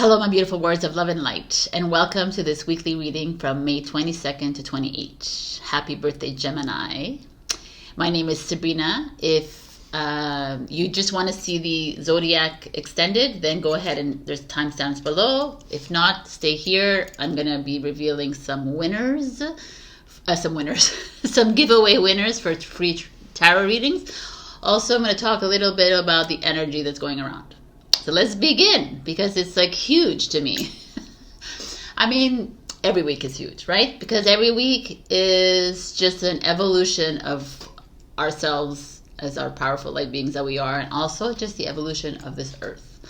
Hello, my beautiful words of love and light, and welcome to this weekly reading from May 22nd to 28. Happy birthday, Gemini. My name is Sabrina. If you just want to see the zodiac extended, then go ahead and there's timestamps below. If not, stay here. I'm going to be revealing some winners, some giveaway winners for free tarot readings. Also, I'm going to talk a little bit about the energy that's going around. So let's begin, because it's like huge to me. I mean, every week is huge, right? Because every week is just an evolution of ourselves as our powerful light beings that we are, and also just the evolution of this earth.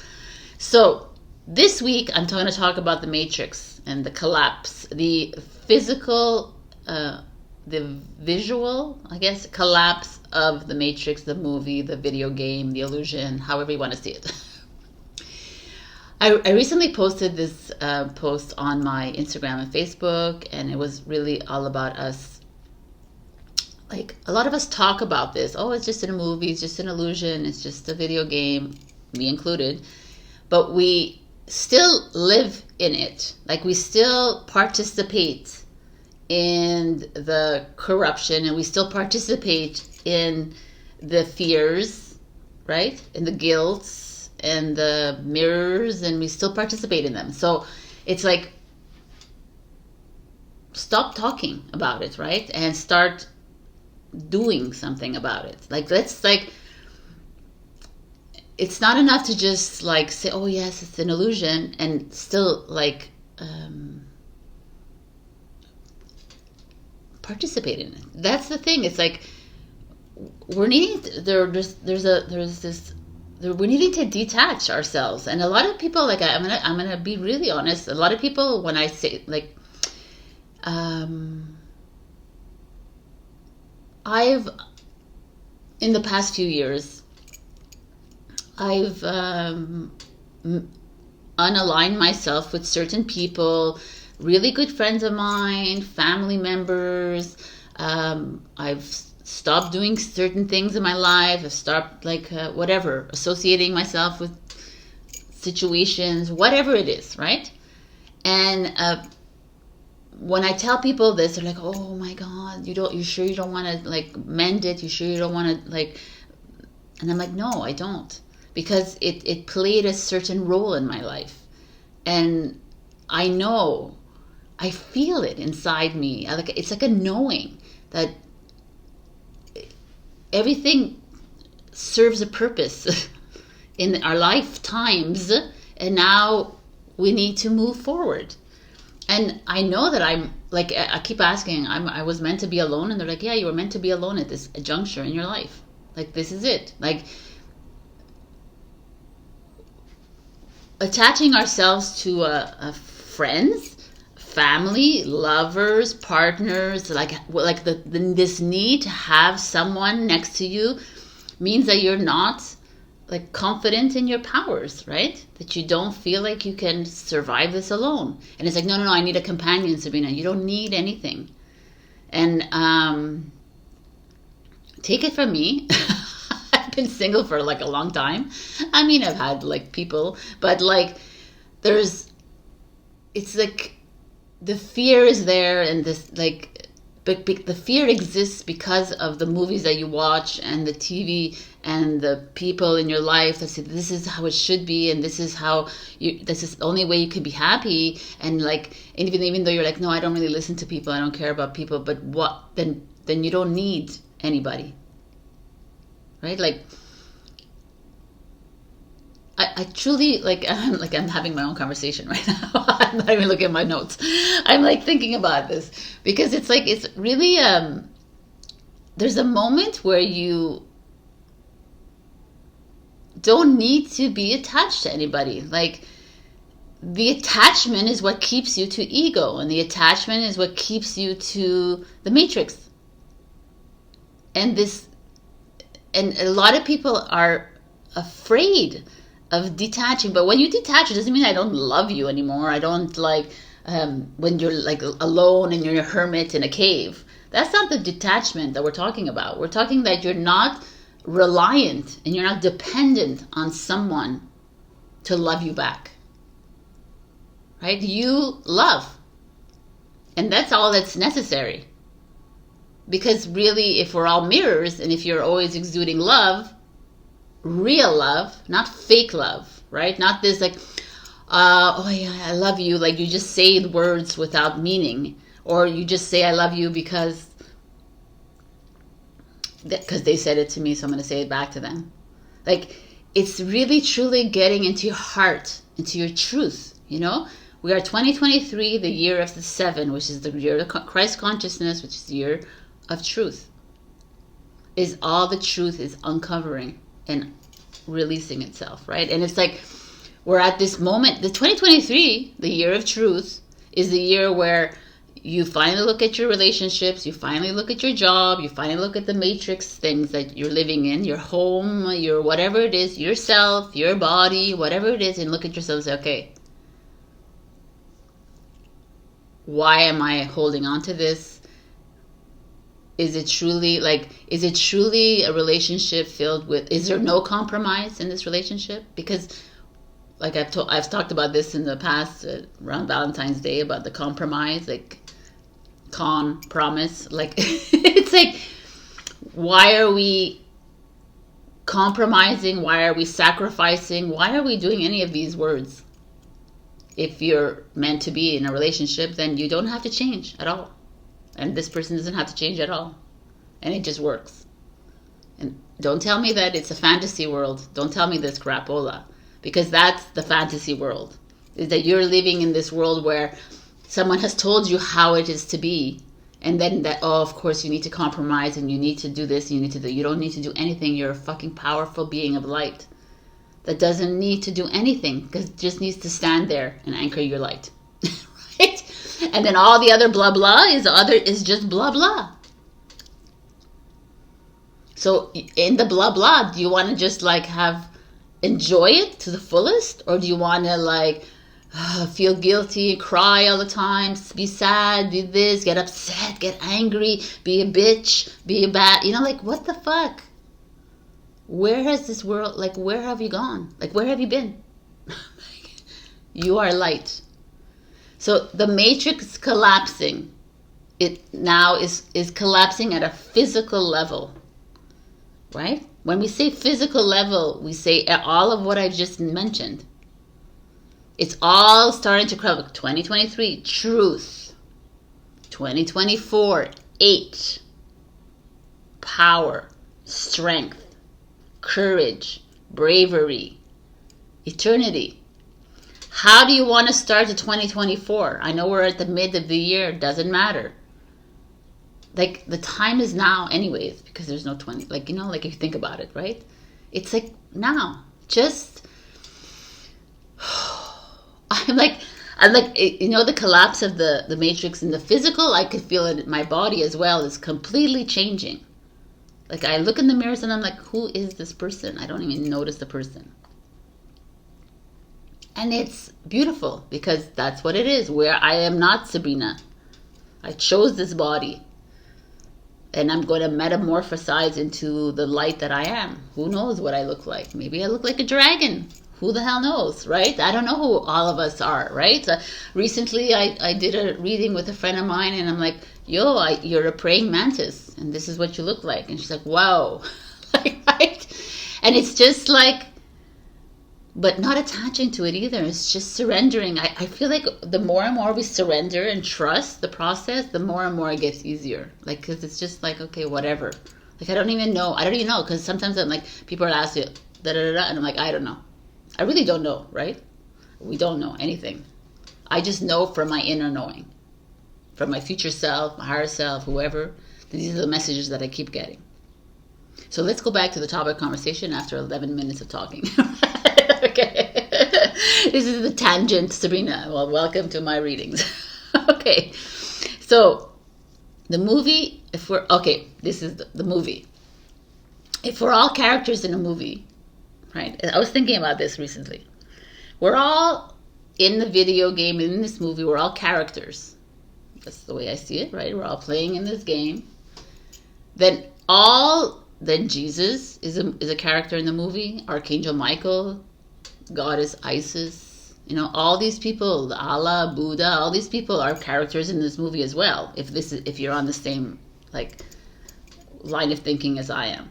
So this week, I'm going to talk about the matrix and the collapse, the physical, the visual, I guess, collapse of the matrix, the movie, the video game, the illusion, however you want to see it. I recently posted this post on my Instagram and Facebook, and it was really all about us. Like, a lot of us talk about this. Oh, it's just in a movie, it's just an illusion, it's just a video game, me included. But we still live in it. Like, we still participate in the corruption, and we still participate in the fears, right? In the guilt and the mirrors, and we still participate in them. So it's like, stop talking about it, right? And start doing something about it. Like, let's, like, it's not enough to just like say, oh yes, it's an illusion, and still like participate in it. That's the thing. It's like we're needing we're needing to detach ourselves. And a lot of people, like, I'm gonna be really honest, a lot of people, when I say, like, I've, in the past few years, I've unaligned myself with certain people, really good friends of mine, family members. I've stopped doing certain things in my life. I've stopped, like, whatever, associating myself with situations, whatever it is, right? And when I tell people this, they're like, "Oh my God, you sure you don't want to, like, mend it? You sure you don't want to, like?" And I'm like, "No, I don't," because it played a certain role in my life, and I know, I feel it inside me. It's like a knowing that everything serves a purpose in our lifetimes, and now we need to move forward. And I know that I'm, like, I keep asking, I was meant to be alone, and they're like, yeah, you were meant to be alone at this juncture in your life. Like, this is it. Like, attaching ourselves to friends, family, lovers, partners, like this need to have someone next to you means that you're not, like, confident in your powers, right? That you don't feel like you can survive this alone. And it's like, no, I need a companion, Sabrina. You don't need anything. And take it from me. I've been single for, like, a long time. I mean, I've had, like, people, but, like, it's like, the fear is there, and this, like, but the fear exists because of the movies that you watch, and the TV, and the people in your life that say this is how it should be, and this is the only way you could be happy. And, like, and even though you're like, no, I don't really listen to people, I don't care about people, but what then you don't need anybody, right? Like, I truly, like, I'm having my own conversation right now. I'm not even looking at my notes. I'm, like, thinking about this, because it's like, it's really, there's a moment where you don't need to be attached to anybody. Like, the attachment is what keeps you to ego, and the attachment is what keeps you to the matrix. And a lot of people are afraid of detaching. But when you detach, it doesn't mean I don't love you anymore. I don't, like, when you're, like, alone and you're a hermit in a cave. That's not the detachment that we're talking about. We're talking that you're not reliant and you're not dependent on someone to love you back. right? You love. And that's all that's necessary. Because really, if we're all mirrors, and if you're always exuding love, real love, not fake love, right? Not this like, oh yeah, I love you, like you just say the words without meaning, or you just say I love you because they said it to me, so I'm going to say it back to them. Like, it's really truly getting into your heart, into your truth, you know? We are 2023, the year of the 7, which is the year of Christ consciousness, which is the year of truth. Is all the truth is uncovering and releasing itself, right? And it's like, we're at this moment, the 2023, the year of truth, is the year where you finally look at your relationships, you finally look at your job, you finally look at the matrix things that you're living in, your home, your whatever it is, yourself, your body, whatever it is, and look at yourself and say, okay, why am I holding on to this? Is it truly a relationship filled with, is there no compromise in this relationship? Because like I've talked about this in the past around Valentine's Day about the compromise, like promise, like it's like, why are we compromising? Why are we sacrificing? Why are we doing any of these words? If you're meant to be in a relationship, then you don't have to change at all. And this person doesn't have to change at all. And it just works. And don't tell me that it's a fantasy world. Don't tell me this crapola. Because that's the fantasy world. Is that you're living in this world where someone has told you how it is to be. And then that, oh, of course you need to compromise and you need to do this and you need to do. You don't need to do anything. You're a fucking powerful being of light that doesn't need to do anything, because it just needs to stand there and anchor your light. Right? And then all the other blah blah is just blah blah. So in the blah blah, do you want to just like enjoy it to the fullest, or do you want to like feel guilty, cry all the time, be sad, be this, get upset, get angry, be a bitch, be a bad, like what the fuck? Where has this world, like where have you gone? Like where have you been? You are light. So the matrix collapsing, it now is collapsing at a physical level, right? When we say physical level, we say all of what I've just mentioned. It's all starting to crumble. 2023, truth. 2024, 8. Power, strength, courage, bravery, eternity. How do you want to start the 2024? I know we're at the mid of the year. It doesn't matter. Like, the time is now anyways, because there's no 20. Like, like if you think about it, right? It's like now. Just, I'm like, the collapse of the matrix in the physical, I could feel it in my body as well, is completely changing. Like, I look in the mirrors and I'm like, who is this person? I don't even notice the person. And it's beautiful, because that's what it is. Where I am not Sabrina. I chose this body. And I'm going to metamorphosize into the light that I am. Who knows what I look like? Maybe I look like a dragon. Who the hell knows, right? I don't know who all of us are, right? Recently, I did a reading with a friend of mine, and I'm like, you're a praying mantis, and this is what you look like. And she's like, wow. Like, right? And it's just like, but not attaching to it either. It's just surrendering. I feel like the more and more we surrender and trust the process, the more and more it gets easier. Like, because it's just like, okay, whatever. Like, I don't even know, because sometimes I'm like, people are asking, and I'm like, I don't know. I really don't know, right? We don't know anything. I just know from my inner knowing, from my future self, my higher self, whoever. These are the messages that I keep getting. So let's go back to the topic of conversation after 11 minutes of talking. Okay. This is the tangent, Sabrina. Well, welcome to my readings. Okay. So the movie, this is the movie. If we're all characters in a movie, right? I was thinking about this recently. We're all in the video game, in this movie, we're all characters. That's the way I see it, right? We're all playing in this game. Then Jesus is a character in the movie. Archangel Michael, Goddess Isis You know, all these people, Allah, Buddha, all these people are characters in this movie as well. If you're on the same like line of thinking as I am,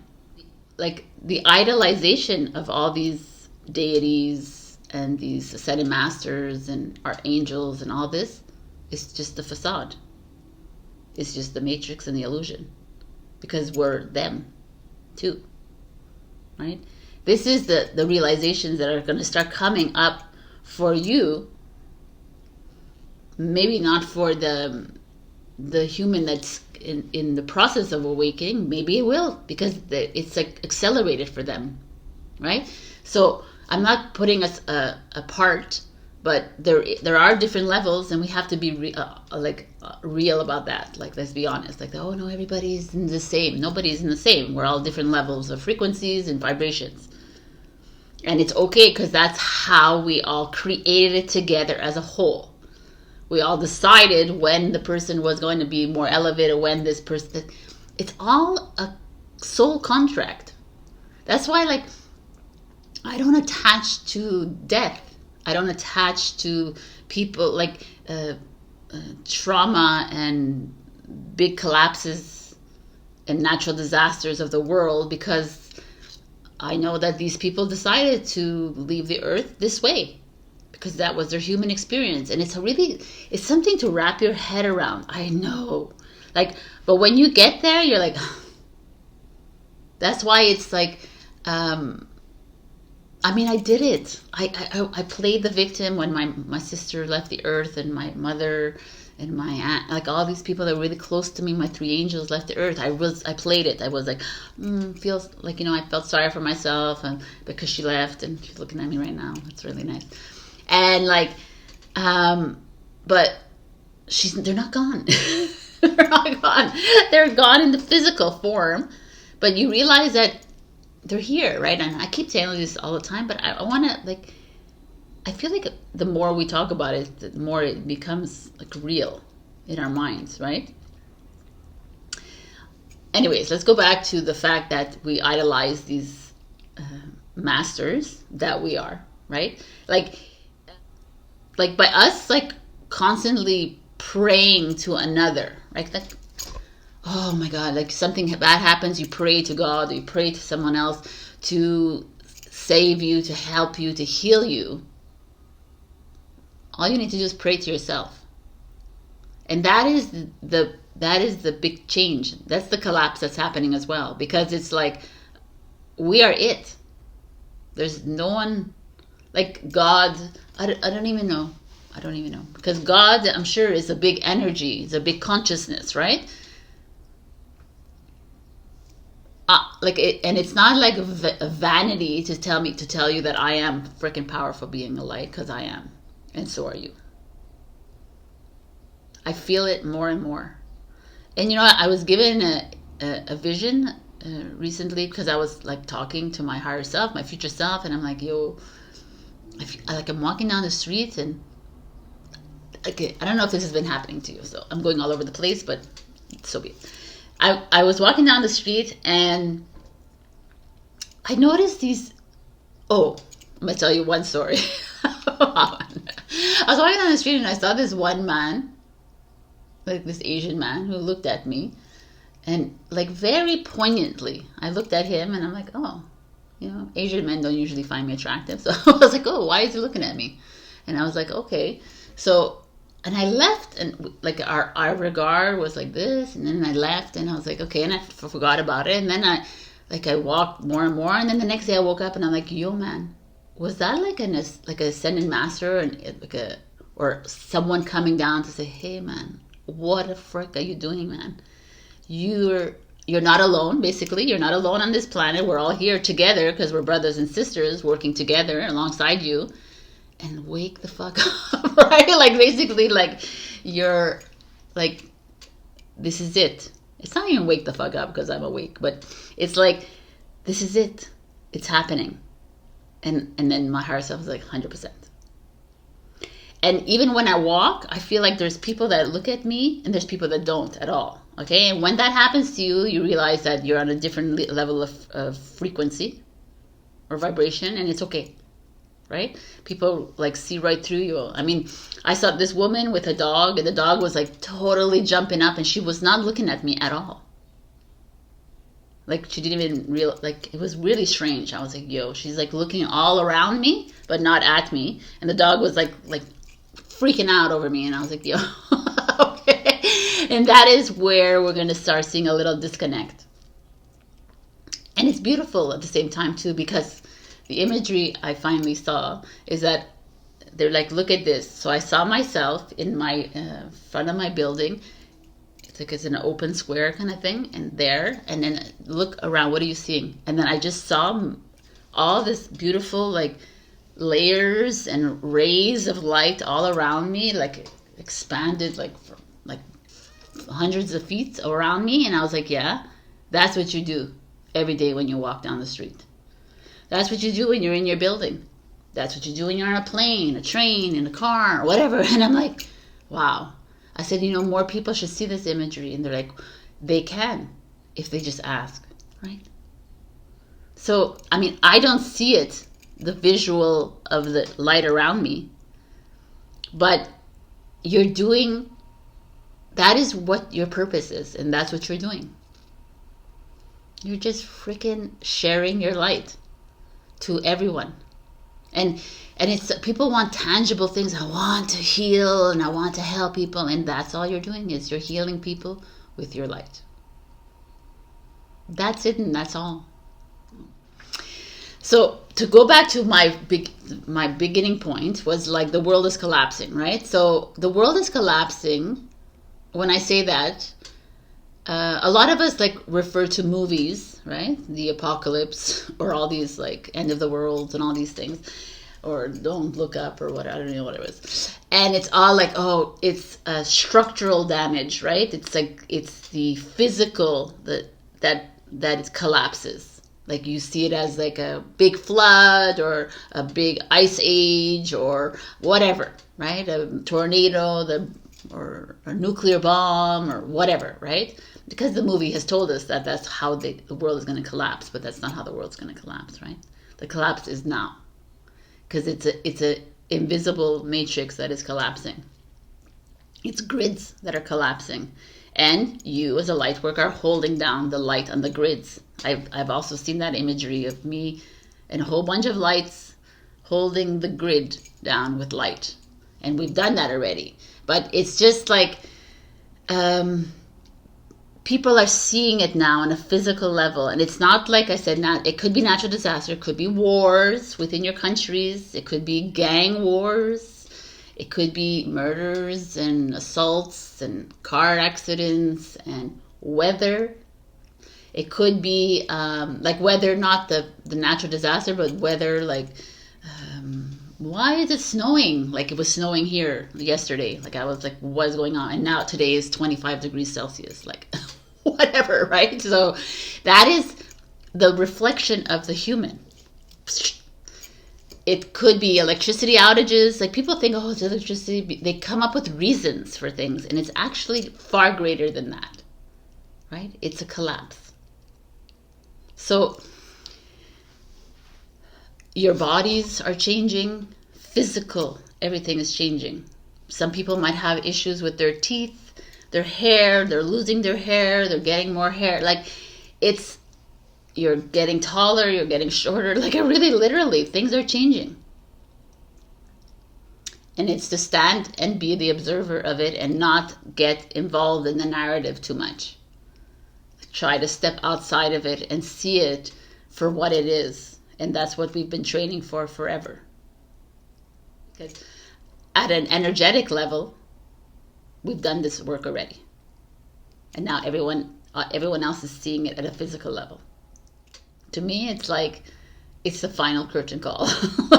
like the idolization of all these deities and these ascended masters and archangels and all this is just the facade. It's just the matrix and the illusion, because we're them too, right? This is the realizations that are going to start coming up for you. Maybe not for the human that's in the process of awakening. Maybe it will, because it's like accelerated for them, right? So I'm not putting us apart, but there are different levels, and we have to be real about that. Like, let's be honest. Like, oh no, everybody's in the same. Nobody's in the same. We're all different levels of frequencies and vibrations. And it's okay, because that's how we all created it together as a whole. We all decided when the person was going to be more elevated, when this person... It's all a soul contract. That's why, like, I don't attach to death. I don't attach to people, like, trauma and big collapses and natural disasters of the world, because I know that these people decided to leave the earth this way, because that was their human experience. And it's something to wrap your head around. I know. Like, but when you get there, you're like, that's why it's like, I mean, I did it. I played the victim when my sister left the earth, and my mother and my aunt, like all these people that were really close to me, my 3 angels left the earth. I played it. I was like, feels like, you know, I felt sorry for myself, and because she left, and she's looking at me right now. That's really nice. And like, but they're not gone. They're not gone. They're gone in the physical form, but you realize that they're here, right? And I keep telling this all the time, but I want to, like, I feel like the more we talk about it, the more it becomes like real in our minds, right? Anyways, let's go back to the fact that we idolize these masters that we are, right? Like by us, like, constantly praying to another, right? Like, oh my God, like something bad happens, you pray to God, or you pray to someone else to save you, to help you, to heal you. All you need to do is pray to yourself. And that is the big change. That's the collapse that's happening as well, because it's like, we are it. There's no one like God. I don't even know. Because God, I'm sure, is a big energy. It's a big consciousness, right? And it's not like a vanity to tell you that I am freaking powerful being a light, because I am, and so are you. I feel it more and more. And you know, I was given a vision recently, because I was like talking to my higher self, my future self, and I'm like, yo, I'm walking down the street, and okay, I don't know if this has been happening to you, so I'm going all over the place, but so be it. I was walking down the street, and I noticed these... Oh, I'm going to tell you one story. I was walking down the street, and I saw this one man, like this Asian man, who looked at me, and like very poignantly, I looked at him, and I'm like, oh, you know, Asian men don't usually find me attractive. So I was like, oh, why is he looking at me? And I was like, okay. So... And I left, and like our regard was like this, and then I left, and I was like, okay, and I forgot about it, and then I walked more and more, and then the next day I woke up, and I'm like, yo, man, was that like an ascended master, and or someone coming down to say, hey, man, what the frick are you doing, man? You're not alone. Basically, you're not alone on this planet. We're all here together because we're brothers and sisters working together alongside you. And wake the fuck up, right? Like, basically, like, you're, like, this is it. It's not even wake the fuck up because I'm awake, but it's like, this is it. It's happening. And then my higher self is like, 100%. And even when I walk, I feel like there's people that look at me, and there's people that don't at all, okay? And when that happens to you, you realize that you're on a different level of frequency or vibration, and it's okay. right? People like see right through you. I mean, I saw this woman with a dog, and the dog was like totally jumping up, and she was not looking at me at all. Like she didn't even like it was really strange. I was like, yo, she's like looking all around me, but not at me. And the dog was like freaking out over me, and I was like, yo, okay. And that is where we're gonna start seeing a little disconnect. And it's beautiful at the same time too, because the imagery I finally saw is that they're like, look at this. So I saw myself in my front of my building. It's like it's an open square kind of thing, and then look around. What are you seeing? And then I just saw all this beautiful like layers and rays of light all around me, like expanded like hundreds of feet around me. And I was like, yeah, that's what you do every day when you walk down the street. That's what you do when you're in your building. That's what you do when you're on a plane, a train, in a car, or whatever. And I'm like, wow. I said, more people should see this imagery. And they're like, they can if they just ask, right? So, I mean, I don't see it, the visual of the light around me. But you're doing, that is what your purpose is. And that's what you're doing. You're just freaking sharing your light to everyone. And it's, people want tangible things. I want to heal and I want to help people. And that's all you're doing, is you're healing people with your light. That's it, and that's all. So to go back to my beginning point was like the world is collapsing, right? So the world is collapsing. When I say that, a lot of us like refer to movies, right? The apocalypse, or all these like end of the world and all these things, or Don't Look Up, or what, I don't know what it was. And it's all like, oh, it's structural damage, right? It's like, it's the physical that it collapses. Like you see it as like a big flood or a big ice age or whatever, right? A tornado, or a nuclear bomb or whatever, right? Because the movie has told us that that's how the world is going to collapse, but that's not how the world's going to collapse, right? The collapse is now, because it's a invisible matrix that is collapsing. It's grids that are collapsing, and you as a light worker are holding down the light on the grids. I've also seen that imagery of me and a whole bunch of lights holding the grid down with light, and we've done that already. But it's just like people are seeing it now on a physical level. And it's not, like I said, it could be natural disaster. It could be wars within your countries. It could be gang wars. It could be murders and assaults and car accidents and weather. It could be like weather, not the natural disaster, but weather like... why is it snowing? Like it was snowing here yesterday. Like I was like, what is going on? And now today is 25 degrees Celsius. Like whatever, right? So that is the reflection of the human. It could be electricity outages. Like people think, oh, it's electricity. They come up with reasons for things. And it's actually far greater than that, right? It's a collapse. So your bodies are changing, physical, everything is changing. Some people might have issues with their teeth, their hair, they're losing their hair, they're getting more hair. Like you're getting taller, you're getting shorter, like really literally, things are changing. And it's to stand and be the observer of it and not get involved in the narrative too much. Try to step outside of it and see it for what it is. And that's what we've been training for forever. Because at an energetic level, we've done this work already. And now everyone else is seeing it at a physical level. To me, it's like, it's the final curtain call,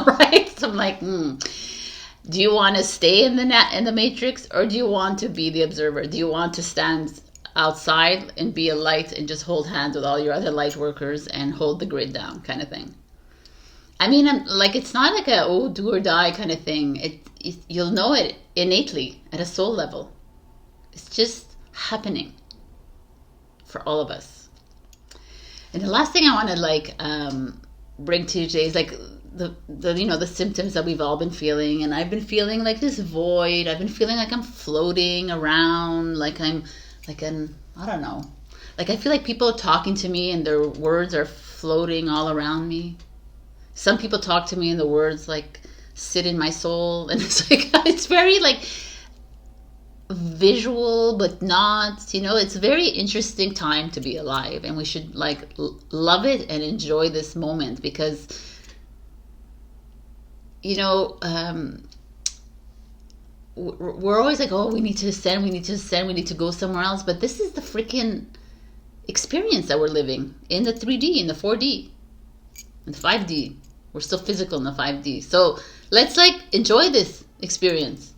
right? So I'm like, do you want to stay in the matrix, or do you want to be the observer? Do you want to stand outside and be a light and just hold hands with all your other light workers and hold the grid down kind of thing? I mean, it's not like a do or die kind of thing. You'll know it innately at a soul level. It's just happening for all of us. And the last thing I want to bring to you today is the symptoms that we've all been feeling, and I've been feeling like this void. I've been feeling like I'm floating around, like I'm like an, I don't know, like I feel like people are talking to me and their words are floating all around me. Some people talk to me and the words like sit in my soul, and it's like it's very like visual but not, it's a very interesting time to be alive, and we should like love it and enjoy this moment, because we're always like, oh, we need to ascend, we need to go somewhere else, but this is the freaking experience that we're living in the 3D, in the 4D, in the 5D. We're still physical in the 5D, so let's like enjoy this experience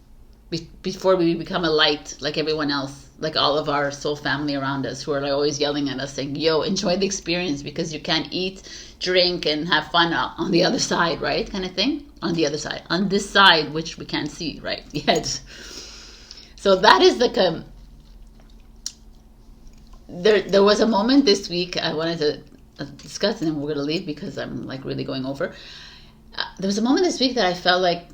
before we become a light like everyone else, like all of our soul family around us who are like always yelling at us saying, yo, enjoy the experience, because you can't eat, drink, and have fun on the other side, right? Kind of thing. On the other side. On this side, which we can't see, right? Yet. So that is like there was a moment this week I wanted to discuss, and then we're going to leave because I'm like really going over. There was a moment this week that I felt like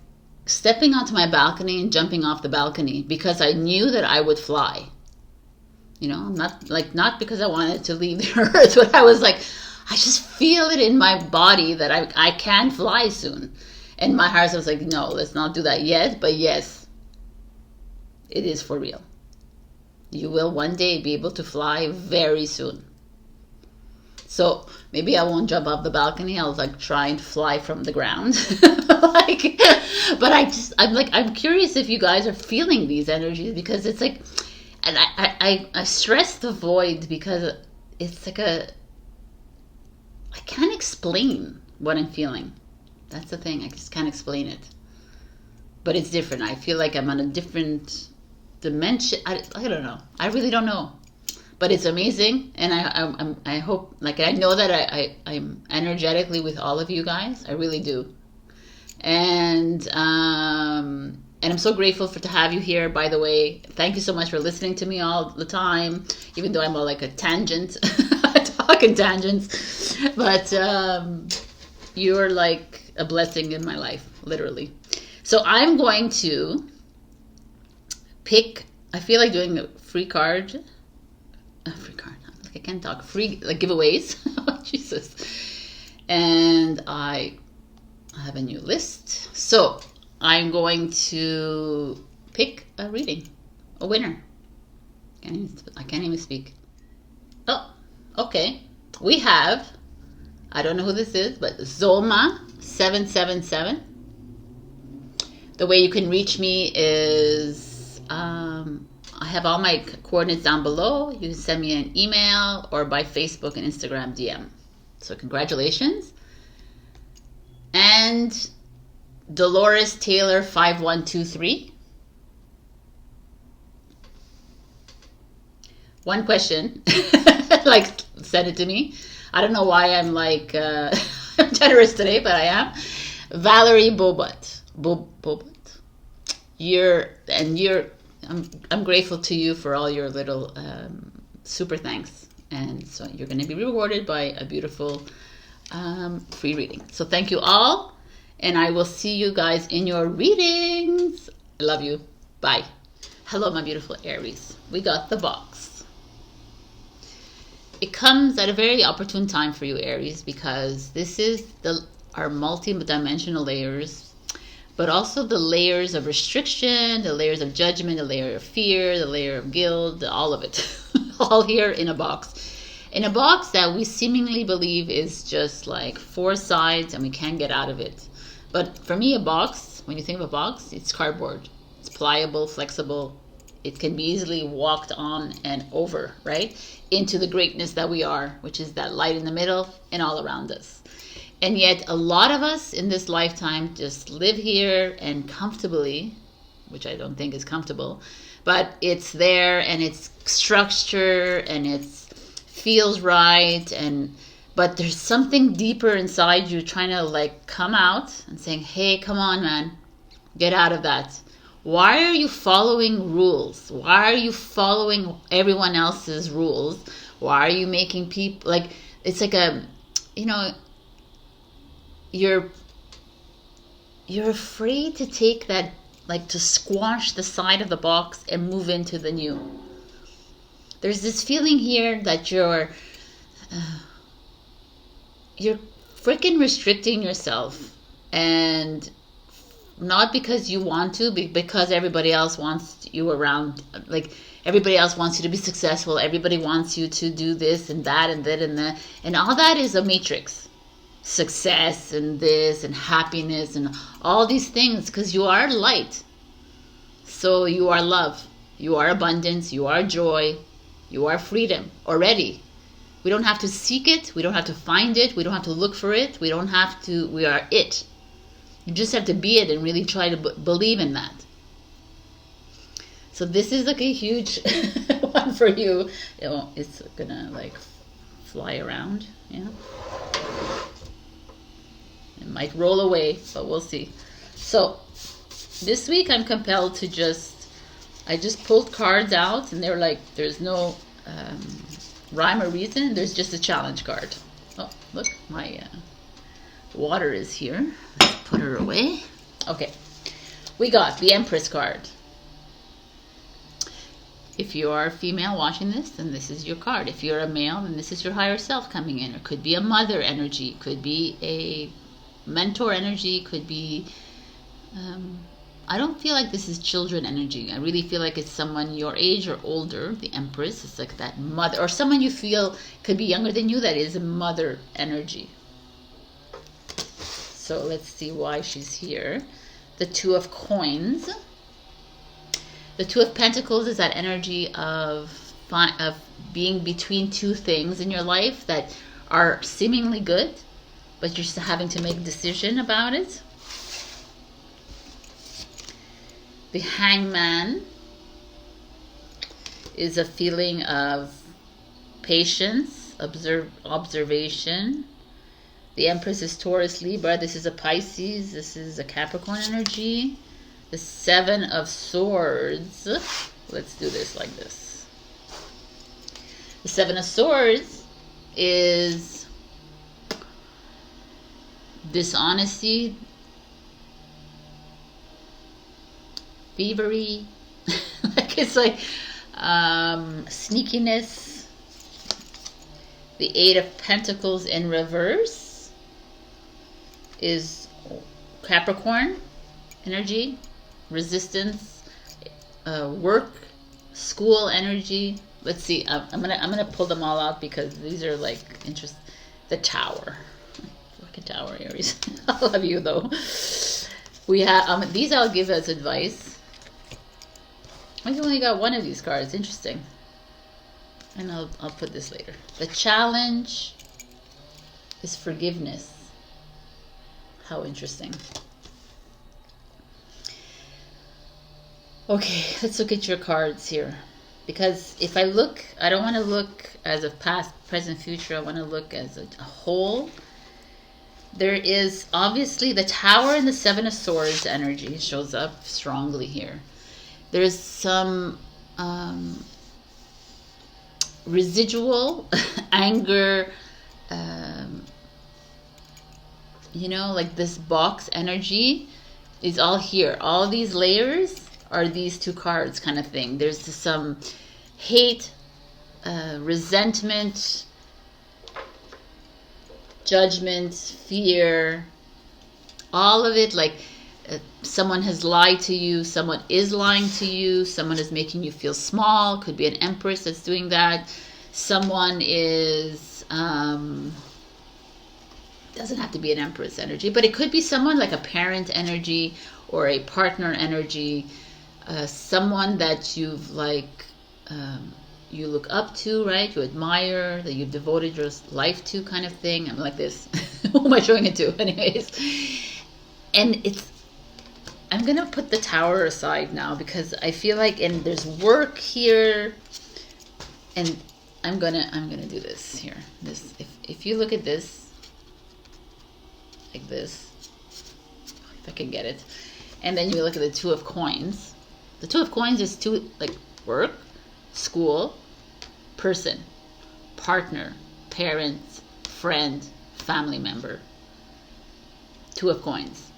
stepping onto my balcony and jumping off the balcony, because I knew that I would fly. Not because I wanted to leave the earth, but I was like, I just feel it in my body that I can fly soon. And my heart was like, no, let's not do that yet. But yes, it is for real. You will one day be able to fly very soon. So maybe I won't jump off the balcony. I'll like try and fly from the ground. But I'm curious if you guys are feeling these energies, because it's like, and I stress the void because it's like I can't explain what I'm feeling. That's the thing. I just can't explain it. But it's different. I feel like I'm on a different dimension. I don't know. I really don't know. But it's amazing, and I hope, like, I know that I'm energetically with all of you guys. I really do, and I'm so grateful to have you here. By the way, thank you so much for listening to me all the time, even though I'm all like a tangent, talking tangents. But you're like a blessing in my life, literally. So I'm going to pick. I feel like doing a free card. Like I can't talk. Free like giveaways. Jesus. And I have a new list. So I'm going to pick a reading, a winner. I can't even speak. Oh, okay. We have, I don't know who this is, but Zoma777. The way you can reach me is I have all my coordinates down below. You can send me an email or by Facebook and Instagram DM. So congratulations. And Dolores Taylor 5123. One question. Like, send it to me. I don't know why I'm like I'm generous today, but I am. Valerie Bobot. Bobot. I'm grateful to you for all your little super thanks, and so you're going to be rewarded by a beautiful free reading. So thank you all, and I will see you guys in your readings. I love you. Bye. Hello, my beautiful Aries. We got the box. It comes at a very opportune time for you, Aries, because this is our multi-dimensional layers, but also the layers of restriction, the layers of judgment, the layer of fear, the layer of guilt, all of it. All here in a box. In a box that we seemingly believe is just like four sides and we can't get out of it. But for me, a box, when you think of a box, it's cardboard. It's pliable, flexible. It can be easily walked on and over, right? Into the greatness that we are, which is that light in the middle and all around us. And yet a lot of us in this lifetime just live here and comfortably, which I don't think is comfortable, but it's there and it's structure and it feels right, but there's something deeper inside you trying to like come out and saying, hey, come on, man, get out of that. Why are you following rules? Why are you following everyone else's rules? Why are you making people like, it's like a, you're you're afraid to take that, like to squash the side of the box and move into the new. There's this feeling here that you're freaking restricting yourself, and not because you want to, but because everybody else wants you around. Like everybody else wants you to be successful. Everybody wants you to do this and that and that and that, and all that is a matrix. Success and this and happiness and all these things, because you are light. So you are love. You are abundance. You are joy. You are freedom already. We don't have to seek it. We don't have to find it. We don't have to look for it. We don't have to. We are it. You just have to be it and really try to believe in that. So this is like a huge one for you. It's gonna like fly around. Yeah. It might roll away, but we'll see. So this week I'm compelled to I just pulled cards out, and they're like, there's no rhyme or reason. There's just a challenge card. Oh, look, my water is here. Let's put her away. Okay, we got the Empress card. If you are a female watching this, then this is your card. If you're a male, then this is your higher self coming in. It could be a mother energy, could be a mentor energy, could be I don't feel like this is children energy. I really feel like it's someone your age or older. The Empress is like that mother, or someone you feel could be younger than you, that is a mother energy. So let's see why she's here. The Two of Coins. The Two of Pentacles is that energy of being between two things in your life that are seemingly good, but you're just having to make a decision about it. The Hangman is a feeling of patience, observation. The Empress is Taurus, Libra. This is a Pisces. This is a Capricorn energy. The Seven of Swords. Let's do this like this. The Seven of Swords is dishonesty, thievery, like it's like sneakiness. The Eight of Pentacles in reverse is Capricorn energy, resistance, work, school energy. Let's see. I'm gonna pull them all out because these are like interesting. The Tower. Fucking Tower, Aries. I love you though. We have these. I'll give as advice. I only got one of these cards. Interesting. And I'll put this later. The Challenge is forgiveness. How interesting. Okay, let's look at your cards here. Because if I look, I don't want to look as a past, present, future. I want to look as a whole. There is obviously the Tower and the Seven of Swords energy shows up strongly here. There's some residual anger, you know, like this box energy is all here. All these layers are these two cards kind of thing. There's some hate, resentment, judgment, fear, all of it. Like someone has lied to you, someone is lying to you, someone is making you feel small. Could be an Empress that's doing that. Someone is doesn't have to be an Empress energy, but it could be someone like a parent energy or a partner energy, someone that you've like you look up to, right? You admire, that you've devoted your life to, kind of thing. I'm like this. Who am I showing it to? Anyways, and I'm gonna put the Tower aside now because I feel like, and there's work here, and I'm gonna do this here. This, if you look at this like this, if I can get it, and then you look at the Two of Coins. The Two of Coins is two, like work, school, person, partner, parent, friend, family member. Two of Coins.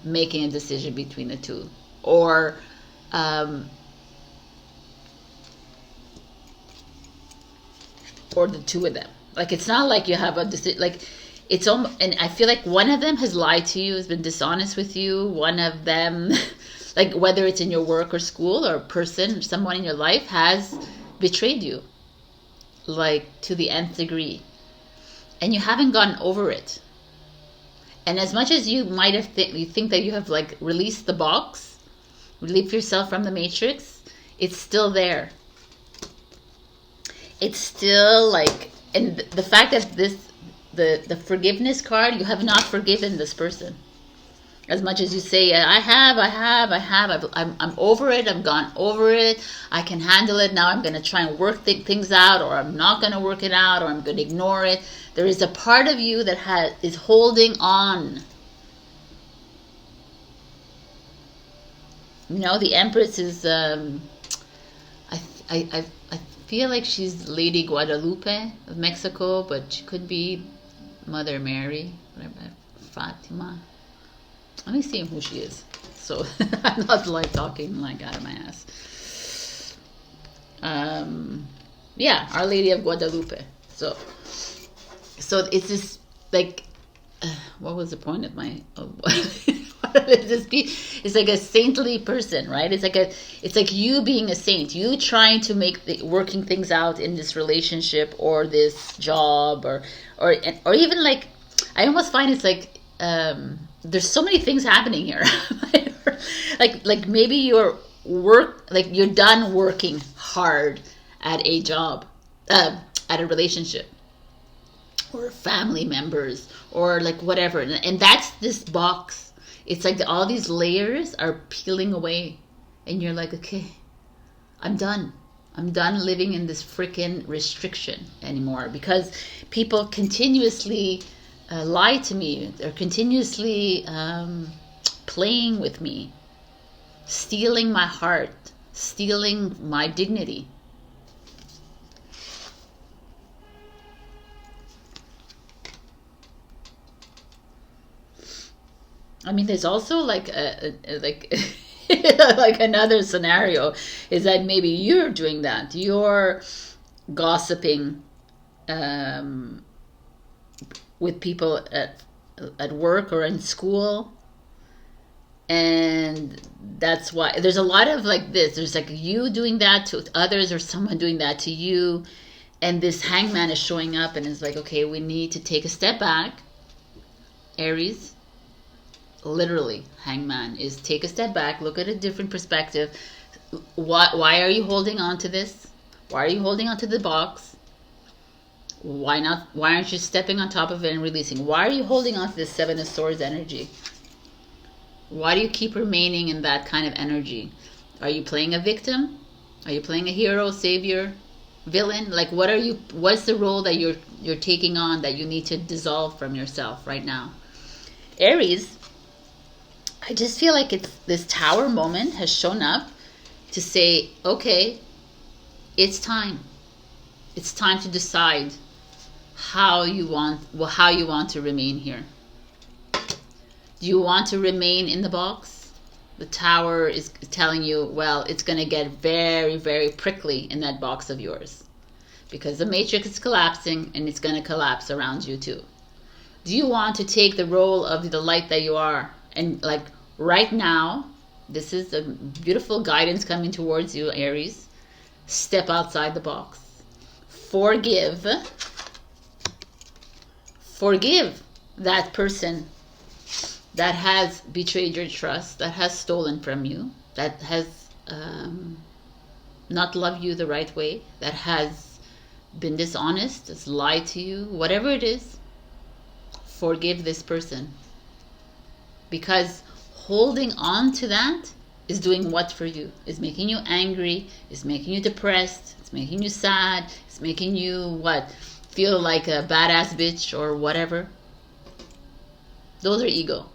making a decision between the two, or the two of them. Like, it's not like you have a decision, like, it's almost, and I feel like one of them has lied to you, has been dishonest with you. One of them, like, whether it's in your work or school, or a person, someone in your life has betrayed you, like, to the nth degree, and you haven't gotten over it. And as much as you might have you think that you have, like, released the box, relieved yourself from the matrix, it's still there. It's still, like, and the fact that the forgiveness card, you have not forgiven this person. As much as you say, I'm over it, I've gone over it, I can handle it, now I'm going to try and work things out, or I'm not going to work it out, or I'm going to ignore it. There is a part of you that is holding on. You know, the Empress is, I feel like she's Lady Guadalupe of Mexico, but she could be Mother Mary, whatever, Fatima. Let me see who she is. So I'm not like talking like out of my ass. Yeah, Our Lady of Guadalupe. So it's this, like, what was the point of my? It's like a saintly person, right? It's like you being a saint, you trying to make working things out in this relationship or this job, or even, like, I almost find it's like there's so many things happening here. like maybe you're done working hard at a job, at a relationship, or family members, or like whatever, and that's this box. It's like all these layers are peeling away, and you're like, okay, I'm done. I'm done living in this freaking restriction anymore, because people continuously lie to me. They're continuously playing with me, stealing my heart, stealing my dignity. I mean, there's also like like another scenario is that maybe you're doing that. You're gossiping with people at work or in school, and that's why there's a lot of like this. There's like you doing that to others, or someone doing that to you, and this hangman is showing up and is like, okay, we need to take a step back, Aries. Literally, hangman is take a step back, look at a different perspective. Why are you holding on to this? Why are you holding on to the box? Why aren't you stepping on top of it and releasing? Why are you holding on to this Seven of Swords energy? Why do you keep remaining in that kind of energy? Are you playing a victim? Are you playing a hero, savior, villain? Like, what's the role that you're taking on that you need to dissolve from yourself right now? Aries, I just feel like this Tower moment has shown up to say, okay, it's time. It's time to decide how you want to remain here. Do you want to remain in the box? The Tower is telling you, well, it's going to get very, very prickly in that box of yours, because the matrix is collapsing, and it's going to collapse around you too. Do you want to take the role of the light that you are? And like right now, this is a beautiful guidance coming towards you, Aries. Step outside the box. Forgive that person that has betrayed your trust, that has stolen from you, that has not loved you the right way, that has been dishonest, has lied to you, whatever it is. Forgive this person, because holding on to that is doing what for you? Is making you angry, is making you depressed, it's making you sad, it's making you what? Feel like a badass bitch or whatever. Those are ego.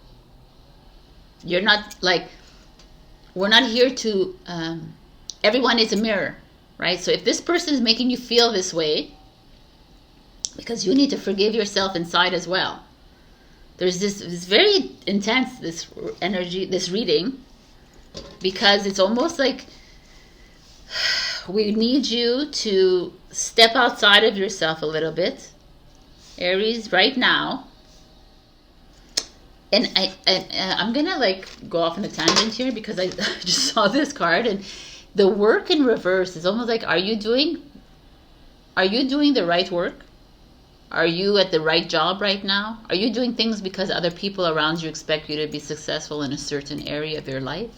You're not like, we're not here to, everyone is a mirror, right? So if this person is making you feel this way, because you need to forgive yourself inside as well. there's this very intense, this energy, this reading, because it's almost like we need you to step outside of yourself a little bit, Aries, right now. And I'm gonna like go off on a tangent here, because I just saw this card, and the work in reverse is almost like, are you doing the right work? Are you at the right job right now? Are you doing things because other people around you expect you to be successful in a certain area of your life?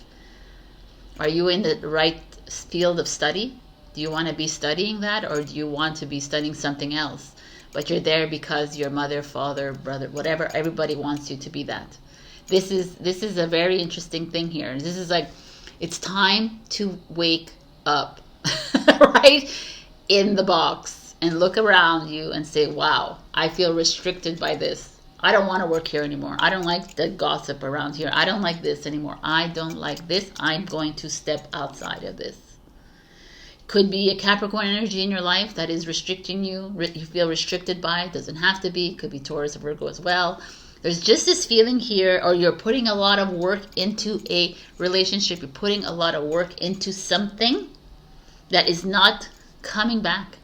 Are you in the right field of study? Do you want to be studying that, or do you want to be studying something else? But you're there because your mother, father, brother, whatever, everybody wants you to be that. This is a very interesting thing here. This is like, it's time to wake up, right? In the box, and look around you and say, wow, I feel restricted by this. I don't want to work here anymore. I don't like the gossip around here. I don't like this anymore. I don't like this. I'm going to step outside of this. Could be a Capricorn energy in your life that is restricting you. You feel restricted by it. Doesn't have to be. Could be Taurus or Virgo as well. There's just this feeling here, or you're putting a lot of work into a relationship. You're putting a lot of work into something that is not coming back.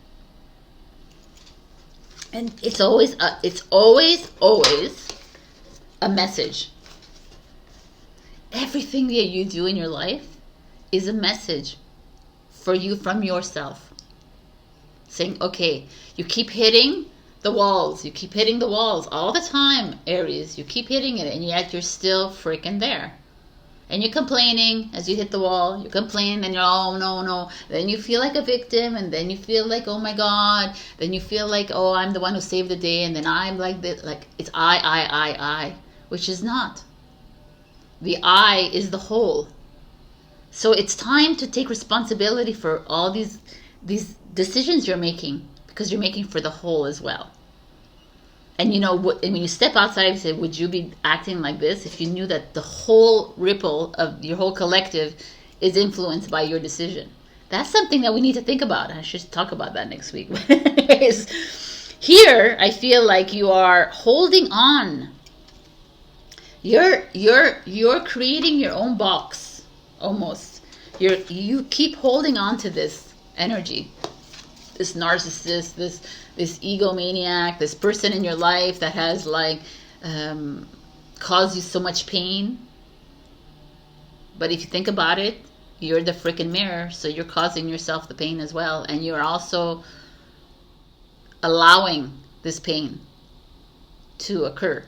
And it's always a message. Everything that you do in your life is a message for you from yourself, saying, okay, you keep hitting the walls. You keep hitting the walls all the time, Aries. You keep hitting it, and yet you're still freaking there. And you're complaining as you hit the wall. You complain, and you're, oh, no. Then you feel like a victim, and then you feel like, oh my God. Then you feel like, oh, I'm the one who saved the day, and then I'm like this. Like, it's I, which is not. The I is the whole. So it's time to take responsibility for all these decisions you're making, because you're making for the whole as well. And you know, when you step outside and say, would you be acting like this if you knew that the whole ripple of your whole collective is influenced by your decision? That's something that we need to think about. I should talk about that next week. Anyways, here I feel like you are holding on. You're creating your own box, almost. You keep holding on to this energy, this narcissist, this egomaniac, this person in your life that has like caused you so much pain. But if you think about it, you're the freaking mirror, so you're causing yourself the pain as well, and you're also allowing this pain to occur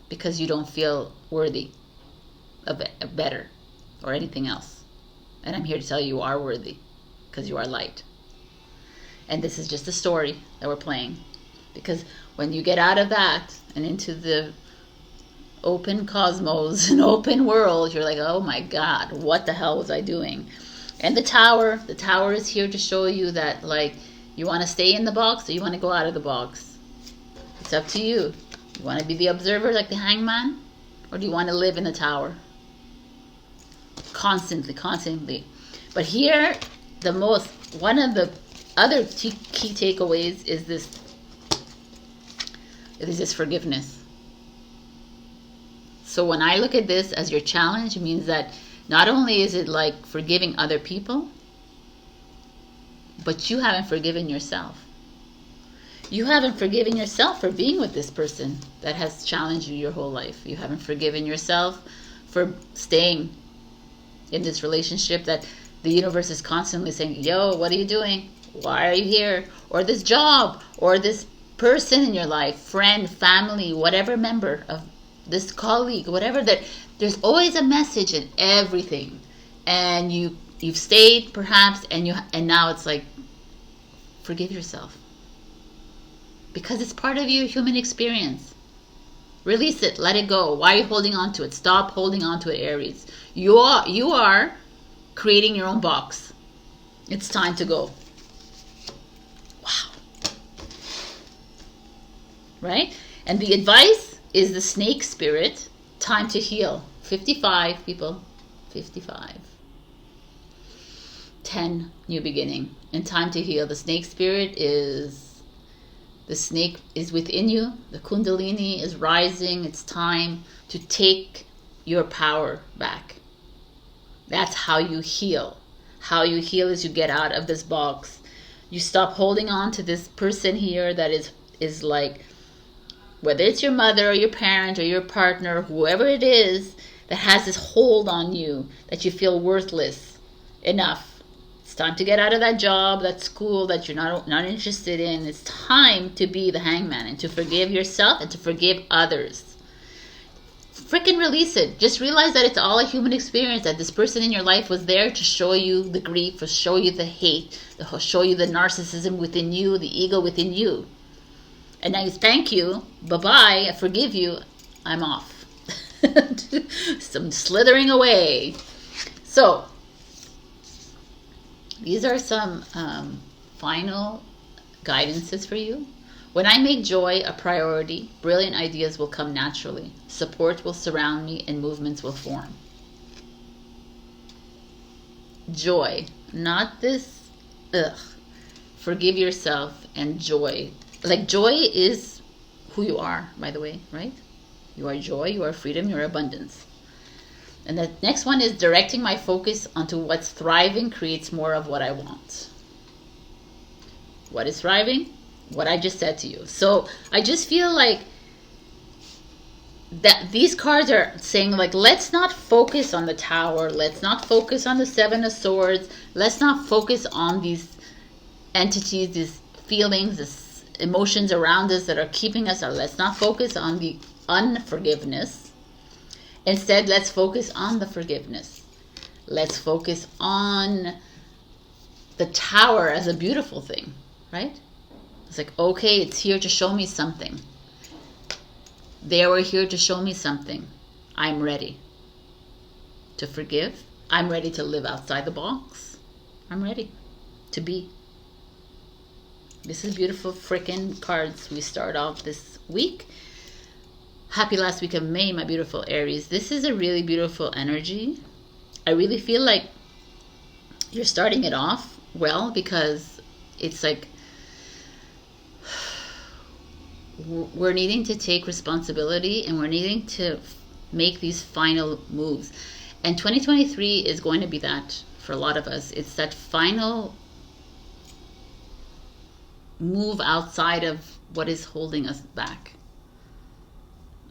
because you don't feel worthy of better or anything else. And I'm here to tell you are worthy, because you are light. And this is just a story that we're playing, because when you get out of that and into the open cosmos and open world, you're like, oh my God, what the hell was I doing? And the tower is here to show you that, like, you want to stay in the box or you want to go out of the box. It's up to you. You want to be the observer like the hangman, or do you want to live in the tower? Constantly. But here, one of the other key takeaways is this forgiveness. So when I look at this as your challenge, it means that not only is it like forgiving other people, but you haven't forgiven yourself. You haven't forgiven yourself for being with this person that has challenged you your whole life. You haven't forgiven yourself for staying in this relationship that the universe is constantly saying, yo, what are you doing? Why are you here? Or this job, or this person in your life, friend, family, whatever member of this colleague, whatever, that there's always a message in everything. And you've stayed perhaps, and now it's like, forgive yourself. Because it's part of your human experience. Release it, let it go. Why are you holding on to it? Stop holding on to it, Aries. You are creating your own box. It's time to go. Wow. Right? And the advice is the snake spirit. Time to heal. 55, people. 55. 10, new beginning. And time to heal. The snake spirit is The snake is within you. The kundalini is rising. It's time to take your power back. That's how you heal. How you heal is you get out of this box. You stop holding on to this person here that is like, whether it's your mother or your parent or your partner, whoever it is that has this hold on you, that you feel worthless. Enough. It's time to get out of that job, that school that you're not interested in. It's time to be the hangman and to forgive yourself and to forgive others. Freaking release it. Just realize that it's all a human experience, that this person in your life was there to show you the grief, to show you the hate, to show you the narcissism within you, the ego within you. And now you thank you, bye-bye, I forgive you, I'm off. Some slithering away. So, these are some final guidances for you. When I make joy a priority, brilliant ideas will come naturally. Support will surround me and movements will form. Joy, not this, forgive yourself and joy. Like joy is who you are, by the way, right? You are joy, you are freedom, you are abundance. And the next one is directing my focus onto what's thriving creates more of what I want. What is thriving? What I just said to you. So I just feel like that these cards are saying, like, let's not focus on the Tower. Let's not focus on the Seven of Swords. Let's not focus on these entities, these feelings, these emotions around us that are keeping us. Let's not focus on the unforgiveness. Instead, let's focus on the forgiveness. Let's focus on the Tower as a beautiful thing, right? It's like, okay, it's here to show me something. They were here to show me something. I'm ready to forgive. I'm ready to live outside the box. I'm ready to be. This is beautiful freaking cards we start off this week. Happy last week of May, my beautiful Aries. This is a really beautiful energy. I really feel like you're starting it off well, because it's like we're needing to take responsibility and we're needing to make these final moves. And 2023 is going to be that for a lot of us. It's that final move outside of what is holding us back.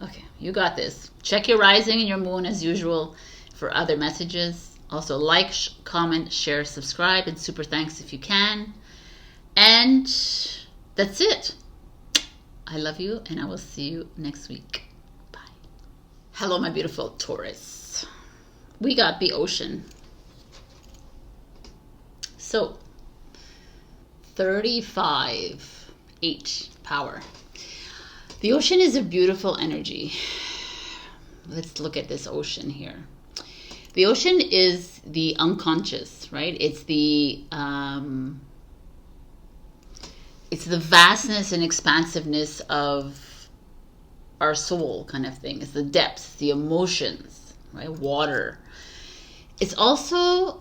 Okay, you got this. Check your rising and your moon as usual for other messages. Also like, comment, share, subscribe, and super thanks if you can. And that's it. I love you, and I will see you next week. Bye. Hello, my beautiful Taurus. We got the ocean. So, 35, 8 power. The ocean is a beautiful energy. Let's look at this ocean here. The ocean is the unconscious, right? It's the vastness and expansiveness of our soul, kind of thing. It's the depths, the emotions, right? Water. It's also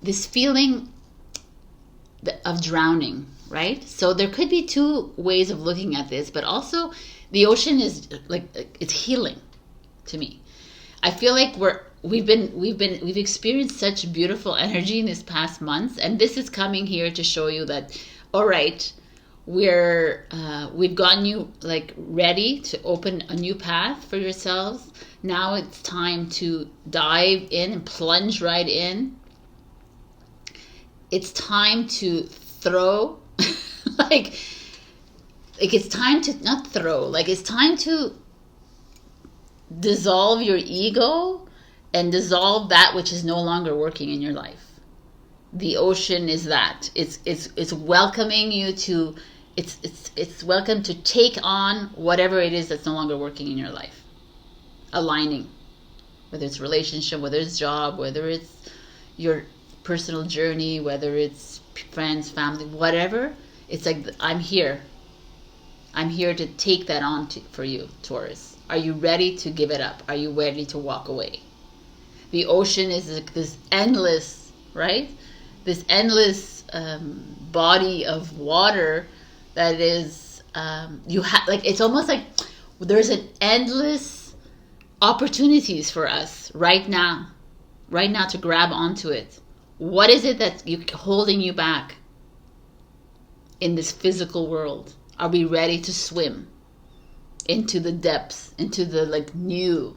this feeling of drowning, right? So there could be two ways of looking at this, but also the ocean is like, it's healing to me. I feel like we've experienced such beautiful energy in these past months, and this is coming here to show you that, all right, we've gotten you like ready to open a new path for yourselves. Now it's time to dive in and plunge right in. It's time to throw, like it's time to not throw, like it's time to dissolve your ego and dissolve that which is no longer working in your life. The ocean is that. It's welcoming you to, it's welcome to take on whatever it is that's no longer working in your life. Aligning, whether it's relationship, whether it's job, whether it's your personal journey, whether it's friends, family, whatever. It's like, I'm here to take that on for you, Taurus. Are you ready to give it up? Are you ready to walk away? The ocean is like this endless, right? this endless body of water that is you have, like, it's almost like there's an endless opportunities for us right now to grab onto it. What is it that's holding you back in this physical world? Are we ready to swim into the depths, into the like new?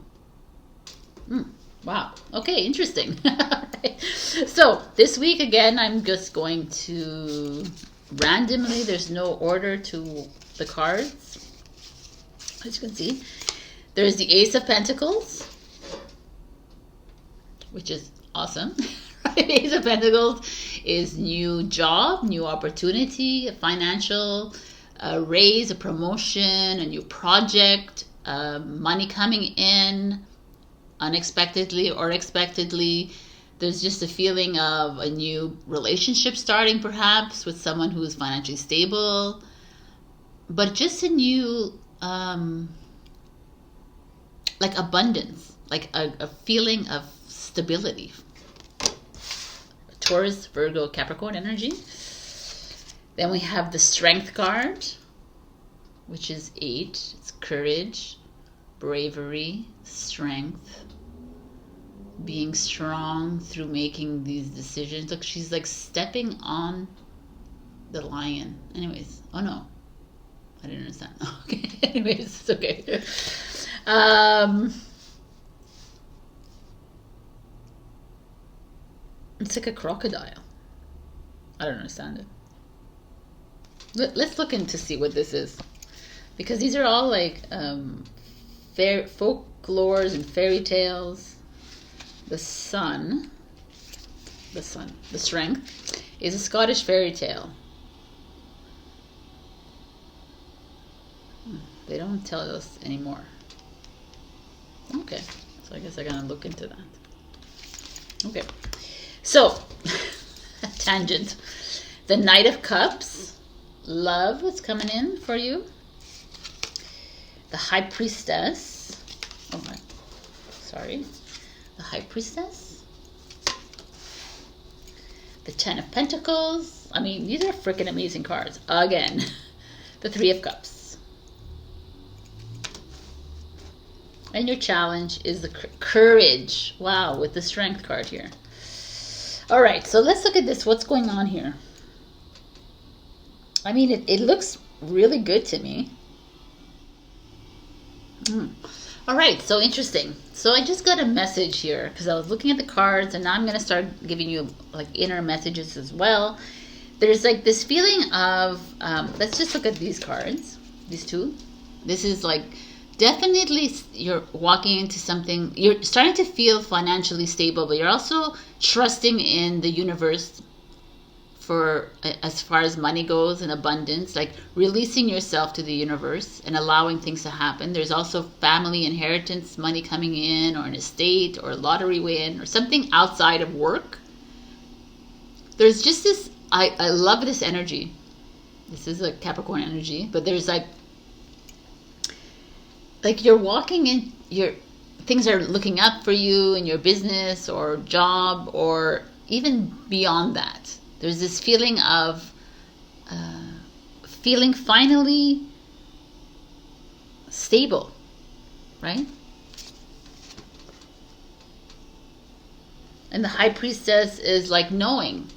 Wow. Okay, interesting. Right. So this week again, I'm just going to randomly, there's no order to the cards. As you can see, there's the Ace of Pentacles, which is awesome. Ace of Pentacles is new job, new opportunity, a financial raise, a promotion, a new project, money coming in unexpectedly or expectedly. There's just a feeling of a new relationship starting, perhaps with someone who is financially stable, but just a new like abundance, like a feeling of stability. Taurus, Virgo, Capricorn energy. Then we have the Strength card, which is 8. It's courage, bravery, strength, being strong through making these decisions. Look, she's like stepping on the lion. Anyways, oh no, I didn't understand. Okay, anyways, it's okay. It's like a crocodile. I don't understand it. Let's look into see what this is, because these are all like folklores and fairy tales. The Strength is a Scottish fairy tale. They don't tell us anymore. Okay, so I guess I gotta look into that. Okay, so tangent. The Knight of Cups, love is coming in for you. The High Priestess. Oh my, sorry. The High Priestess. The Ten of Pentacles. I mean, these are freaking amazing cards. Again, the Three of Cups. And your challenge is the Courage. Wow, with the Strength card here. All right, so let's look at this. What's going on here? I mean, it looks really good to me. All right, so interesting. So I just got a message here because I was looking at the cards, and now I'm going to start giving you like inner messages as well. There's like this feeling of, let's just look at these cards, these two. This is like definitely you're walking into something, you're starting to feel financially stable, but you're also trusting in the universe for as far as money goes and abundance, like releasing yourself to the universe and allowing things to happen. There's also family inheritance money coming in, or an estate, or a lottery win, or something outside of work. There's just this, I love this energy. This is a Capricorn energy, but there's like you're walking in, things are looking up for you in your business or job, or even beyond that. There's this feeling of feeling finally stable, right? And the High Priestess is like knowing,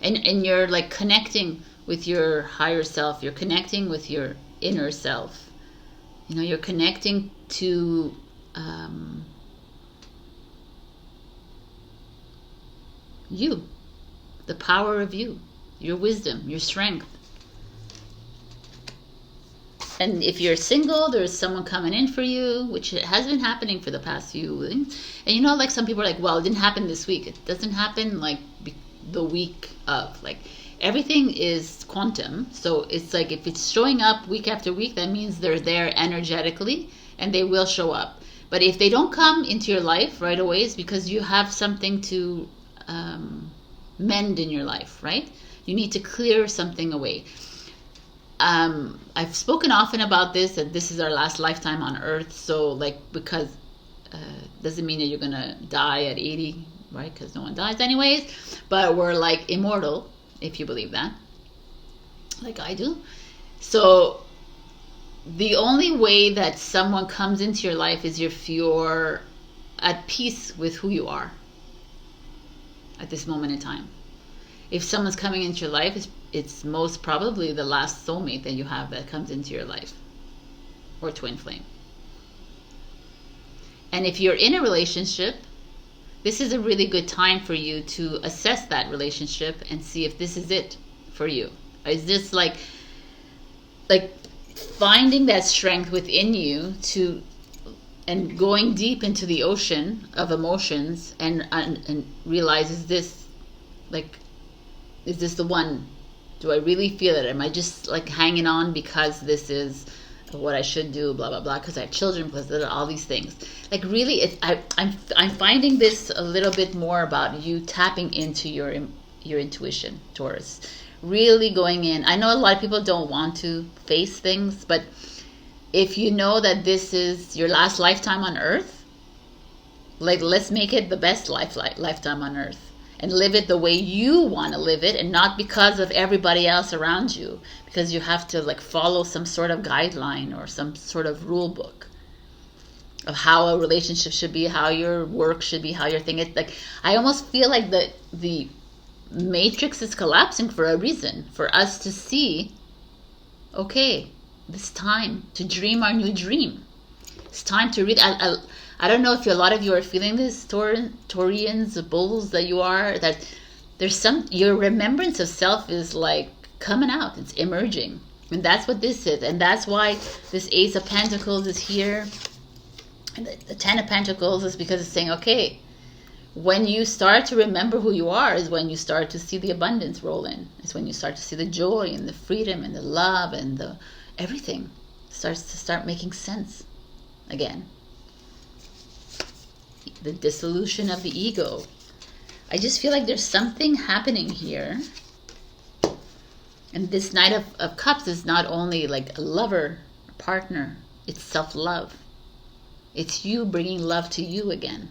and you're like connecting with your higher self. You're connecting with your inner self. You know, you're connecting to you. The power of you, your wisdom, your strength. And if you're single, there's someone coming in for you, which has been happening for the past few weeks. And you know, like some people are like, well, it didn't happen this week. It doesn't happen like the week of. Like everything is quantum. So it's like if it's showing up week after week, that means they're there energetically and they will show up. But if they don't come into your life right away, it's because you have something to mend in your life, right? You need to clear something away. I've spoken often about this, that this is our last lifetime on earth. So like, because doesn't mean that you're gonna die at 80, right? Because no one dies anyways, but we're like immortal, if you believe that, like I do. So the only way that someone comes into your life is if you're at peace with who you are at this moment in time. If someone's coming into your life, it's most probably the last soulmate that you have that comes into your life, or twin flame. And if you're in a relationship, this is a really good time for you to assess that relationship and see if this is it for you. Is this like finding that strength within you to, and going deep into the ocean of emotions and realize, is this the one? Do I really feel it? Am I just like hanging on because this is what I should do, blah blah blah, because I have children, because all these things. Like really, I'm finding this a little bit more about you tapping into your intuition, Taurus. Really going in. I know a lot of people don't want to face things, but if you know that this is your last lifetime on Earth, like let's make it the best lifetime on Earth. And live it the way you want to live it, and not because of everybody else around you, because you have to like follow some sort of guideline or some sort of rule book of how a relationship should be, how your work should be, how your thing is. Like I almost feel like the matrix is collapsing for a reason, for us to see, okay, it's time to dream our new dream. It's time to read. I don't know if a lot of you are feeling this, Taurians, the bulls that you are, that there's your remembrance of self is like coming out, it's emerging. And that's what this is. And that's why this Ace of Pentacles is here. And the Ten of Pentacles is because it's saying, okay, when you start to remember who you are is when you start to see the abundance roll in. It's when you start to see the joy and the freedom and the love and the everything starts to start making sense again. The dissolution of the ego. I just feel like there's something happening here. And this Knight of Cups is not only like a lover, a partner, it's self-love. It's you bringing love to you again.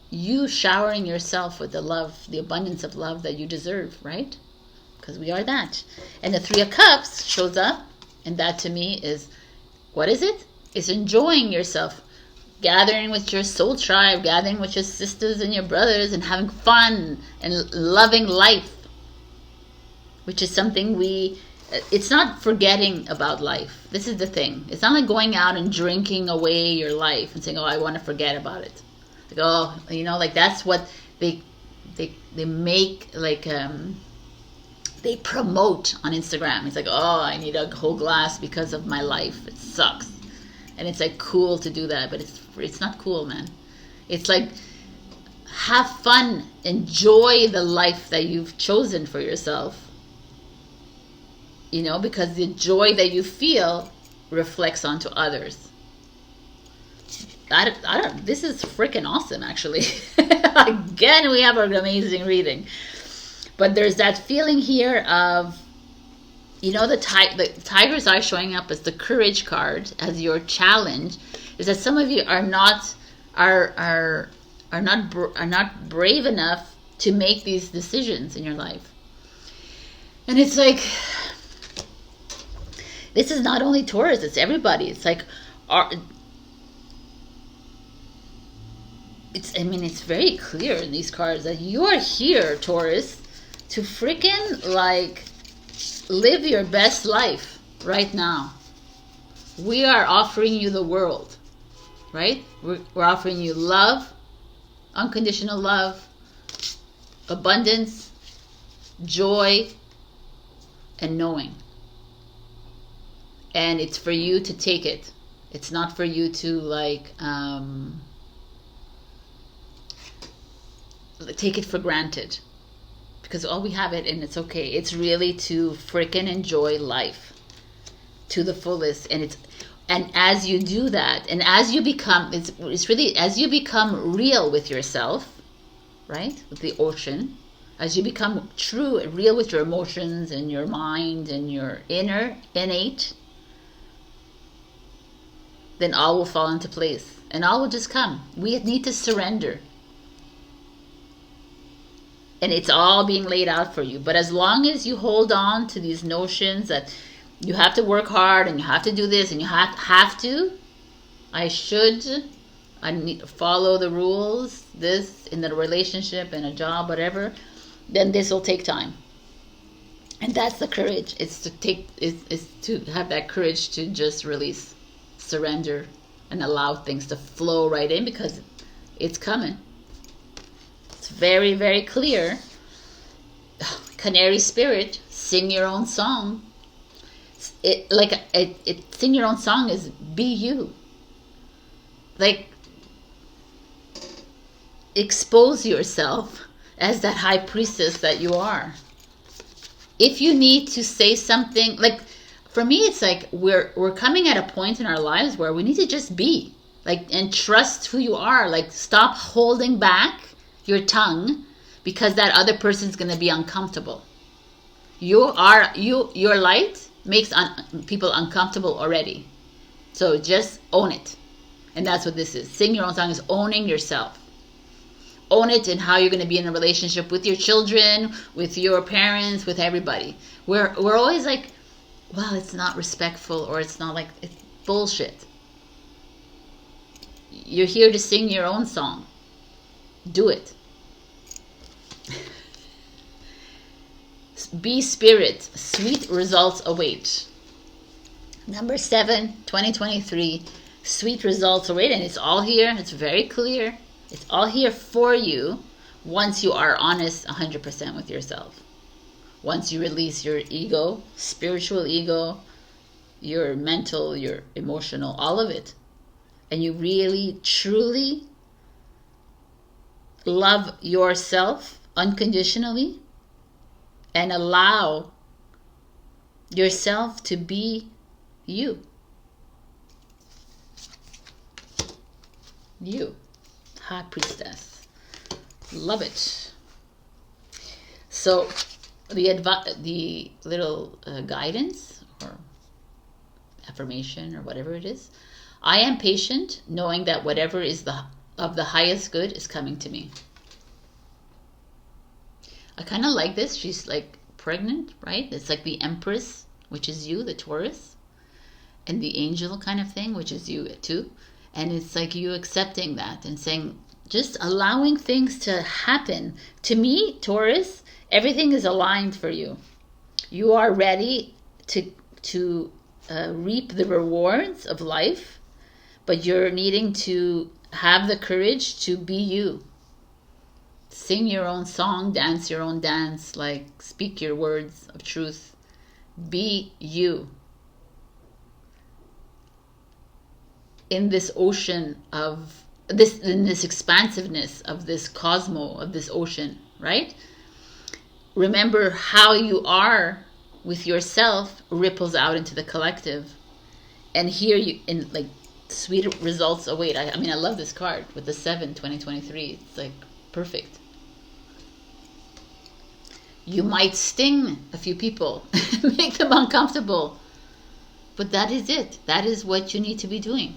You showering yourself with the love, the abundance of love that you deserve, right? Because we are that. And the Three of Cups shows up, and that to me is, what is it? It's enjoying yourself. Gathering with your soul tribe, gathering with your sisters and your brothers, and having fun and loving life, which is something it's not forgetting about life. This is the thing. It's not like going out and drinking away your life and saying, oh, I want to forget about it. Like, oh, like that's what they make, like they promote on Instagram. It's like, oh, I need a whole glass because of my life. It sucks. And it's like cool to do that, but it's not cool, man. It's like, have fun, enjoy the life that you've chosen for yourself. Because the joy that you feel reflects onto others. This is freaking awesome, actually. Again, we have an amazing reading. But there's that feeling here of, the tiger's eye showing up as the courage card, as your challenge, is that some of you are not brave enough to make these decisions in your life. And it's like, this is not only Taurus, it's everybody. It's like, it's very clear in these cards that you are here, Taurus, to freaking like live your best life right now. We are offering you the world, right? We're offering you love, unconditional love, abundance, joy, and knowing. And it's for you to take it. It's not for you to take it for granted. Because we have it and it's okay. It's really to freaking enjoy life to the fullest. And as you do that, and as you become, it's really, as you become real with yourself, right? With the ocean, as you become true and real with your emotions and your mind and your innate, then all will fall into place and all will just come. We need to surrender. And it's all being laid out for you. But as long as you hold on to these notions that you have to work hard and you have to do this and you have to, I need to follow the rules, this in the relationship, in a job, whatever, then this will take time. And that's the courage. It's to have that courage to just release, surrender, and allow things to flow right in, because it's coming. It's very, very clear. Canary spirit, sing your own song. Sing your own song is be you. Like, expose yourself as that high priestess that you are. If you need to say something, like for me, it's like we're coming at a point in our lives where we need to just be, like, and trust who you are. Like, stop holding back your tongue because that other person's going to be uncomfortable. Your light makes people uncomfortable already. So just own it. And that's what this is. Sing your own song is owning yourself. Own it in how you're going to be in a relationship with your children, with your parents, with everybody. We're always like, well, it's not respectful, or it's not, like, it's bullshit. You're here to sing your own song. Do it. Be spirit. Sweet results await. Number 7, 2023. Sweet results await. And it's all here. It's very clear. It's all here for you once you are honest 100% with yourself. Once you release your ego, spiritual ego, your mental, your emotional, all of it. And you really, truly love yourself unconditionally and allow yourself to be you. You. High priestess. Love it. So the little guidance or affirmation or whatever it is. I am patient, knowing that whatever is of the highest good is coming to me. I kind of like this. She's like pregnant, right? It's like the Empress, which is you, the Taurus, and the angel kind of thing, which is you too. And it's like you accepting that and saying, just allowing things to happen. To me, Taurus, everything is aligned for you. You are ready to reap the rewards of life, but you're needing to have the courage to be you. Sing your own song, dance your own dance, like speak your words of truth. Be you. In this ocean of in this expansiveness of this cosmos, of this ocean, right? Remember how you are with yourself ripples out into the collective. And here you, in like, sweet results await. I mean, I love this card with the 7, 2023. It's like perfect. You might sting a few people, make them uncomfortable. But that is it. That is what you need to be doing.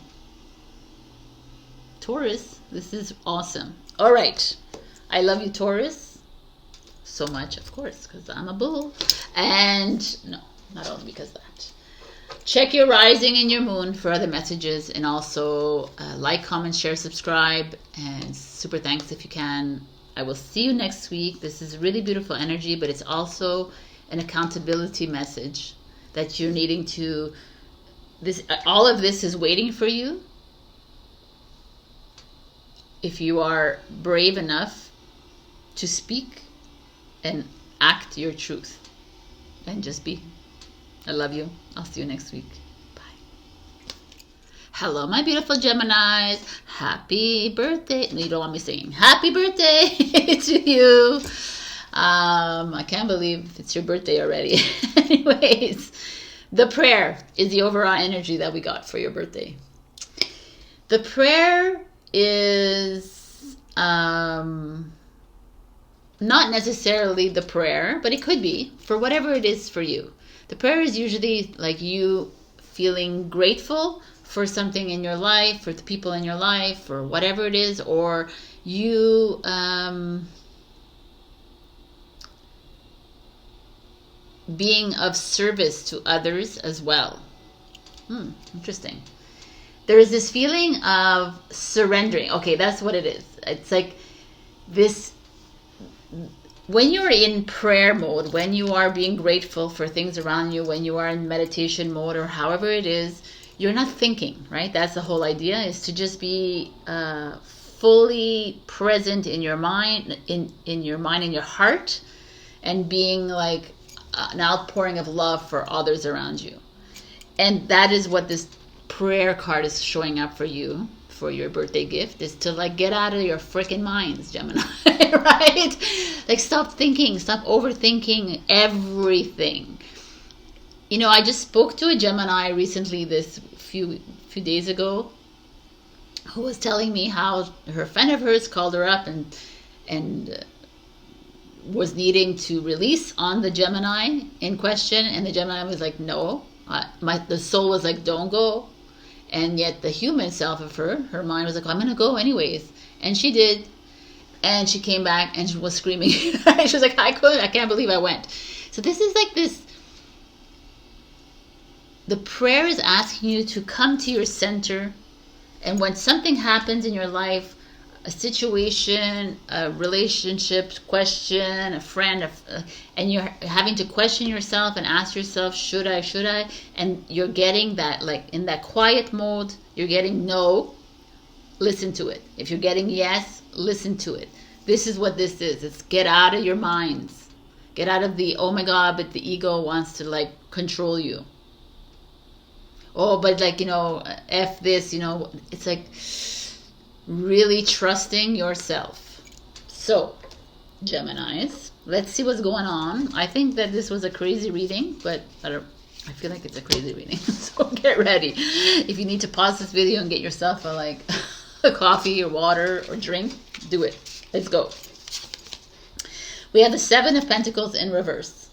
Taurus, this is awesome. All right. I love you, Taurus. So much, of course, because I'm a bull. And no, not only because of that. Check your rising and your moon for other messages. And also like, comment, share, subscribe. And super thanks if you can. I will see you next week. This is really beautiful energy, but it's also an accountability message that you're needing to... all of this is waiting for you. If you are brave enough to speak and act your truth and just be. I love you. I'll see you next week. Bye. Hello, my beautiful Geminis. Happy birthday. No, you don't want me singing. Happy birthday to you. I can't believe it's your birthday already. Anyways, the prayer is the overall energy that we got for your birthday. The prayer is not necessarily the prayer, but it could be for whatever it is for you. The prayer is usually like you feeling grateful for something in your life, for the people in your life, or whatever it is, or you being of service to others as well. Interesting. There is this feeling of surrendering. Okay, that's what it is. It's like this, when you're in prayer mode, when you are being grateful for things around you, when you are in meditation mode, or however it is, you're not thinking, right? That's the whole idea, is to just be fully present in your mind, in your mind, in your heart, and being like an outpouring of love for others around you. And that is what this prayer card is showing up for you, for your birthday gift, is to like get out of your freaking minds, Gemini, right? Like stop thinking, stop overthinking everything. You know, I just spoke to a Gemini recently, this few days ago, who was telling me how her friend of hers called her up and was needing to release on the Gemini in question, and the Gemini was like, no. The soul was like, don't go. And yet the human self of her mind was like, I'm going to go anyways. And she did. And she came back and she was screaming. She was like, I can't believe I went. So this is like this. The prayer is asking you to come to your center. And when something happens in your life, a situation, a relationship question, a friend, and you're having to question yourself and ask yourself, should I? And you're getting that, like in that quiet mode, you're getting no, listen to it. If you're getting yes, listen to it. This is what this is. It's get out of your minds. Get out of the, oh my God, but the ego wants to like control you. Oh, but like, you know, F this, you know, it's like really trusting yourself. So, Geminis, let's see what's going on. I think that this was a crazy reading, but I feel like it's a crazy reading. So get ready. If you need to pause this video and get yourself a a coffee or water or drink, do it. Let's go. We have the Seven of Pentacles in reverse.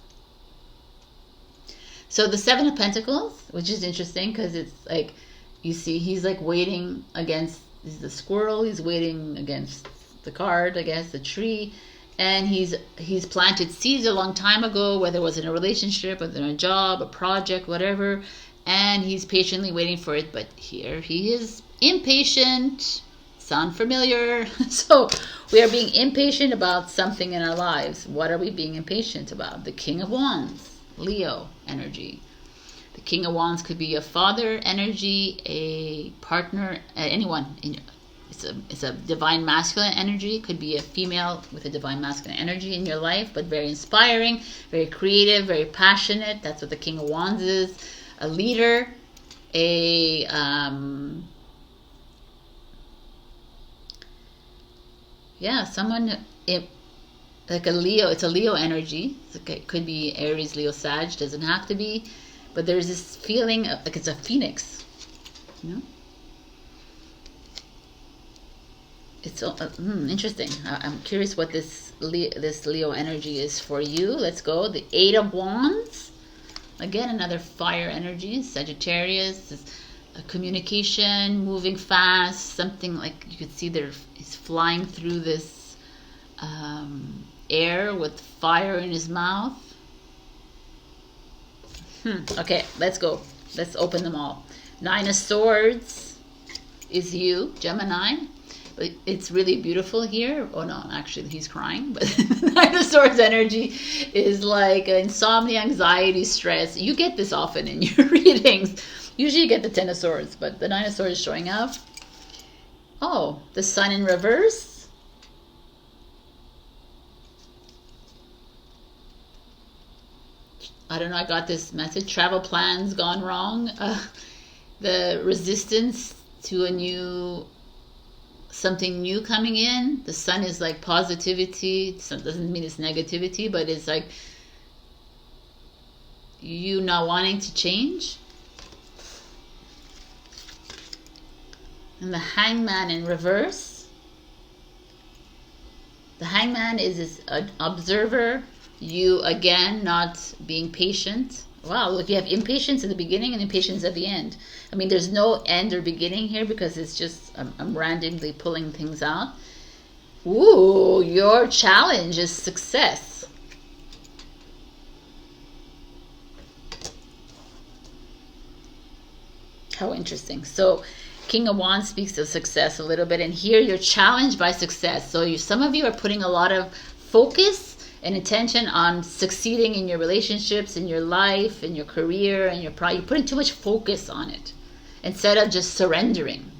So the Seven of Pentacles, which is interesting because it's like, you see, he's like waiting against, he's the squirrel, he's waiting against the card, I guess, the tree. And he's planted seeds a long time ago, whether it was in a relationship, whether in a job, a project, whatever. And he's patiently waiting for it. But here he is impatient. Sound familiar? So we are being impatient about something in our lives. What are we being impatient about? The King of Wands, Leo energy. The King of Wands could be a father energy, a partner, anyone. It's a divine masculine energy. It could be a female with a divine masculine energy in your life, but very inspiring, very creative, very passionate. That's what the King of Wands is. A leader, someone like a Leo. It's a Leo energy. It could be Aries, Leo, Sag. Doesn't have to be, but there's this feeling of, like it's a phoenix. You know. It's interesting. I'm curious what this Leo energy is for you. Let's go. The Eight of Wands. Again, another fire energy. Sagittarius. Communication, moving fast. Something like you could see he's flying through this air with fire in his mouth. Okay, let's go. Let's open them all. Nine of Swords is you, Gemini. It's really beautiful here. Oh no, actually he's crying. But Nine of Swords energy is like insomnia, anxiety, stress. You get this often in your readings. Usually you get the Ten of Swords, but the Nine of Swords is showing up. Oh, the Sun in reverse. I don't know, I got this message. Travel plans gone wrong. The resistance to something new coming in. The Sun is like positivity. So it doesn't mean it's negativity, but it's like you not wanting to change. And the Hangman in reverse. The Hangman is an observer. You again not being patient. Wow, look, you have impatience in the beginning and impatience at the end. I mean, there's no end or beginning here because it's just, I'm randomly pulling things out. Ooh, your challenge is success. How interesting. So King of Wands speaks of success a little bit, and here you're challenged by success. So some of you are putting a lot of focus and attention on succeeding in your relationships, in your life, in your career, and you're putting too much focus on it instead of just surrendering.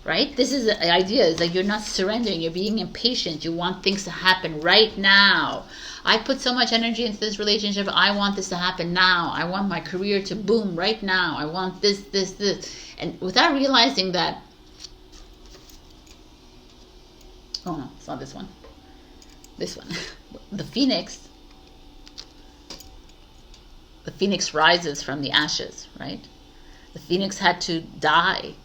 Right? This is the idea, is like you're not surrendering, you're being impatient, you want things to happen right now. I put so much energy into this relationship, I want this to happen now. I want my career to boom right now. I want this. And without realizing that, oh no, it's not this one. This one. The phoenix rises from the ashes, right? The phoenix had to die.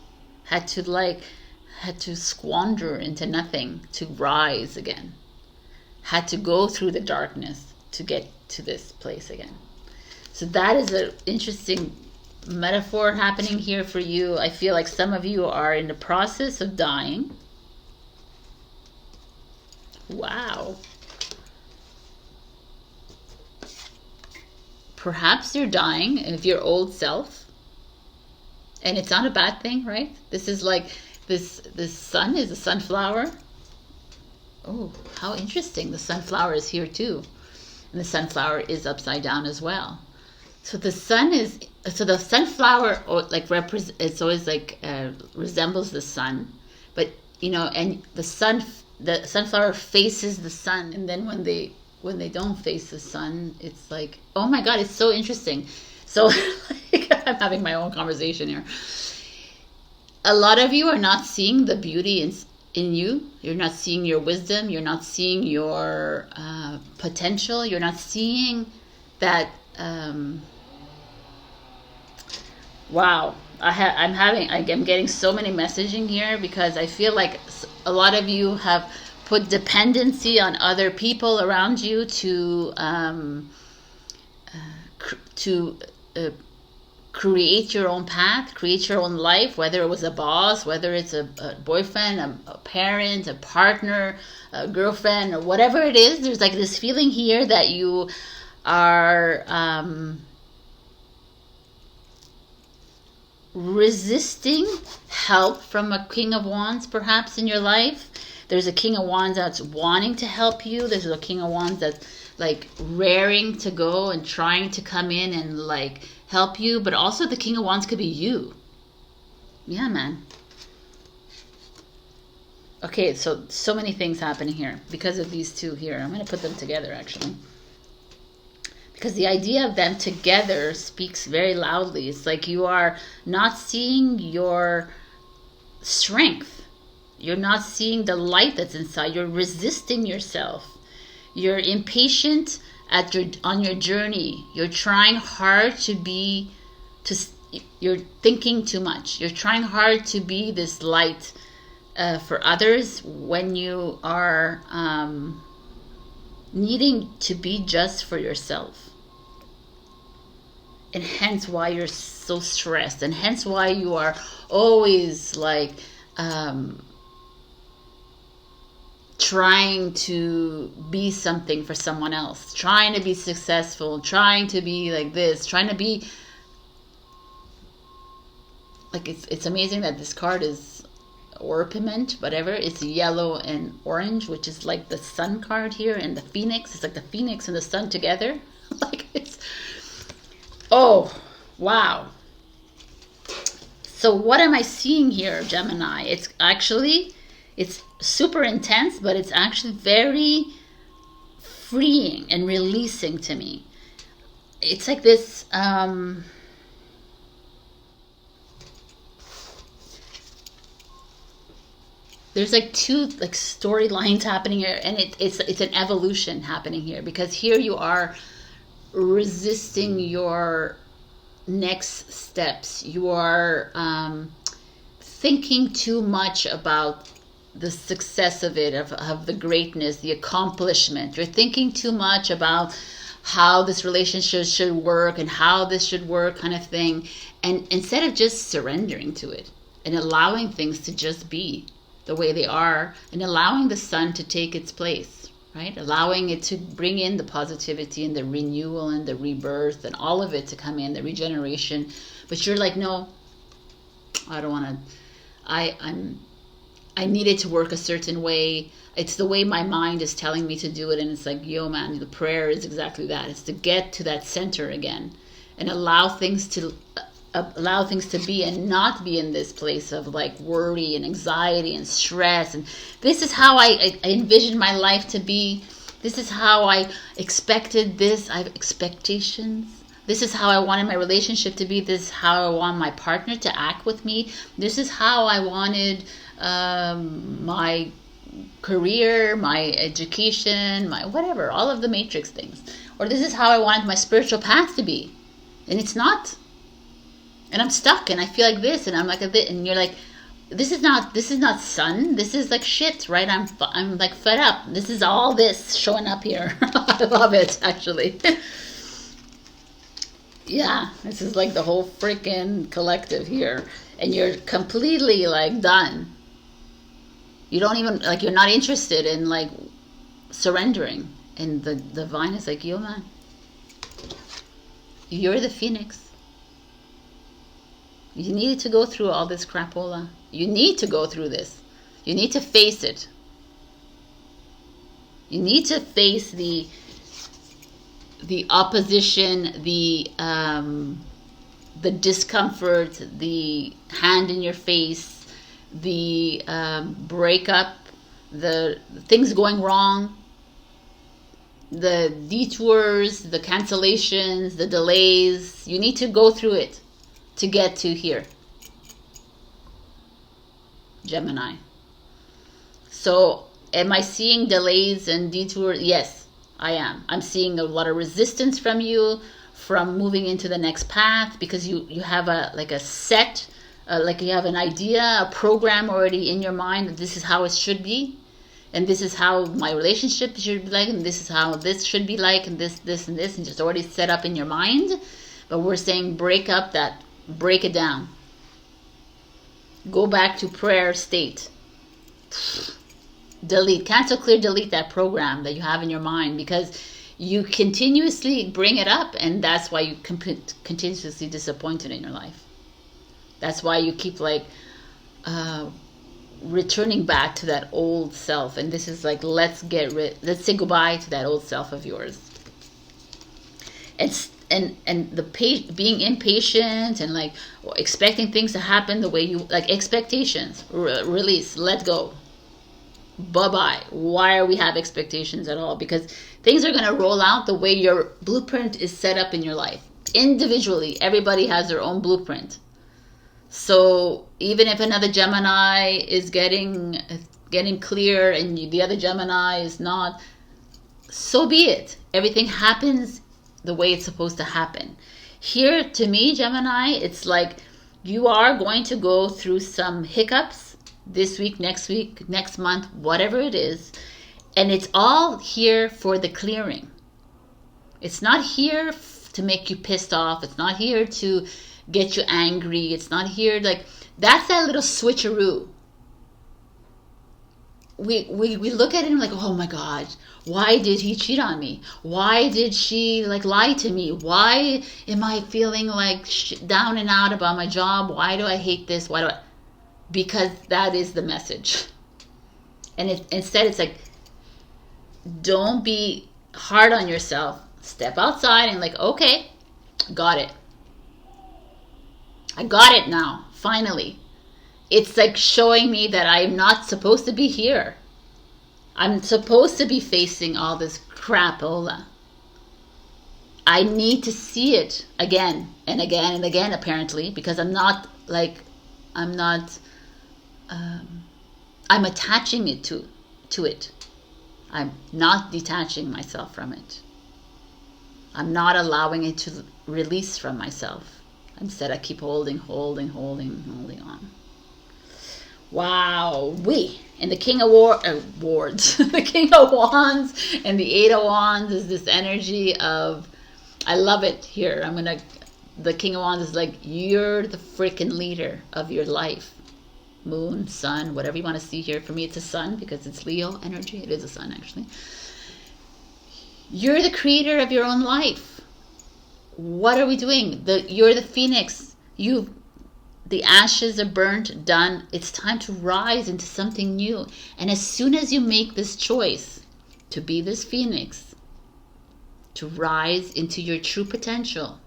Had to squander into nothing to rise again. Had to go through the darkness to get to this place again. So that is an interesting metaphor happening here for you. I feel like some of you are in the process of dying. Wow. Perhaps you're dying of your old self. And it's not a bad thing, right? This is like, this sun is a sunflower. Oh, how interesting. The sunflower is here too. And the sunflower is upside down as well. So the sunflower, like, it's always like, resembles the sun. But, you know, and the sunflower faces the sun. And then when they don't face the sun, it's like, oh my God, it's so interesting. So I'm having my own conversation here. A lot of you are not seeing the beauty in you. You're not seeing your wisdom. You're not seeing your potential. You're not seeing that. Wow. I'm getting so many messaging here because I feel like a lot of you have put dependency on other people around you to create your own path, create your own life, whether it was a boss, whether it's a boyfriend, a parent, a partner, a girlfriend, or whatever it is. There's like this feeling here that you are resisting help from a King of Wands perhaps in your life. There's a King of Wands that's wanting to help you. There's a King of Wands that's like raring to go and trying to come in and like help you. But also the King of Wands could be you. Yeah, man. Okay, so many things happening here because of these two here. I'm going to put them together actually. Because the idea of them together speaks very loudly. It's like you are not seeing your strength. You're not seeing the light that's inside. You're resisting yourself. You're impatient on your journey. You're trying hard you're thinking too much. You're trying hard to be this light for others when you are needing to be just for yourself. And hence why you're so stressed. And hence why you are always like trying to be something for someone else, trying to be successful, trying to be like this, trying to be like, it's amazing that this card is orpiment, whatever. It's yellow and orange, which is like the sun card here, and the phoenix. It's like the phoenix and the sun together. Like it's, oh, wow. So what am I seeing here, Gemini? It's actually, it's super intense, but it's actually very freeing and releasing to me. It's like this there's like two like storylines happening here, and it's an evolution happening here, because here you are resisting your next steps. You are thinking too much about the success of it, of the greatness, the accomplishment. You're thinking too much about how this relationship should work and how this should work, kind of thing. And instead of just surrendering to it and allowing things to just be the way they are, and allowing the sun to take its place, right? Allowing it to bring in the positivity and the renewal and the rebirth and all of it to come in, the regeneration. But you're like, no, I don't want to, I need it to work a certain way. It's the way my mind is telling me to do it. And it's like, yo, man, the prayer is exactly that. It's to get to that center again and allow things to be and not be in this place of like worry and anxiety and stress. And this is how I envisioned my life to be. This is how I expected this. I have expectations. This is how I wanted my relationship to be. This is how I want my partner to act with me. This is how I wanted my career, my education, my whatever, all of the matrix things. Or this is how I wanted my spiritual path to be. And it's not. And I'm stuck and I feel like this and I'm like a bit, and you're like, this is not sun. This is like shit, right? I'm like fed up. This is all this showing up here. I love it, actually. Yeah, this is like the whole freaking collective here. And you're completely like done. You don't even, like, you're not interested in like surrendering. And the divine is like, yo, man, you're the phoenix. You need to go through all this crapola. You need to go through this. You need to face it. You need to face the opposition, the discomfort, the hand in your face, the breakup, the things going wrong, the detours, the cancellations, the delays. You need to go through it to get to here, Gemini. So am I seeing delays and detours? Yes, I am. I'm seeing a lot of resistance from you from moving into the next path, because you have a set, like you have an idea, a program already in your mind that this is how it should be, and this is how my relationship should be like, and this is how this should be like, and this, and this, and just already set up in your mind. But we're saying break it down. Go back to prayer state. Delete, cancel, clear, delete that program that you have in your mind, because you continuously bring it up, and that's why you continuously disappointed in your life. That's why you keep like returning back to that old self. And this is like, let's say goodbye to that old self of yours. And being impatient and like expecting things to happen the way you like, expectations, release, let go. Bye-bye. Why are we have expectations at all? Because things are going to roll out the way your blueprint is set up in your life. Individually, everybody has their own blueprint. So even if another Gemini is getting clear and the other Gemini is not, so be it. Everything happens the way it's supposed to happen. Here, to me, Gemini, it's like you are going to go through some hiccups this week, next month, whatever it is. And it's all here for the clearing. It's not here to make you pissed off. It's not here to get you angry. It's not here, like, that's that little switcheroo. We look at it and like, oh my God, why did he cheat on me? Why did she like lie to me? Why am I feeling like down and out about my job? Why do I hate this? Because that is the message. And instead it's like, don't be hard on yourself. Step outside and like, okay, got it. I got it now, finally. It's like showing me that I'm not supposed to be here. I'm supposed to be facing all this crapola. I need to see it again and again and again, apparently, because I'm attaching it to it. I'm not detaching myself from it. I'm not allowing it to release from myself. Instead, I keep holding on. Wow, and the King of Wands, the King of Wands and the Eight of Wands is this energy of, I love it here. The King of Wands is like, you're the freaking leader of your life. Moon, sun, whatever you want to see here. For me, it's a sun because it's Leo energy. It is a sun, actually. You're the creator of your own life. What are we doing? You're the phoenix. The ashes are burnt, done. It's time to rise into something new. And as soon as you make this choice to be this phoenix, to rise into your true potential,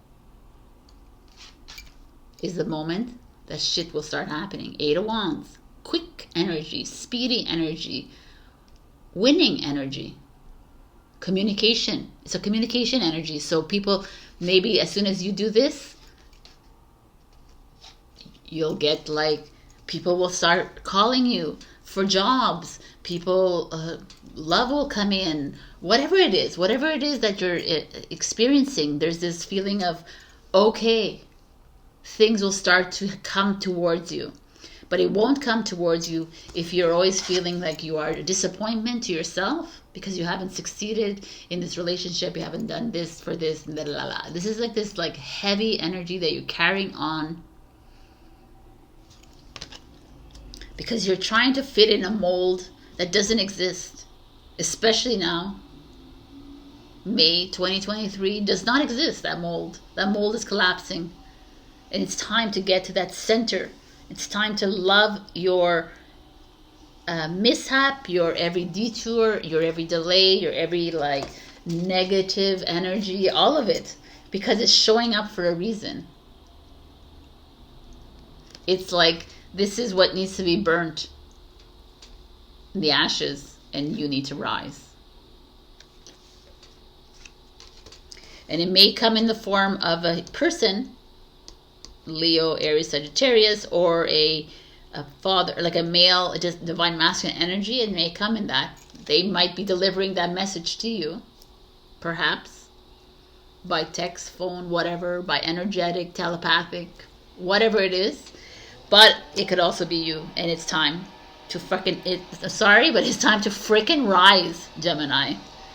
is the moment that shit will start happening. 8 of Wands. Quick energy, speedy energy, winning energy, communication. It's a communication energy. So people, maybe as soon as you do this, you'll get like, people will start calling you for jobs. People, love will come in. Whatever it is that you're experiencing, there's this feeling of, okay, things will start to come towards you. But it won't come towards you if you're always feeling like you are a disappointment to yourself because you haven't succeeded in this relationship, you haven't done this for this, and la la. This is like this like heavy energy that you're carrying on because you're trying to fit in a mold that doesn't exist, especially now. May 2023 does not exist, that mold. That mold is collapsing. And it's time to get to that center. It's time to love your mishap, your every detour, your every delay, your every like negative energy, all of it. Because it's showing up for a reason. It's like, this is what needs to be burnt in the ashes, and you need to rise. And it may come in the form of a person, Leo, Aries, Sagittarius, or a father, like a male, just divine masculine energy. It may come in that. They might be delivering that message to you, perhaps, by text, phone, whatever, by energetic, telepathic, whatever it is. But it could also be you, and it's time to sorry, but it's time to frickin' rise, Gemini.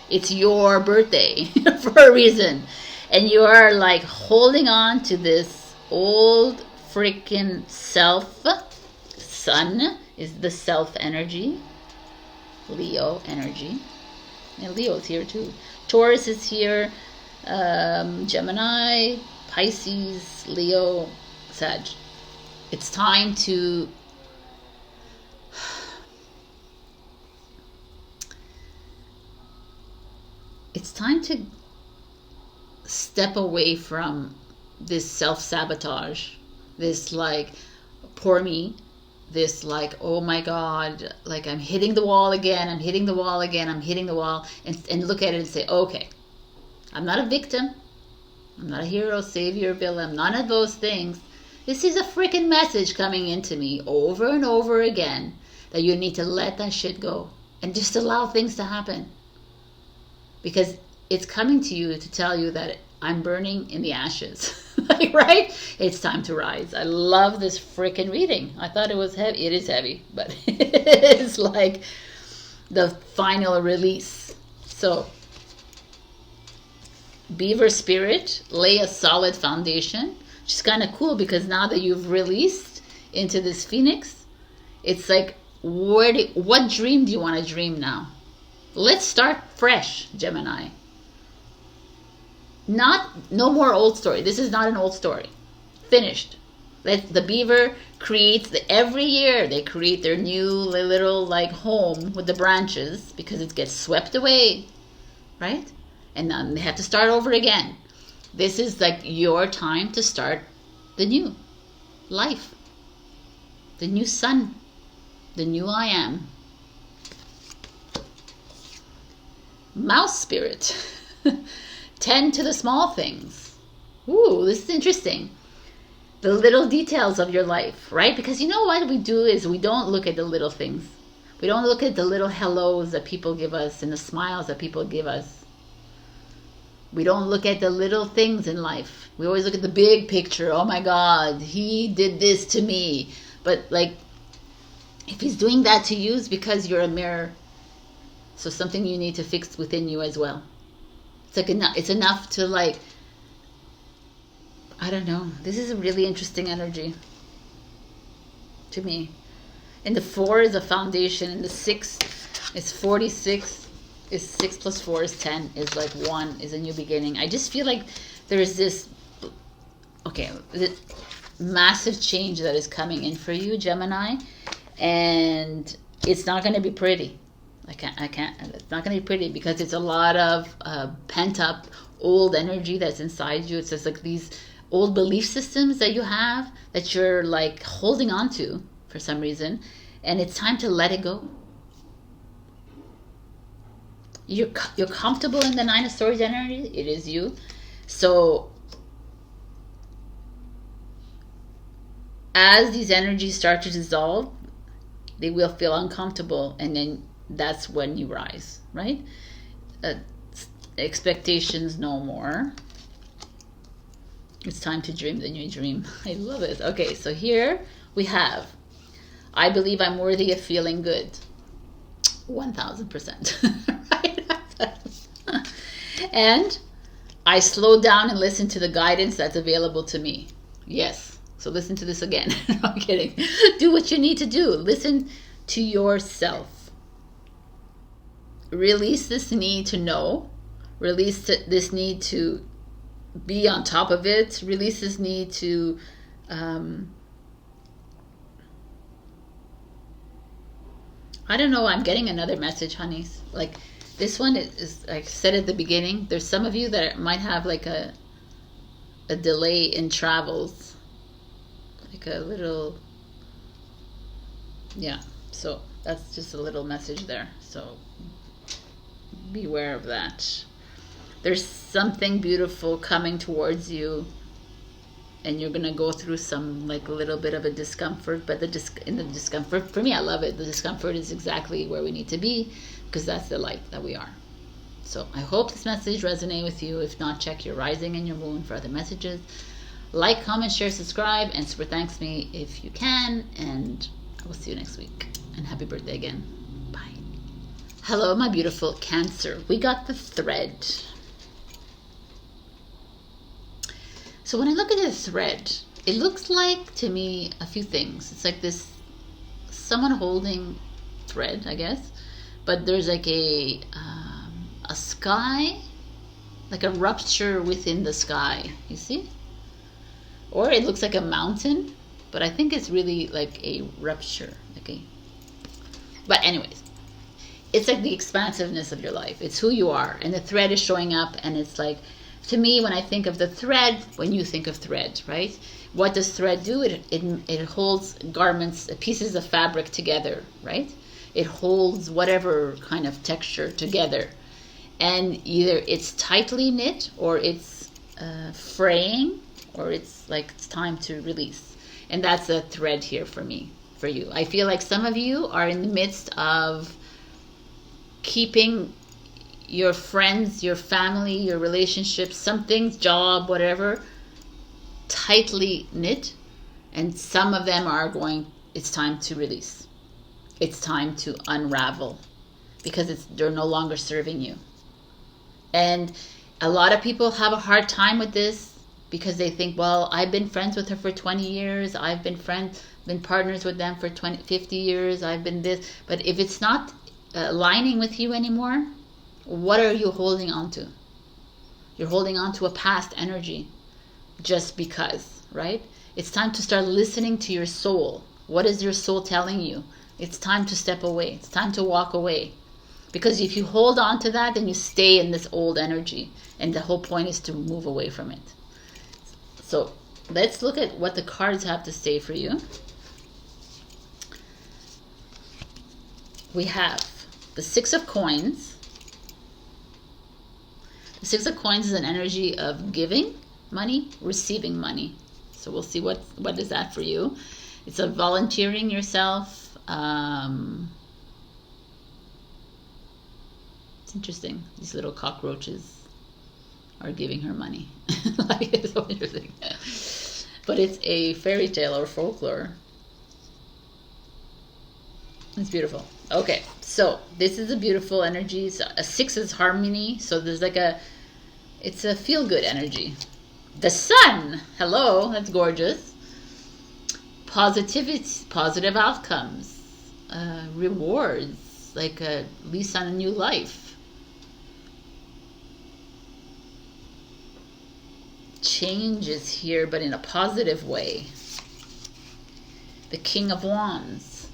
It's your birthday for a reason. And you are like holding on to this old freaking self. Sun is the self energy. Leo energy. And Leo's here too. Taurus is here. Gemini, Pisces, Leo, Sag. It's time to step away from this self-sabotage, this like, poor me, this like, oh my God, like I'm hitting the wall again, I'm hitting the wall, and look at it and say, okay, I'm not a victim, I'm not a hero, savior, villain, I'm none of those things. This is a freaking message coming into me over and over again that you need to let that shit go and just allow things to happen. Because it's coming to you to tell you that I'm burning in the ashes. Like, right? It's time to rise. I love this freaking reading. I thought it was heavy. It is heavy, but it's like the final release. So, Beaver Spirit, lay a solid foundation. Which is kind of cool because now that you've released into this Phoenix, it's like, what dream do you want to dream now? Let's start fresh, Gemini. No more old story. This is not an old story. Finished. The beaver creates, every year they create their new little like home with the branches because it gets swept away, right? And then they have to start over again. This is like your time to start the new life, the new sun, the new I am. Mouse spirit. Tend to the small things. Ooh, this is interesting. The little details of your life, right? Because you know what we do is we don't look at the little things. We don't look at the little hellos that people give us and the smiles that people give us. We don't look at the little things in life. We always look at the big picture. Oh my God, he did this to me. But like, if he's doing that to you, it's because you're a mirror. So something you need to fix within you as well. It's like it's enough to like, I don't know. This is a really interesting energy to me. And the 4 is a foundation, and the 6 is 46. Is 6 plus 4 is 10, is like 1 is a new beginning. I just feel like there is this, okay, massive change that is coming in for you, Gemini, and it's not going to be pretty. I can't, it's not going to be pretty because it's a lot of pent up old energy that's inside you. It's just like these old belief systems that you have that you're like holding on to for some reason, and it's time to let it go. You're comfortable in the Nine of Swords energy. It is you. So as these energies start to dissolve, they will feel uncomfortable, and then that's when you rise, right? Expectations no more. It's time to dream the new dream. I love it. Okay, so here we have, I believe I'm worthy of feeling good. 1000%. Right? And I slow down and listen to the guidance that's available to me. Yes. So listen to this again. I'm kidding. Do what you need to do. Listen to yourself. Release this need to know. Release this need to be on top of it. Release this need to I don't know. I'm getting another message, honeys. Like this one is like I said at the beginning. There's some of you that might have like a delay in travels, like a little, yeah. So that's just a little message there. So beware of that. There's something beautiful coming towards you, and you're gonna go through some like a little bit of a discomfort, but in the discomfort, for me, I love it. The discomfort is exactly where we need to be, because that's the light that we are. So I hope this message resonates with you. If not, check your rising and your moon for other messages. Like, comment, share, subscribe, and super thanks me if you can. And I will see you next week. And happy birthday again. Bye. Hello, my beautiful Cancer. We got the thread. So when I look at the thread, it looks like to me a few things. It's like this, someone holding thread, I guess, but there's like a sky, like a rupture within the sky. You see? Or it looks like a mountain, but I think it's really like a rupture. Okay. But anyways, it's like the expansiveness of your life. It's who you are, and the thread is showing up, and it's like, to me, when I think of the thread, when you think of thread, right? What does thread do? It holds garments, pieces of fabric together, right? It holds whatever kind of texture together. And either it's tightly knit, or it's fraying, or it's like it's time to release. And that's a thread here for me, for you. I feel like some of you are in the midst of keeping your friends, your family, your relationships, something, job, whatever, tightly knit, and some of them are going, it's time to release. It's time to unravel, because they're no longer serving you. And a lot of people have a hard time with this, because they think, well, I've been friends with her for 20 years, I've been partners with them for 50 years, I've been this. But if it's not aligning with you anymore, what are you holding on to? You're holding on to a past energy just because, right? It's time to start listening to your soul. What is your soul telling you? It's time to step away. It's time to walk away. Because if you hold on to that, then you stay in this old energy. And the whole point is to move away from it. So let's look at what the cards have to say for you. We have the Six of Coins. The Six of Coins is an energy of giving money, receiving money. So we'll see what is that for you. It's a volunteering yourself. It's interesting. These little cockroaches are giving her money. Like, it's so interesting. But it's a fairy tale or folklore. It's beautiful. Okay, so this is a beautiful energy. So a 6 is harmony. So there's like it's a feel-good energy. The sun, hello, that's gorgeous. Positivity, positive outcomes, rewards, like a lease on a new life. Change is here, but in a positive way. the King of Wands,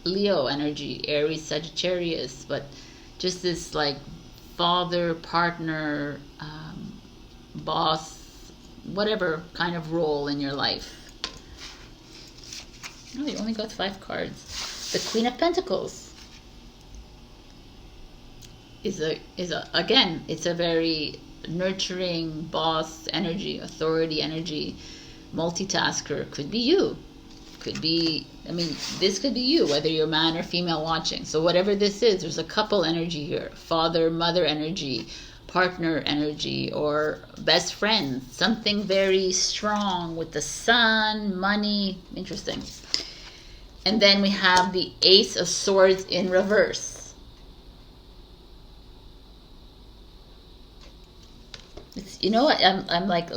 Leo energy, Aries, Sagittarius, but just this like father, partner, boss, whatever kind of role in your life. Oh, you only got 5 cards. The Queen of Pentacles is again, it's a very nurturing boss energy, authority energy, multitasker. Could be you. Could be, I mean, this could be you, whether you're man or female watching. So whatever this is, there's a couple energy here. Father, mother energy, partner energy, or best friend. Something very strong with the sun, money. Interesting. And then we have the Ace of Swords in reverse. It's, you know what, I'm like,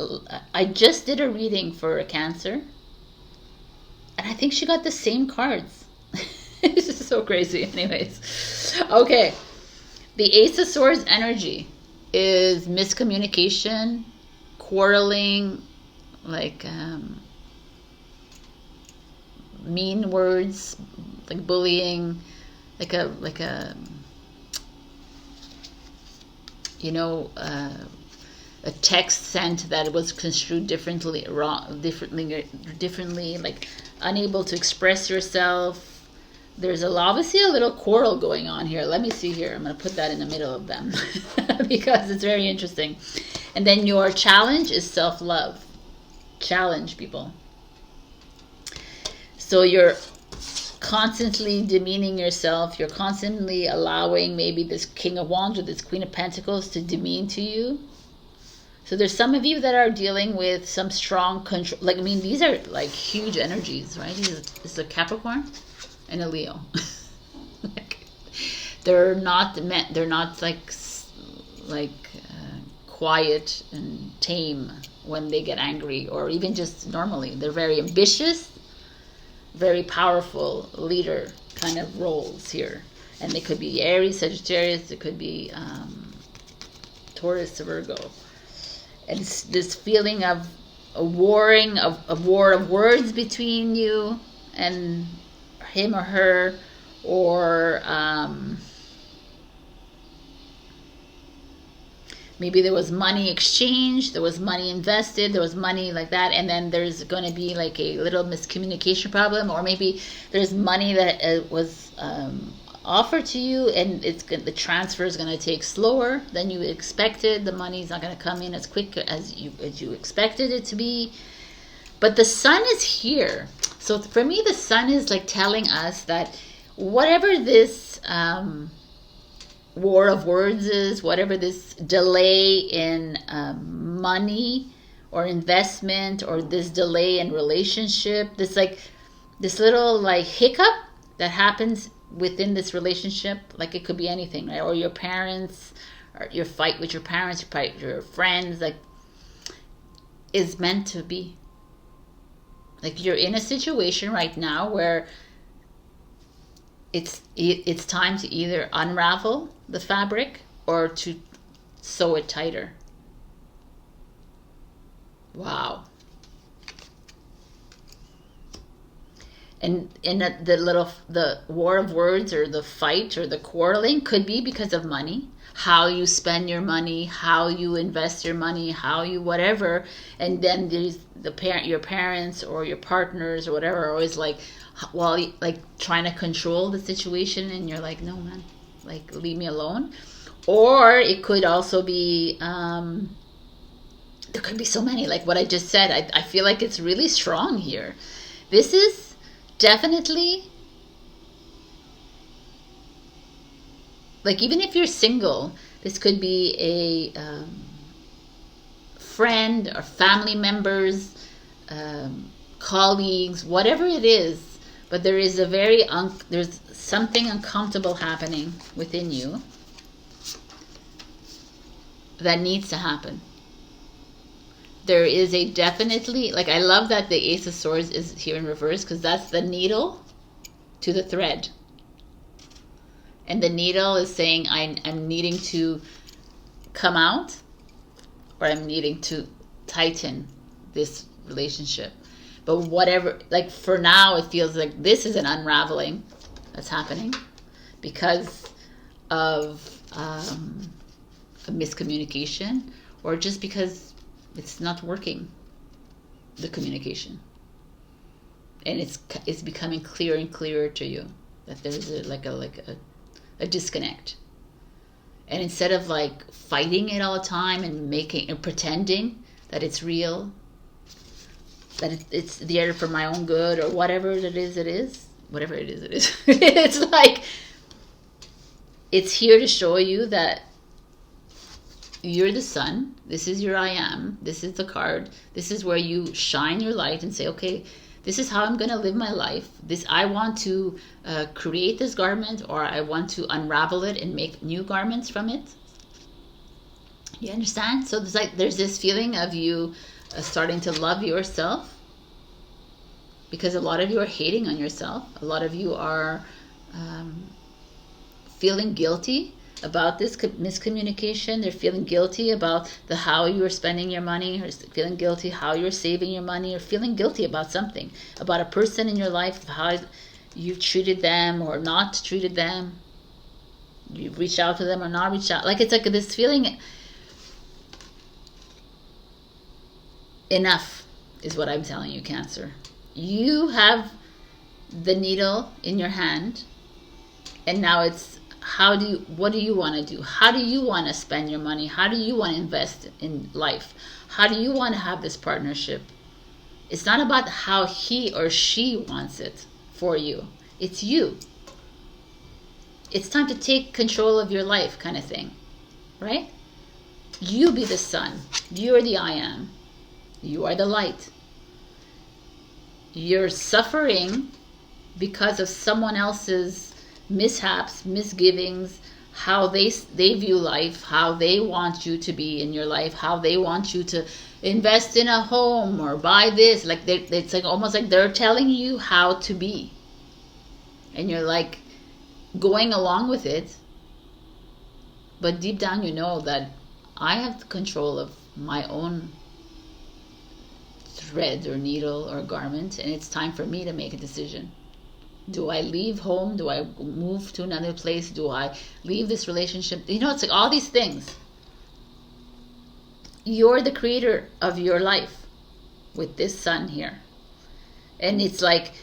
I just did a reading for a Cancer, and I think she got the same cards. This is so crazy. Anyways, okay. The Ace of Swords energy is miscommunication, quarreling, like mean words, like bullying, like a you know, a text sent that was construed differently, differently, like unable to express yourself. There's obviously a little quarrel going on here. Let me see here. I'm going to put that in the middle of them because it's very interesting. And then your challenge is self-love. Challenge, people. So you're constantly demeaning yourself. You're constantly allowing maybe this King of Wands or this Queen of Pentacles to demean to you. So there's some of you that are dealing with some strong control. Like, I mean, these are like huge energies, right? It's a Capricorn and a Leo. They're not like quiet and tame when they get angry, or even just normally. They're very ambitious, very powerful leader kind of roles here. And they could be Aries, Sagittarius, it could be Taurus, Virgo. And it's this feeling of a war of words between you and him or her, or maybe there was money exchanged, there was money invested, there was money like that, and then there's going to be like a little miscommunication problem, or maybe there's money that was offered to you, and the transfer is going to take slower than you expected. The money's not going to come in as quick as you expected it to be. But the sun is here. So for me, the sun is like telling us that whatever this war of words is, whatever this delay in money or investment, or this delay in relationship, this little like hiccup that happens within this relationship, like it could be anything, right? Or your parents, or your fight with your parents, your friends, like, is meant to be. Like, you're in a situation right now where it's time to either unravel the fabric or to sew it tighter. Wow. And the war of words, or the fight, or the quarreling, could be because of money. How you spend your money, how you invest your money, how you whatever. And then there's your parents or your partners or whatever are always like, well, like trying to control the situation, and you're like, no, man, like, leave me alone. Or it could also be there could be so many, like what I just said. I feel like it's really strong here. This is definitely, like, even if you're single, this could be a friend or family members, colleagues, whatever it is. But there is there's something uncomfortable happening within you that needs to happen. There is a definitely, like, I love that the Ace of Swords is here in reverse, because that's the needle to the thread. And the needle is saying, I'm needing to come out, or I'm needing to tighten this relationship. But whatever, like for now, it feels like this is an unraveling that's happening because of a miscommunication, or just because it's not working, the communication. And it's becoming clearer and clearer to you that there's a disconnect. And instead of like fighting it all the time and making and pretending that it's real, that it's there for my own good, or whatever it is, whatever it is, it's like, it's here to show you that you're the sun. This is your I am. This is the card. This is where you shine your light and say, okay, this is how I'm going to live my life. I want to create this garment, or I want to unravel it and make new garments from it. You understand? So there's this feeling of you starting to love yourself, because a lot of you are hating on yourself. A lot of you are feeling guilty about this miscommunication. They're feeling guilty about how you are spending your money, or feeling guilty how you're saving your money, or feeling guilty about something, about a person in your life, how you've treated them or not treated them. You've reached out to them or not reached out. Like, it's like this feeling. Enough is what I'm telling you, Cancer. You have the needle in your hand, and now it's, what do you want to do? How do you want to spend your money? How do you want to invest in life? How do you want to have this partnership? It's not about how he or she wants it for you. It's you. It's time to take control of your life, kind of thing, right? You be the sun. You are the I am. You are the light. You're suffering because of someone else's mishaps, misgivings, how they view life, how they want you to be in your life, how they want you to invest in a home or buy this. Like, it's like almost like they're telling you how to be, and you're like going along with it. But deep down, you know that I have the control of my own thread or needle or garment, and it's time for me to make a decision. Do I leave home? Do I move to another place? Do I leave this relationship? You know, it's like all these things. You're the creator of your life with this sun here. And it's like,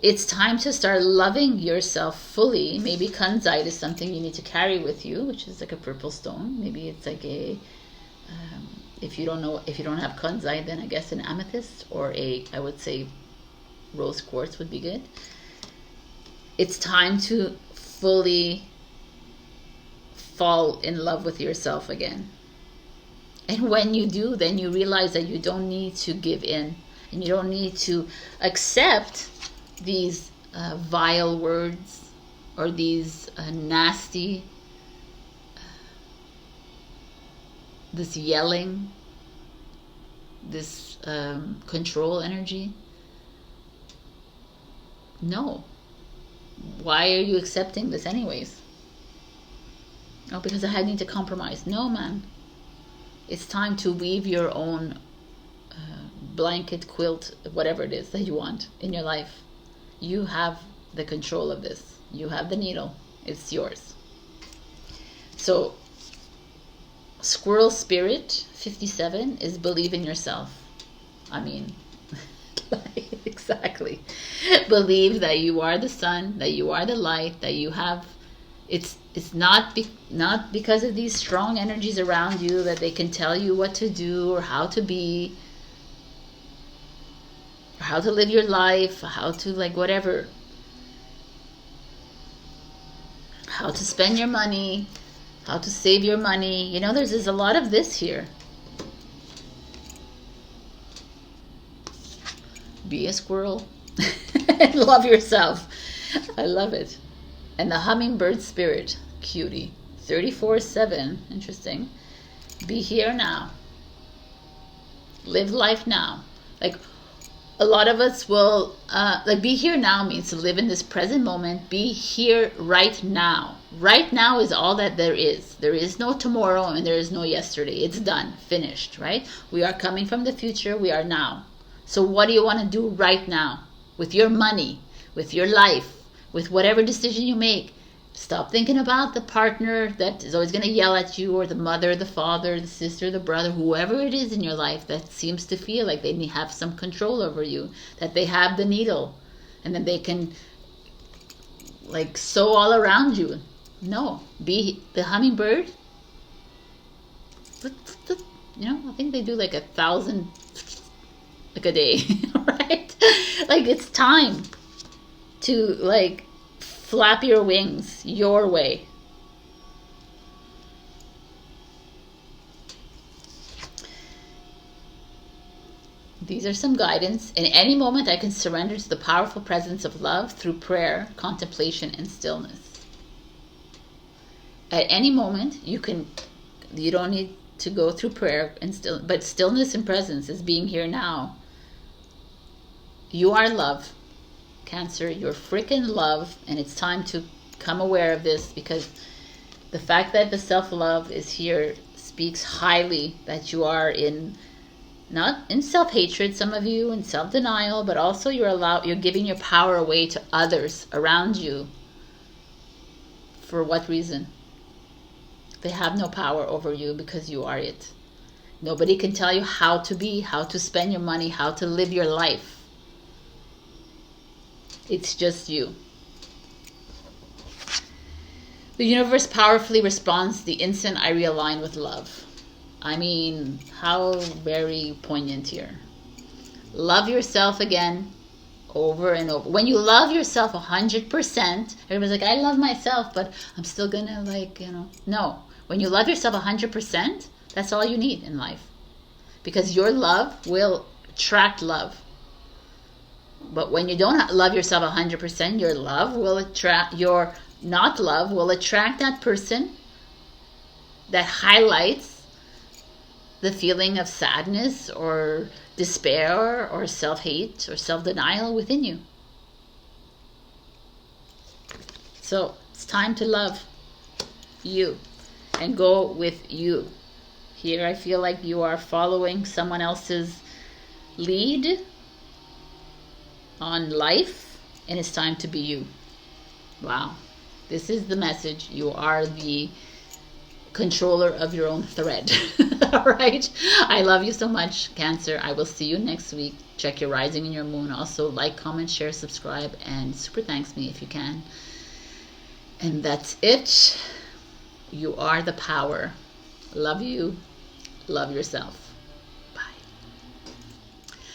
it's time to start loving yourself fully. Maybe kunzite is something you need to carry with you, which is like a purple stone. Maybe it's like if you don't have kunzite, then I guess an amethyst, or I would say rose quartz would be good. It's time to fully fall in love with yourself again. And when you do, then you realize that you don't need to give in, and you don't need to accept these vile words, or these nasty, this yelling, this control energy. No. Why are you accepting this anyways? Oh, because I need to compromise. No, man. It's time to weave your own blanket, quilt, whatever it is that you want in your life. You have the control of this. You have the needle. It's yours. So, Squirrel Spirit 57 is believe in yourself. I mean, exactly. Believe that you are the sun, that you are the light, that you have. It's not because of these strong energies around you that they can tell you what to do or how to be, or how to live your life, how to, like, whatever, how to spend your money, how to save your money. You know, there's a lot of this here. Be a squirrel and love yourself. I love it. And the hummingbird spirit, cutie, 34/7. Interesting. Be here now. Live life now. Like, a lot of us will, like, be here now means to live in this present moment. Be here right now. Right now is all that there is. There is no tomorrow and there is no yesterday. It's done, finished, right? We are coming from the future. We are now. So what do you want to do right now with your money, with your life, with whatever decision you make? Stop thinking about the partner that is always going to yell at you, or the mother, the father, the sister, the brother, whoever it is in your life that seems to feel like they have some control over you, that they have the needle and then they can like sew all around you. No, be the hummingbird. You know, I think they do like 1,000 like a day, right? Like it's time to like flap your wings your way. These are some guidance. In any moment, I can surrender to the powerful presence of love through prayer, contemplation, and stillness. At any moment, you don't need to go through prayer but stillness and presence is being here now. You are love, Cancer. You're freaking love, and it's time to come aware of this, because the fact that the self-love is here speaks highly that you are not in self-hatred, some of you, in self-denial, but also you're giving your power away to others around you. For what reason? They have no power over you because you are it. Nobody can tell you how to be, how to spend your money, how to live your life. It's just you. The universe powerfully responds the instant I realign with love. I mean, how very poignant here. Love yourself again, over and over. When you love yourself 100%, everybody's like, I love myself, but I'm still gonna no. When you love yourself 100%, that's all you need in life. Because your love will attract love. But when you don't love yourself 100%, your love will attract, your not love will attract that person that highlights the feeling of sadness or despair or self-hate or self-denial within you. So it's time to love you and go with you. Here I feel like you are following someone else's lead on life, and it's time to be you. Wow. This is the message. You are the controller of your own thread. All right. I love you so much, Cancer. I will see you next week. Check your rising and your moon. Also like, comment, share, subscribe, and super thanks me if you can. And that's it. You are the power. Love you. Love yourself. Bye.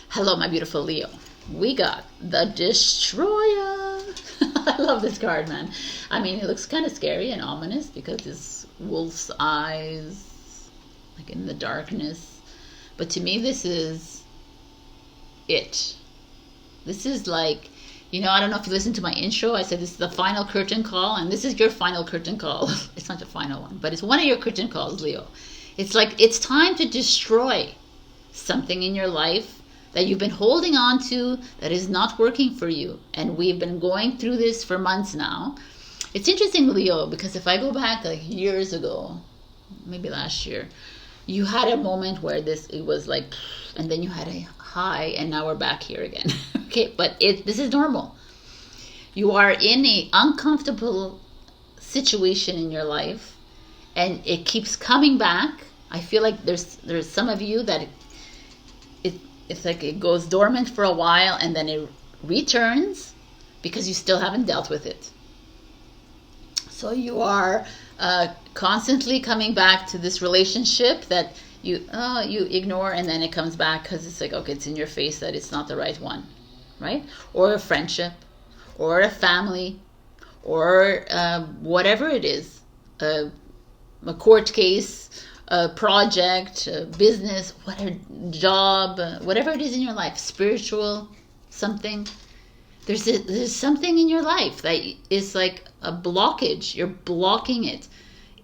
Hello, my beautiful Leo. We got the Destroyer. I love this card, man. I mean, it looks kind of scary and ominous because this wolf's eyes, like in the darkness. But to me, this is it. This is like, I don't know if you listened to my intro. I said this is the final curtain call, and this is your final curtain call. It's not the final one, but it's one of your curtain calls, Leo. It's like it's time to destroy something in your life that you've been holding on to that is not working for you. And we've been going through this for months now. It's interesting, Leo, because if I go back like years ago, maybe last year, you had a moment where it was like, and then you had a high, and now we're back here again. Okay, but this is normal. You are in an uncomfortable situation in your life, and it keeps coming back. I feel like there's some of you that it's like it goes dormant for a while and then it returns because you still haven't dealt with it. So you are constantly coming back to this relationship that you ignore, and then it comes back because it's like, okay, it's in your face that it's not the right one, right? Or a friendship, or a family, or whatever it is, a court case, a project, a business, whatever, job, whatever it is in your life, spiritual, something. There's something in your life that is like a blockage. You're blocking it.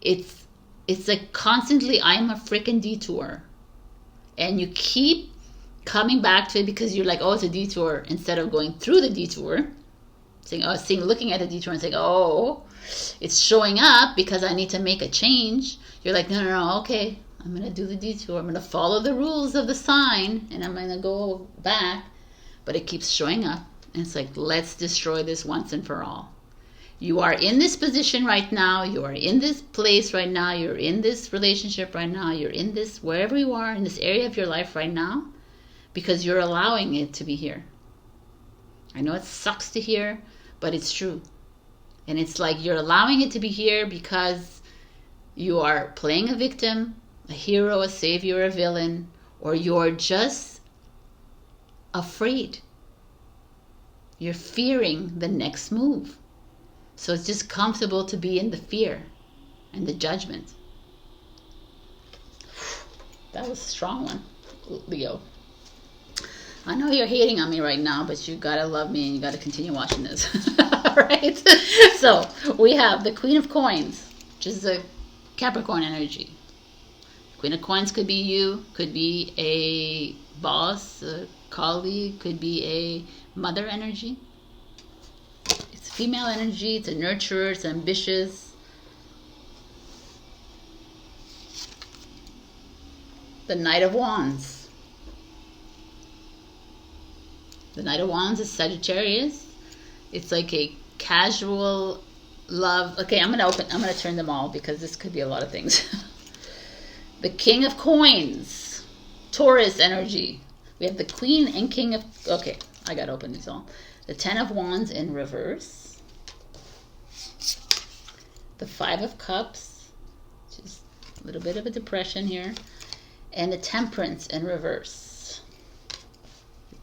It's like constantly, I'm a freaking detour. And you keep coming back to it because you're like, oh, it's a detour, instead of going through the detour, looking at the detour and saying, oh, it's showing up because I need to make a change. You're like, no, okay, I'm going to do the detour. I'm going to follow the rules of the sign, and I'm going to go back. But it keeps showing up. And it's like, let's destroy this once and for all. You are in this position right now. You are in this place right now. You're in this relationship right now. You're in this, wherever you are, in this area of your life right now, because you're allowing it to be here. I know it sucks to hear, but it's true. And it's like you're allowing it to be here because you are playing a victim, a hero, a savior, a villain, or you're just afraid. You're fearing the next move. So it's just comfortable to be in the fear and the judgment. That was a strong one, Leo. I know you're hating on me right now, but you gotta love me and you gotta continue watching this. Right? So we have the Queen of Coins, which is the Capricorn energy. Queen of Coins could be you, could be a boss, a colleague, could be a mother energy. It's female energy, it's a nurturer, it's ambitious. The Knight of Wands. The Knight of Wands is Sagittarius. It's like a casual love. Okay, I'm gonna turn them all because this could be a lot of things. The King of Coins, Taurus energy. We have the Queen and King of, okay, I gotta open these all. The Ten of Wands in reverse. The Five of Cups, just a little bit of a depression here. And the Temperance in reverse.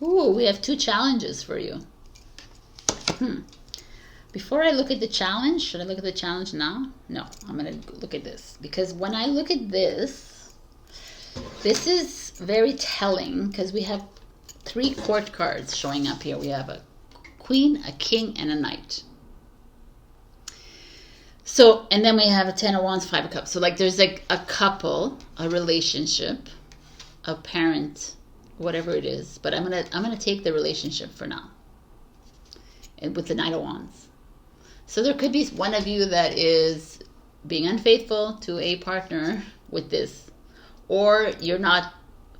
Ooh, we have 2 challenges for you. Before I look at the challenge, should I look at the challenge now? No, I'm going to look at this. Because when I look at this, this is very telling because we have 3 court cards showing up here. We have a Queen, a King, and a Knight. So, and then we have a Ten of Wands, Five of Cups. So like there's like a couple, a relationship, a parent, whatever it is. But I'm gonna take the relationship for now. And with the Knight of Wands. So there could be one of you that is being unfaithful to a partner with this. Or you're not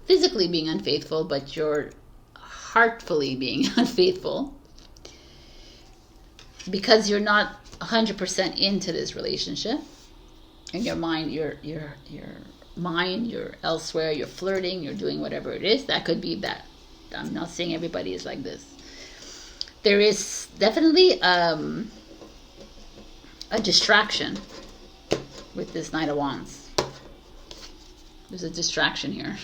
physically being unfaithful, but you're heartfully being unfaithful. Because you're not 100% into this relationship. In your mind, you're elsewhere, you're flirting, you're doing whatever it is. That could be that. I'm not saying everybody is like this. There is definitely a distraction with this Knight of Wands. There's a distraction here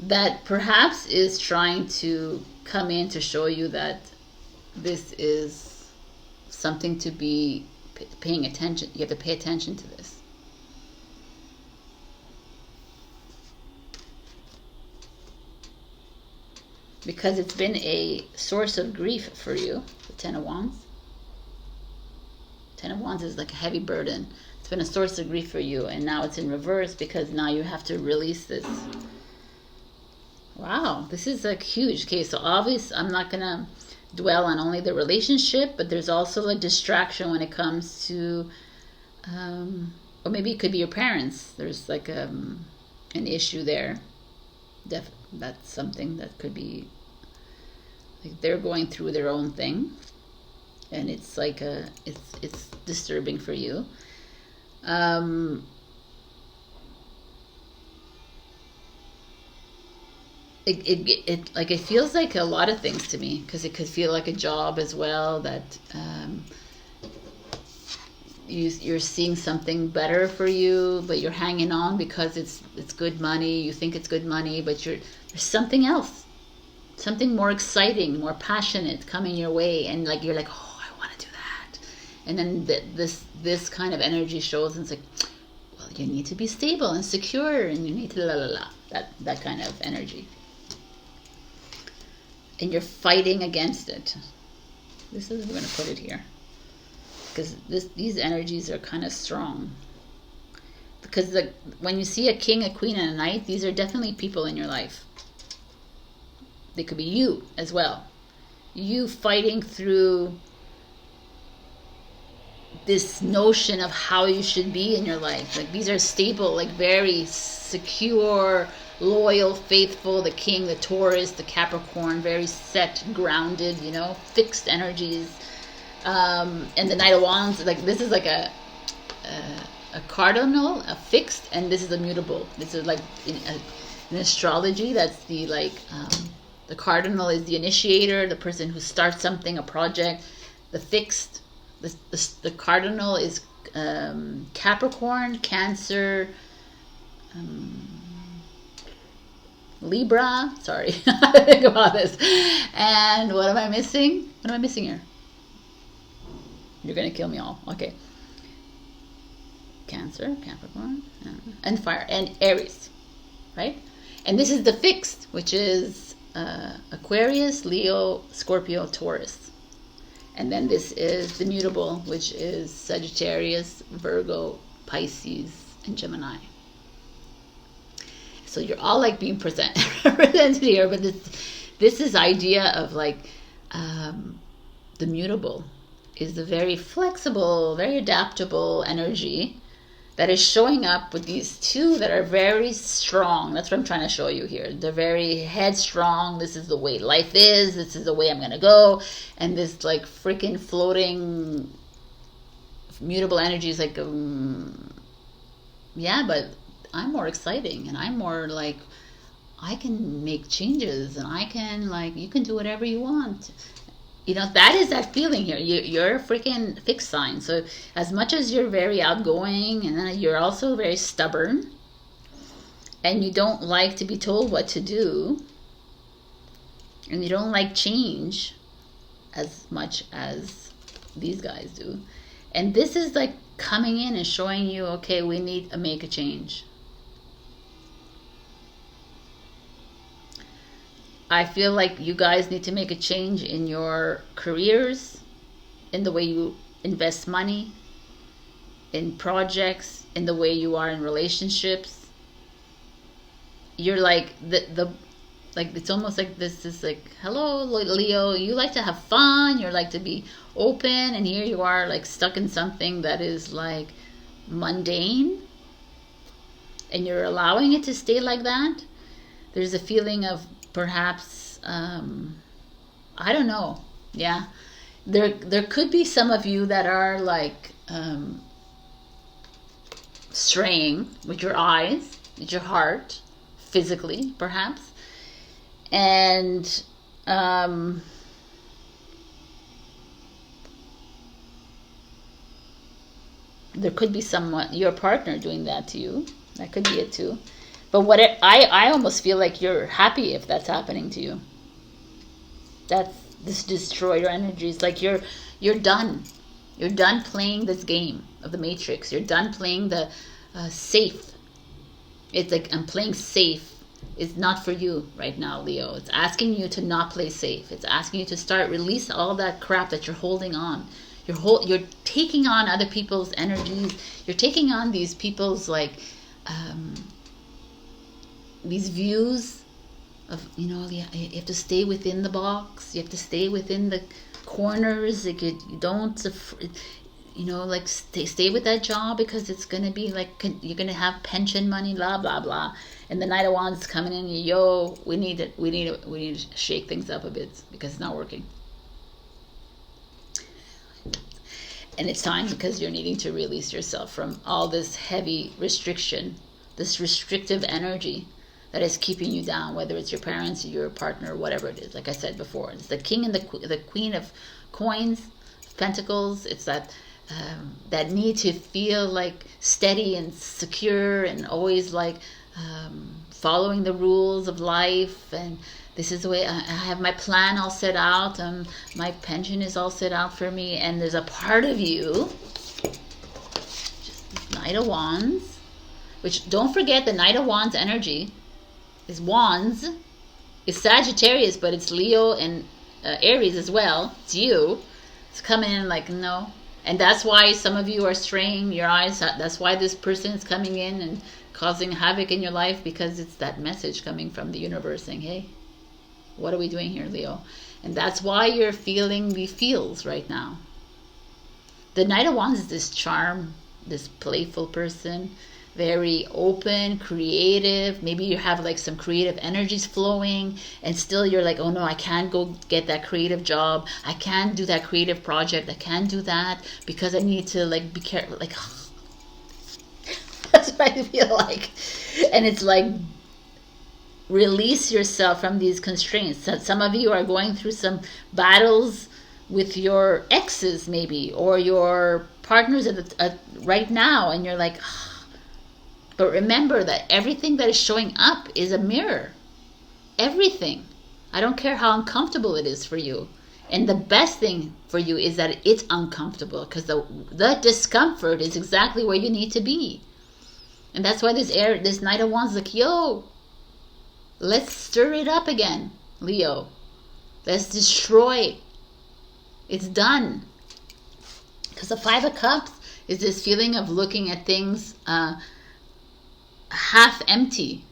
that perhaps is trying to come in to show you that this is something to be paying attention. You have to pay attention to this. Because it's been a source of grief for you, the Ten of Wands. Ten of Wands is like a heavy burden. It's been a source of grief for you, and now it's in reverse because now you have to release this. Wow, this is like huge. Okay, so obviously I'm not going to dwell on only the relationship, but there's also a distraction when it comes to, or maybe it could be your parents. There's like an issue there. That's something that could be like they're going through their own thing, and it's like it's disturbing for you. It like it feels like a lot of things to me, because it could feel like a job as well, that you're seeing something better for you, but you're hanging on because it's good money. You think it's good money, but there's something else, something more exciting, more passionate coming your way, and like you're like, oh, I want to do that. And then this kind of energy shows, and it's like, well, you need to be stable and secure, and you need to that kind of energy. And you're fighting against it. This is, we're going to put it here, because these energies are kind of strong. Because when you see a king, a queen, and a knight, these are definitely people in your life. They could be you as well. You fighting through this notion of how you should be in your life. Like these are stable, like very secure, loyal, faithful. The King, the Taurus, the Capricorn, very set, grounded, you know, fixed energies. And the Knight of Wands, like this is like a cardinal, a fixed, and this is a mutable. This is like in astrology, that's the like the cardinal is the initiator, the person who starts something, a project. The fixed, the cardinal is Capricorn, Cancer, Libra. Sorry, think about this. And what am I missing? What am I missing here? You're gonna kill me all. Okay. Cancer, Capricorn, and fire, and Aries, right? And this is the fixed, which is Aquarius, Leo, Scorpio, Taurus. And then this is the mutable, which is Sagittarius, Virgo, Pisces, and Gemini. So you're all like being presented here, but this is idea of like the mutable is the very flexible, very adaptable energy that is showing up with these two that are very strong. That's what I'm trying to show you here. They're very headstrong. This is the way life is. This is the way I'm going to go. And this like freaking floating mutable energy is like, yeah, but I'm more exciting and I'm more like, I can make changes and I can like, you can do whatever you want. You know, that is that feeling here. You're a freaking fixed sign. So as much as you're very outgoing, and then you're also very stubborn, and you don't like to be told what to do, and you don't like change as much as these guys do. And this is like coming in and showing you, okay, we need to make a change. I feel like you guys need to make a change in your careers, in the way you invest money, in projects, in the way you are in relationships. You're like like it's almost like this is like, hello Leo, you like to have fun, you like to be open, and here you are like stuck in something that is like mundane, and you're allowing it to stay like that. There's a feeling of perhaps I don't know, yeah, there could be some of you that are like straying with your eyes, with your heart, physically perhaps, and there could be someone, your partner, doing that to you. That could be it too. But I almost feel like you're happy if that's happening to you. That's this destroyer energy. It's like you're done. You're done playing this game of the Matrix. You're done playing the safe. It's like, I'm playing safe. It's not for you right now, Leo. It's asking you to not play safe. It's asking you to start release all that crap that you're holding on. You're taking on other people's energies. You're taking on these people's like these views of, you know, you have to stay within the box. You have to stay within the corners. Like you don't, you know, like stay with that job because it's gonna be like you're gonna have pension money, blah blah blah. And the Knight of Wands coming in, yo, we need to shake things up a bit because it's not working. And it's time, because you're needing to release yourself from all this heavy restriction, this restrictive energy that is keeping you down, whether it's your parents, your partner, whatever it is. Like I said before, it's the King and the Queen of Coins, Pentacles. It's that that need to feel like steady and secure and always like following the rules of life. And this is the way I have my plan all set out. My pension is all set out for me. And there's a part of you, just this Knight of Wands, which, don't forget, the Knight of Wands energy is Wands, is Sagittarius, but it's Leo and Aries as well. It's you. It's coming in like, no. And that's why some of you are straying your eyes. That's why this person is coming in and causing havoc in your life, because it's that message coming from the universe saying, hey, what are we doing here, Leo? And that's why you're feeling the feels right now. The Knight of Wands is this charm, this playful person, very open, creative. Maybe you have like some creative energies flowing, and still you're like, oh no, I can't go get that creative job. I can't do that creative project. I can't do that because I need to like be careful. Like, that's what I feel like. And it's like, release yourself from these constraints. So some of you are going through some battles with your exes maybe, or your partners right now, and you're like, but remember that everything that is showing up is a mirror. Everything. I don't care how uncomfortable it is for you. And the best thing for you is that it's uncomfortable, because the discomfort is exactly where you need to be. And that's why this Knight of Wands is like, yo, let's stir it up again, Leo. Let's destroy. It's done. Because the Five of Cups is this feeling of looking at things half empty,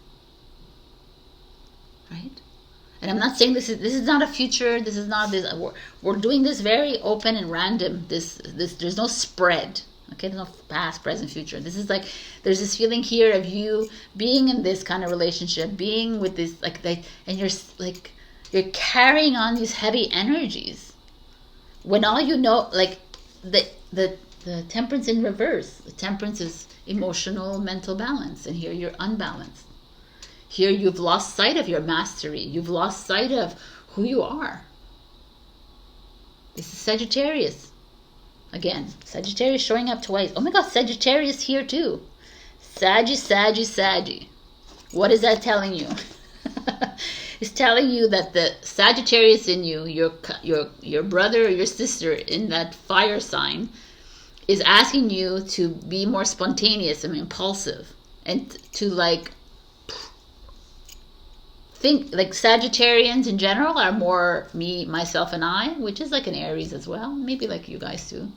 right? And I'm not saying this is not a future. This is not this. We're doing this very open and random. This there's no spread. Okay, there's no past, present, future. This is like, there's this feeling here of you being in this kind of relationship, being with this and you're carrying on these heavy energies. When all you know, like the Temperance in reverse. The Temperance is emotional, mental balance, and here you're unbalanced. Here you've lost sight of your mastery. You've lost sight of who you are. This is Sagittarius. Again, Sagittarius showing up twice. Oh my God, Sagittarius here too. Saggy. What is that telling you? It's telling you that the Sagittarius in you, your brother or your sister in that fire sign, is asking you to be more spontaneous and impulsive, and to like think. Like Sagittarians in general are more me, myself, and I, which is like an Aries as well, maybe like you guys too.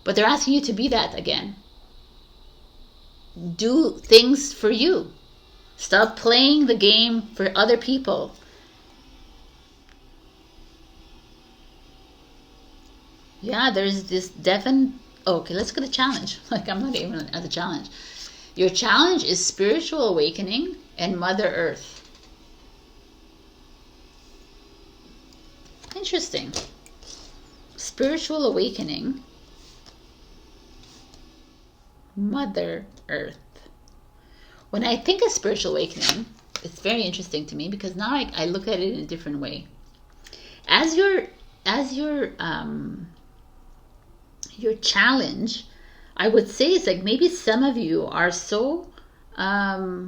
But they're asking you to be that again. Do things for you. Stop playing the game for other people. Yeah, there's this definite... Okay, let's get a challenge. Like, I'm not even at the challenge. Your challenge is spiritual awakening and Mother Earth. Interesting. Spiritual awakening, Mother Earth. When I think of spiritual awakening, it's very interesting to me, because now I look at it in a different way. As your challenge, I would say, is like, maybe some of you are so a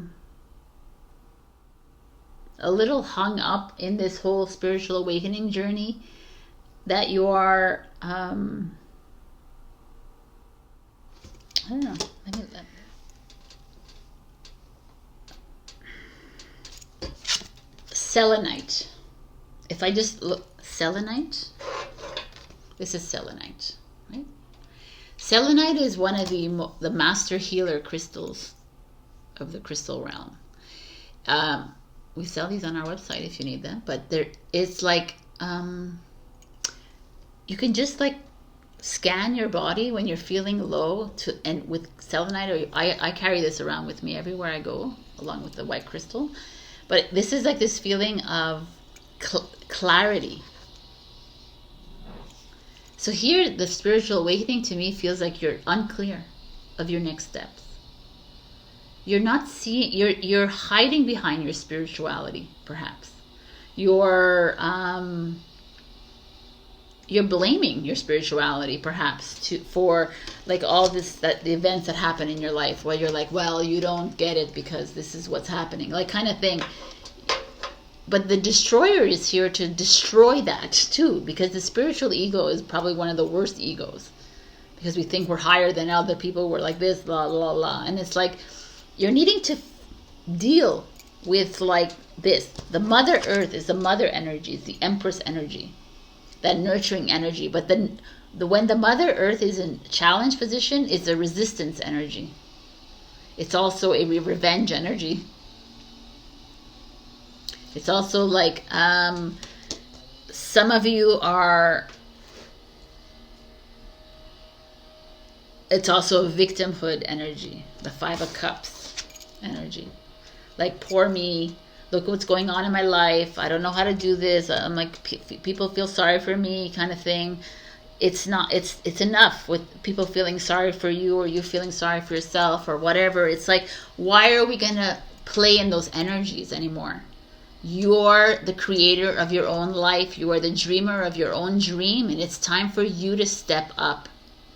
little hung up in this whole spiritual awakening journey that you are I don't know. Selenite. If I just look, selenite. This is selenite, right? Selenite is one of the master healer crystals of the crystal realm. We sell these on our website if you need them, but it's like you can just like scan your body when you're feeling low, and with selenite, or I carry this around with me everywhere I go, along with the white crystal. But this is like this feeling of clarity. So here, the spiritual awakening to me feels like you're unclear of your next steps. You're not seeing, you're hiding behind your spirituality, perhaps. You're blaming your spirituality, perhaps, for like all the events that happen in your life, where you're like, well, you don't get it because this is what's happening, like kind of thing. But the destroyer is here to destroy that too, because the spiritual ego is probably one of the worst egos, because we think we're higher than other people. We're like this, blah, blah, blah. And it's like, you're needing to deal with like this. The Mother Earth is the mother energy, it's the Empress energy, that nurturing energy. But then when the Mother Earth is in challenge position, it's a resistance energy. It's also a revenge energy. It's also like some of you are it's also a victimhood energy, the 5 of Cups energy. Like, poor me, look what's going on in my life, I don't know how to do this, I'm like, people feel sorry for me kind of thing. It's not, it's enough with people feeling sorry for you, or you feeling sorry for yourself, or whatever. It's like, why are we gonna play in those energies anymore? You're the creator of your own life, you are the dreamer of your own dream, and it's time for you to step up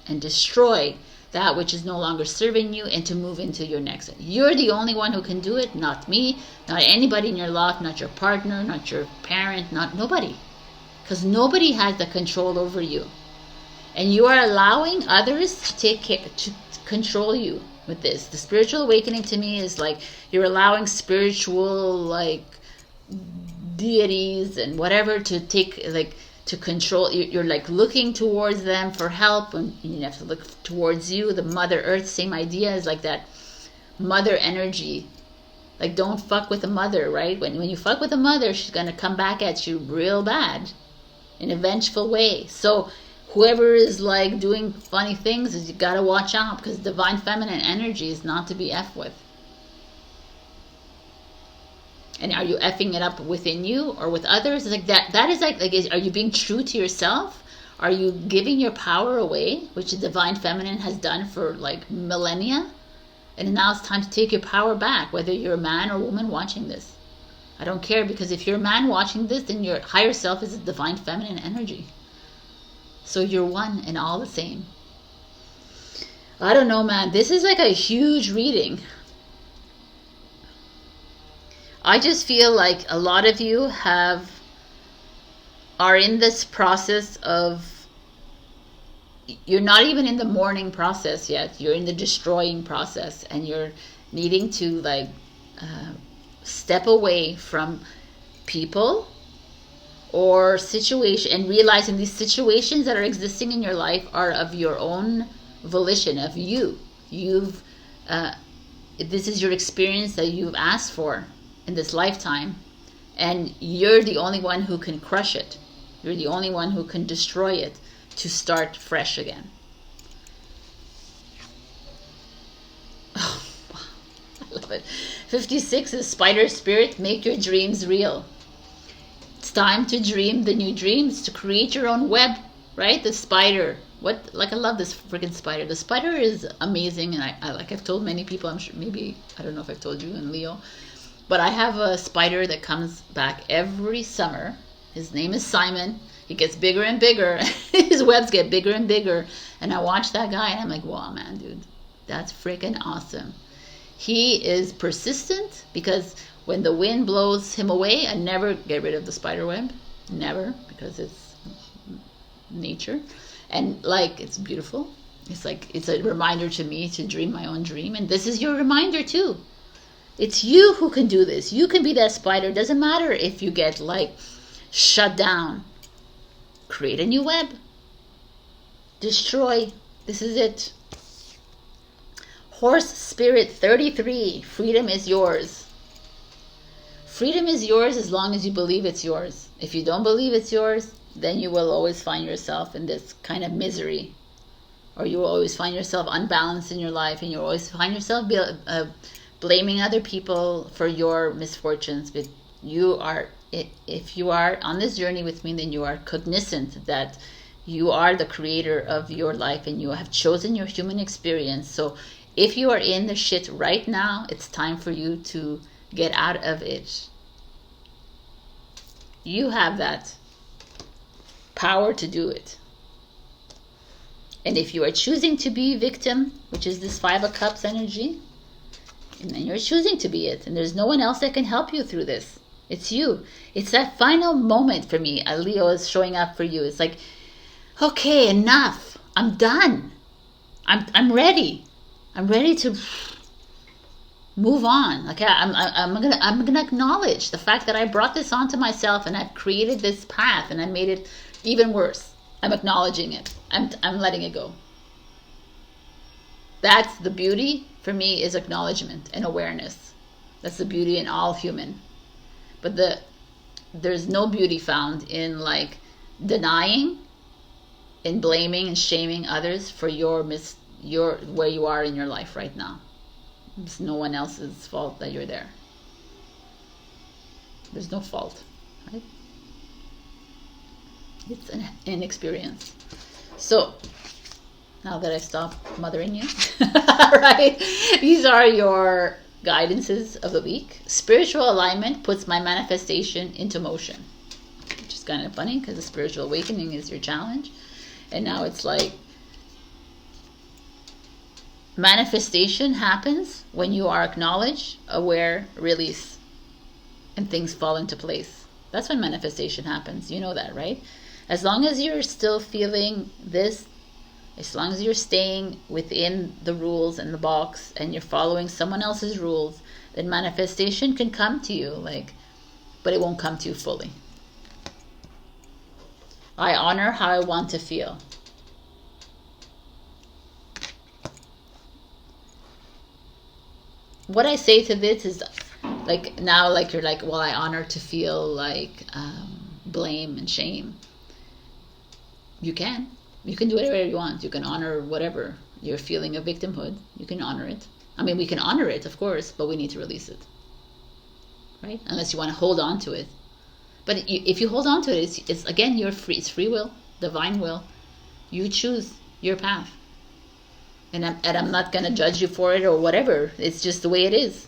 and destroy that which is no longer serving you, and to move into your next. You're the only one who can do it, not me, not anybody in your life, not your partner, not your parent, not nobody. Because nobody has the control over you. And you are allowing others to take care, to control you with this. The spiritual awakening to me is like, you're allowing spiritual, like, deities and whatever to take, like, to control. You're like looking towards them for help, and you have to look towards you. The Mother Earth, same idea, is like that mother energy. Like, don't fuck with the mother, right? When you fuck with the mother, she's gonna come back at you real bad in a vengeful way. So whoever is like doing funny things, is you gotta watch out, because divine feminine energy is not to be effed with. And are you effing it up within you or with others? It's like that is like are you being true to yourself? Are you giving your power away, which the divine feminine has done for like millennia? And now it's time to take your power back, whether you're a man or woman watching this. I don't care, because if you're a man watching this, then your higher self is a divine feminine energy. So you're one and all the same. I don't know, man. This is like a huge reading. I just feel like a lot of you are in this process of, you're not even in the mourning process yet. You're in the destroying process, and you're needing to like step away from people or situation, and realizing these situations that are existing in your life are of your own volition, of you. This is your experience that you've asked for in this lifetime, and you're the only one who can crush it. You're the only one who can destroy it to start fresh again. Oh, I love it. 56 is Spider Spirit, make your dreams real. It's time to dream the new dreams, to create your own web, right? The spider. I love this freaking spider. The spider is amazing, and I like I've told many people, I'm sure, maybe, I don't know if I've told you and Leo, but I have a spider that comes back every summer. His name is Simon. He gets bigger and bigger. His webs get bigger and bigger. And I watch that guy and I'm like, wow, man, dude, that's freaking awesome. He is persistent, because when the wind blows him away, I never get rid of the spider web. Never, because it's nature. And like, it's beautiful. It's like, it's a reminder to me to dream my own dream. And this is your reminder too. It's you who can do this. You can be that spider. It doesn't matter if you get like shut down. Create a new web. Destroy. This is it. Horse Spirit 33. Freedom is yours. Freedom is yours as long as you believe it's yours. If you don't believe it's yours, then you will always find yourself in this kind of misery. Or you will always find yourself unbalanced in your life, and you'll always find yourself blaming other people for your misfortunes. But you are, if you are on this journey with me, then you are cognizant that you are the creator of your life, and you have chosen your human experience. So if you are in the shit right now, it's time for you to get out of it. You have that power to do it. And if you are choosing to be victim, which is this 5 of Cups energy, and then you're choosing to be it, and there's no one else that can help you through this. It's you. It's that final moment for me. Leo is showing up for you. It's like, okay, enough. I'm done. I'm ready. I'm ready to move on. Like I'm gonna acknowledge the fact that I brought this onto myself, and I've created this path, and I made it even worse. I'm acknowledging it. I'm letting it go. That's the beauty for me, is acknowledgement and awareness. That's the beauty in all human. But there's no beauty found in like denying, in blaming and shaming others for your you're where you are in your life right now. It's no one else's fault that you're there. There's no fault, right? It's an experience. So now that I stopped mothering you, right? These are your guidances of the week. Spiritual alignment puts my manifestation into motion, which is kind of funny because the spiritual awakening is your challenge. And now it's like manifestation happens when you are acknowledged, aware, release, and things fall into place. That's when manifestation happens. You know that, right? As long as you're still feeling this, as long as you're staying within the rules and the box and you're following someone else's rules, then manifestation can come to you, but it won't come to you fully. I honor how I want to feel. What I say to this is now you're like, well, I honor to feel blame and shame. You can do whatever you want. You can honor whatever you're feeling of victimhood. You can honor it. I mean, we can honor it, of course, but we need to release it, right? Unless you want to hold on to it. But if you hold on to it, it's again, you're free. It's free will, divine will. You choose your path. And I'm not going to judge you for it or whatever. It's just the way it is.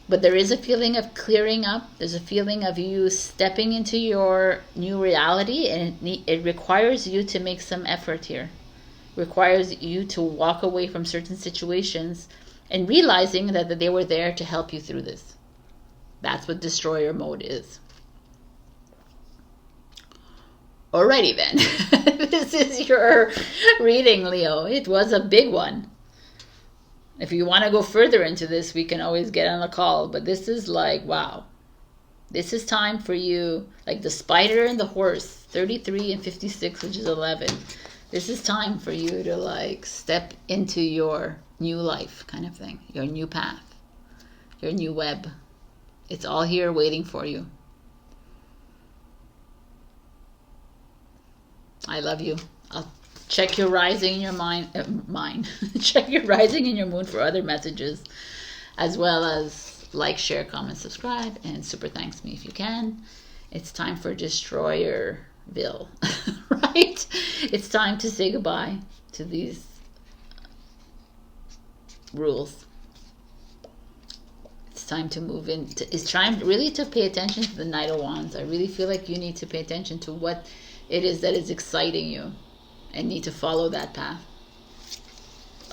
But there is a feeling of clearing up. There's a feeling of you stepping into your new reality. And it requires you to make some effort here. It requires you to walk away from certain situations and realizing that they were there to help you through this. That's what destroyer mode is. Alrighty then. This is your reading, Leo. It was a big one. If you want to go further into this, we can always get on a call. But this is like, wow. This is time for you, like the spider and the horse, 33 and 56, which is 11. This is time for you to step into your new life kind of thing. Your new path. Your new web. It's all here waiting for you. I love you. I'll check your rising in your mine. Check your rising in your moon for other messages, as well as like, share, comment, subscribe, and super thanks me if you can. It's time for Destroyerville, right? It's time to say goodbye to these rules. It's time to move in. It's time really to pay attention to the Knight of Wands. I really feel like you need to pay attention to what it is that is exciting you and need to follow that path.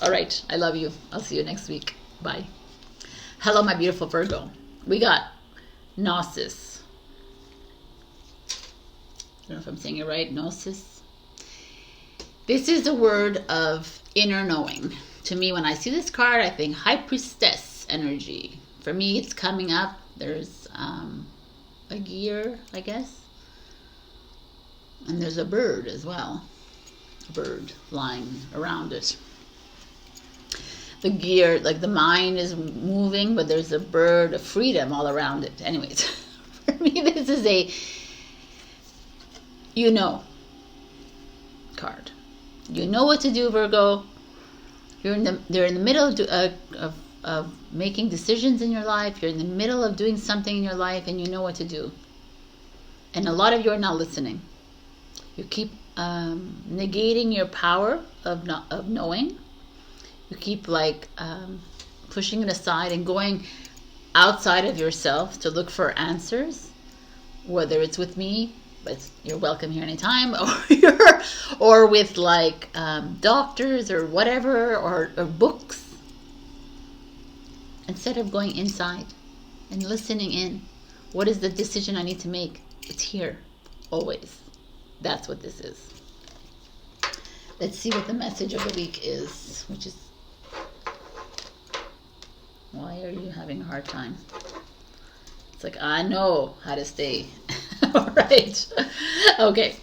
All right. I love you. I'll see you next week. Bye. Hello, my beautiful Virgo. We got Gnosis. I don't know if I'm saying it right. Gnosis. This is the word of inner knowing. To me, when I see this card, I think High Priestess energy. For me, it's coming up. There's a gear, I guess. And there's a bird as well. A bird flying around it. The gear, like the mind is moving, but there's a bird of freedom all around it. Anyways, for me, this is a card. You know what to do, Virgo. They're in the middle of making decisions in your life. You're in the middle of doing something in your life, and you know what to do. And a lot of you are not listening. You keep negating your power of knowing. You keep pushing it aside and going outside of yourself to look for answers, whether it's with me, but you're welcome here anytime, or with doctors or whatever, or books, instead of going inside and listening in. What is the decision I need to make? It's here, always. That's what this is. Let's see what the message of the week is, which is, why are you having a hard time? It's like, I know how to stay. All right. Okay.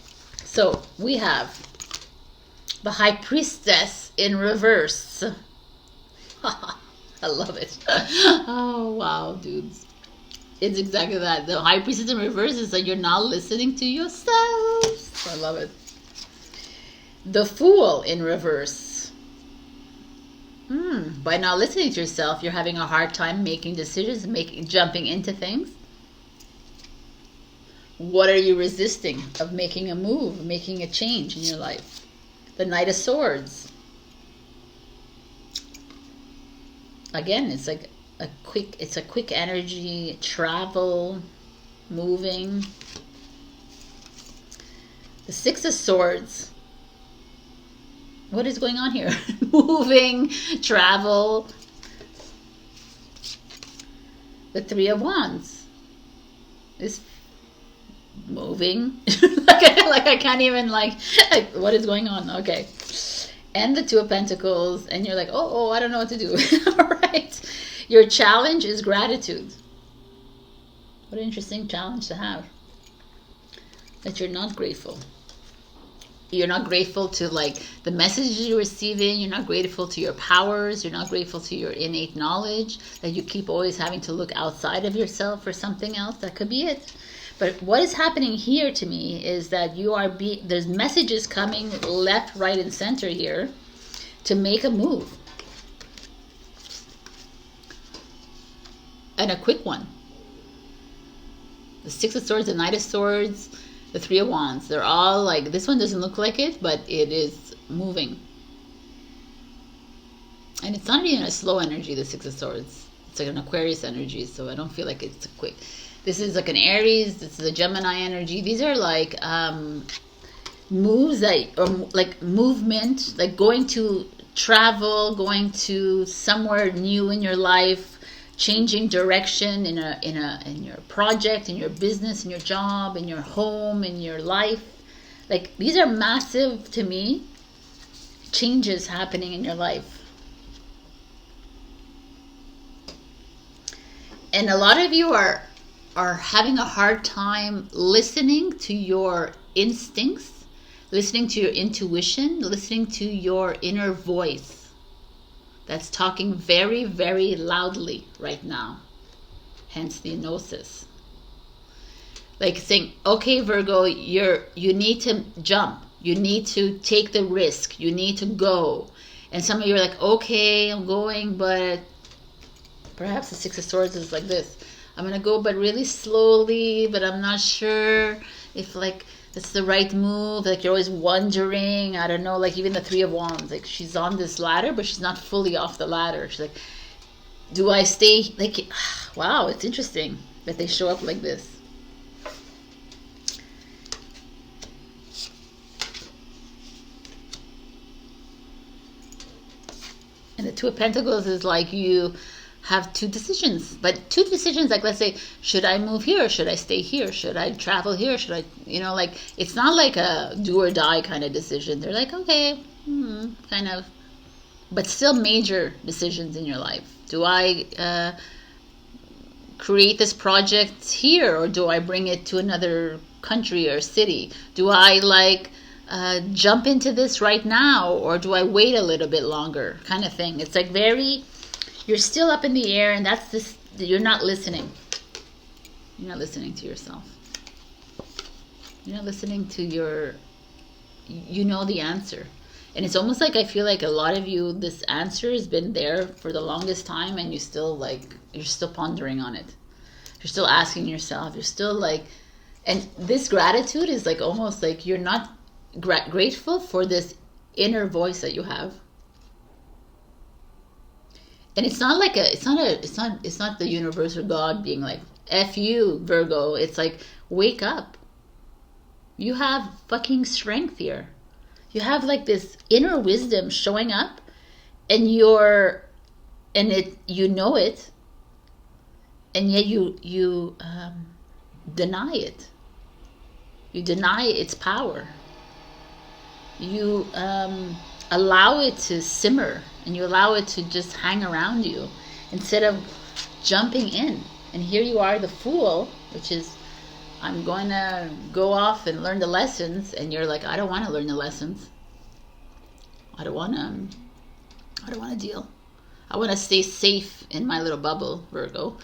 So we have the High Priestess in reverse. I love it. Oh, wow, dudes. It's exactly that. The High Priestess in reverse is that you're not listening to yourself. I love it. The Fool in reverse. By not listening to yourself, you're having a hard time making decisions, jumping into things. What are you resisting of making a move, making a change in your life? The Knight of Swords. Again, it's like a quick energy, travel, moving. The Six of Swords. What is going on here? Moving, travel. The Three of Wands is moving. like I can't even like what is going on? Okay. And the Two of Pentacles, and you're like, oh, I don't know what to do. All right. Your challenge is gratitude. What an interesting challenge to have. That you're not grateful. You're not grateful to like the messages you're receiving. You're not grateful to your powers. You're not grateful to your innate knowledge. That you keep always having to look outside of yourself for something else. That could be it. But what is happening here to me is that there's messages coming left, right, and center here to make a move. And a quick one. The Six of Swords, the Knight of Swords, the Three of Wands. They're all like, this one doesn't look like it, but it is moving. And it's not even a slow energy, the Six of Swords. It's like an Aquarius energy, so I don't feel like it's a quick. This is like an Aries, this is a Gemini energy. These are like moves that, or like movement, like going to travel, going to somewhere new in your life, changing direction in your project, in your business, in your job, in your home, in your life. Like these are massive to me changes happening in your life. And a lot of you are having a hard time listening to your instincts, listening to your intuition, listening to your inner voice that's talking very, very loudly right now. Hence the gnosis. Like saying, okay, Virgo, you need to jump. You need to take the risk. You need to go. And some of you are like, okay, I'm going, but perhaps the Six of Swords is like this. I'm going to go, but really slowly, but I'm not sure if like it's the right move. Like you're always wondering, I don't know, like even the Three of Wands, like she's on this ladder, but she's not fully off the ladder. She's like, do I stay? Like, wow, it's interesting that they show up like this. And the Two of Pentacles is like you have two decisions, but two decisions, like let's say, should I move here? Should I stay here? Should I travel here? Should I, like, it's not like a do or die kind of decision. They're like, okay, kind of, but still major decisions in your life. Do I create this project here, or do I bring it to another country or city? Do I like jump into this right now, or do I wait a little bit longer, kind of thing. It's like very, you're still up in the air, and that's this, you're not listening. You're not listening to yourself. You're not listening to your, you know the answer. And it's almost like I feel like a lot of you, this answer has been there for the longest time, and you still like, you're still pondering on it. You're still asking yourself, you're still like, and this gratitude is like almost like you're not grateful for this inner voice that you have. And it's not like it's not the universe or God being like, F you, Virgo. It's like, wake up. You have fucking strength here. You have like this inner wisdom showing up, and you know it, and yet you deny it. You deny its power. You allow it to simmer, and you allow it to just hang around you instead of jumping in. And here you are, the fool, which is, I'm going to go off and learn the lessons, and you're like, I don't want to learn the lessons. I don't want to deal. I want to stay safe in my little bubble, Virgo.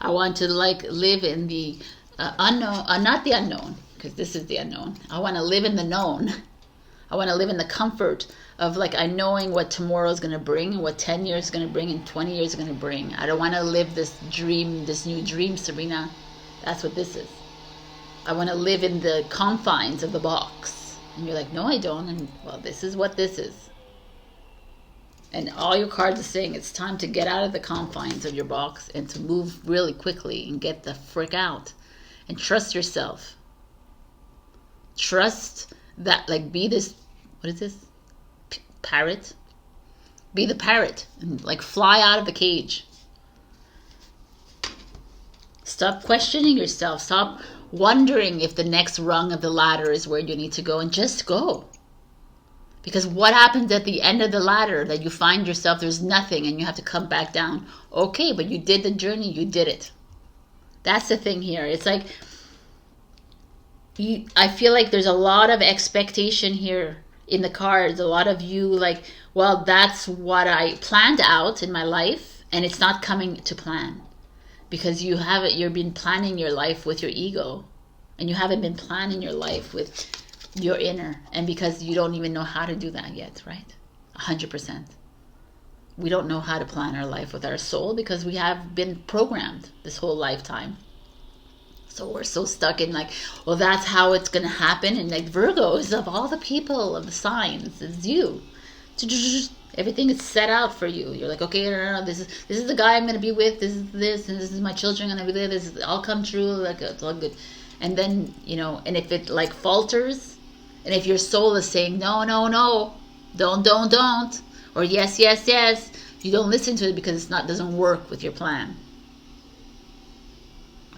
I want to like live in the unknown, not the unknown, because this is the unknown. I want to live in the known. I want to live in the comfort of like I knowing what tomorrow is going to bring and what 10 years is going to bring and 20 years is going to bring. I don't want to live this dream, this new dream, Sabrina. That's what this is. I want to live in the confines of the box. And you're like, no, I don't. And well, this is what this is. And all your cards are saying it's time to get out of the confines of your box and to move really quickly and get the frick out. And trust yourself. Trust that, like, be this, what is this? Parrot? Be the parrot and like fly out of the cage. Stop questioning yourself. Stop wondering if the next rung of the ladder is where you need to go, and just go. Because what happens at the end of the ladder that you find yourself there's nothing and you have to come back down? Okay, but you did the journey, you did it. That's the thing here. It's like, I feel like there's a lot of expectation here in the cards. A lot of you like, well, that's what I planned out in my life and it's not coming to plan. Because you've been planning your life with your ego. And you haven't been planning your life with your inner, and because you don't even know how to do that yet, right? 100%. We don't know how to plan our life with our soul because we have been programmed this whole lifetime. So we're so stuck in like, well, that's how it's going to happen. And like Virgo is of all the people of the signs, it's you. Everything is set out for you. You're like, okay, no, this is the guy I'm going to be with. This is my children going to be there. This is all come true. Like it's all good. And then, you know, and if it like falters, and if your soul is saying, no, don't, or yes, you don't listen to it because it doesn't work with your plan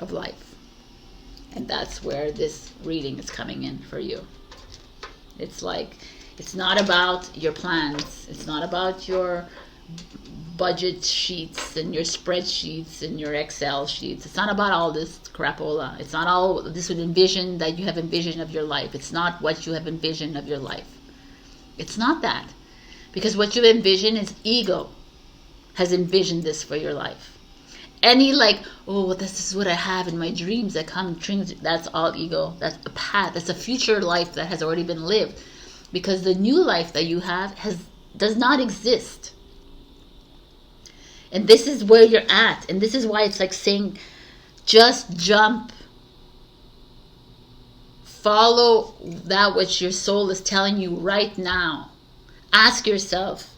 of life. And that's where this reading is coming in for you. It's like, it's not about your plans. It's not about your budget sheets and your spreadsheets and your Excel sheets. It's not about all this crapola. It's not all this envision that you have envisioned of your life. It's not what you have envisioned of your life. It's not that. Because what you envision is ego has envisioned this for your life. Any like, oh, well, this is what I have in my dreams that come dreams, that's all ego. That's a path. That's a future life that has already been lived. Because the new life that you have does not exist. And this is where you're at. And this is why it's like saying, just jump. Follow that which your soul is telling you right now. Ask yourself,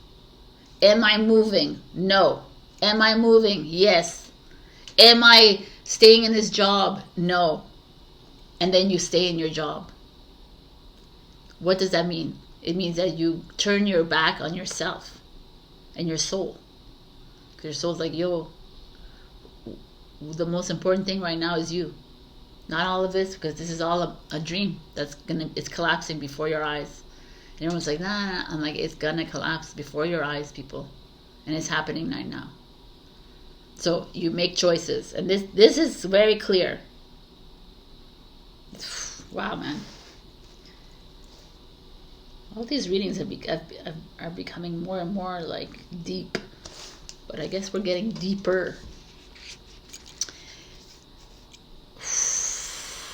am I moving? No. Am I moving? Yes. Am I staying in this job? No. And then you stay in your job. What does that mean? It means that you turn your back on yourself and your soul. Because your soul's like, yo, the most important thing right now is you. Not all of this, because this is all a dream it's collapsing before your eyes. And everyone's like, nah. I'm like, it's gonna collapse before your eyes, people. And it's happening right now. So you make choices. And this is very clear. Wow, man. All these readings are becoming more and more like deep. But I guess we're getting deeper.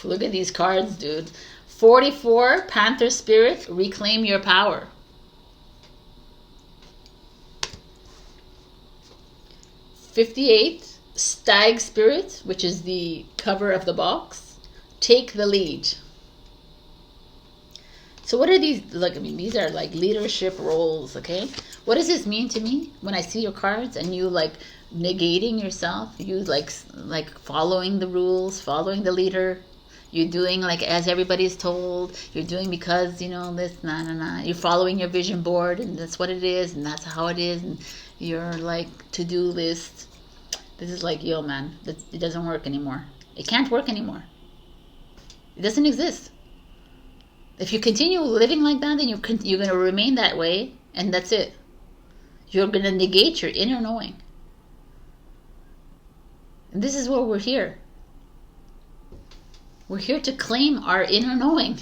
Look at these cards, dude. 44, Panther Spirit, reclaim your power. 58, Stag Spirit, which is the cover of the box, take the lead. So what are these? Look, I mean, these are like leadership roles, okay? What does this mean to me when I see your cards and you like negating yourself? You like following the rules, following the leader. You're doing like as everybody's told. You're doing because, you know, this, You're following your vision board and that's what it is and that's how it is. And your like to-do list. This is like, yo, man, it doesn't work anymore. It can't work anymore. It doesn't exist. If you continue living like that, then you're going to remain that way, and that's it. You're going to negate your inner knowing. And this is where we're here. We're here to claim our inner knowing,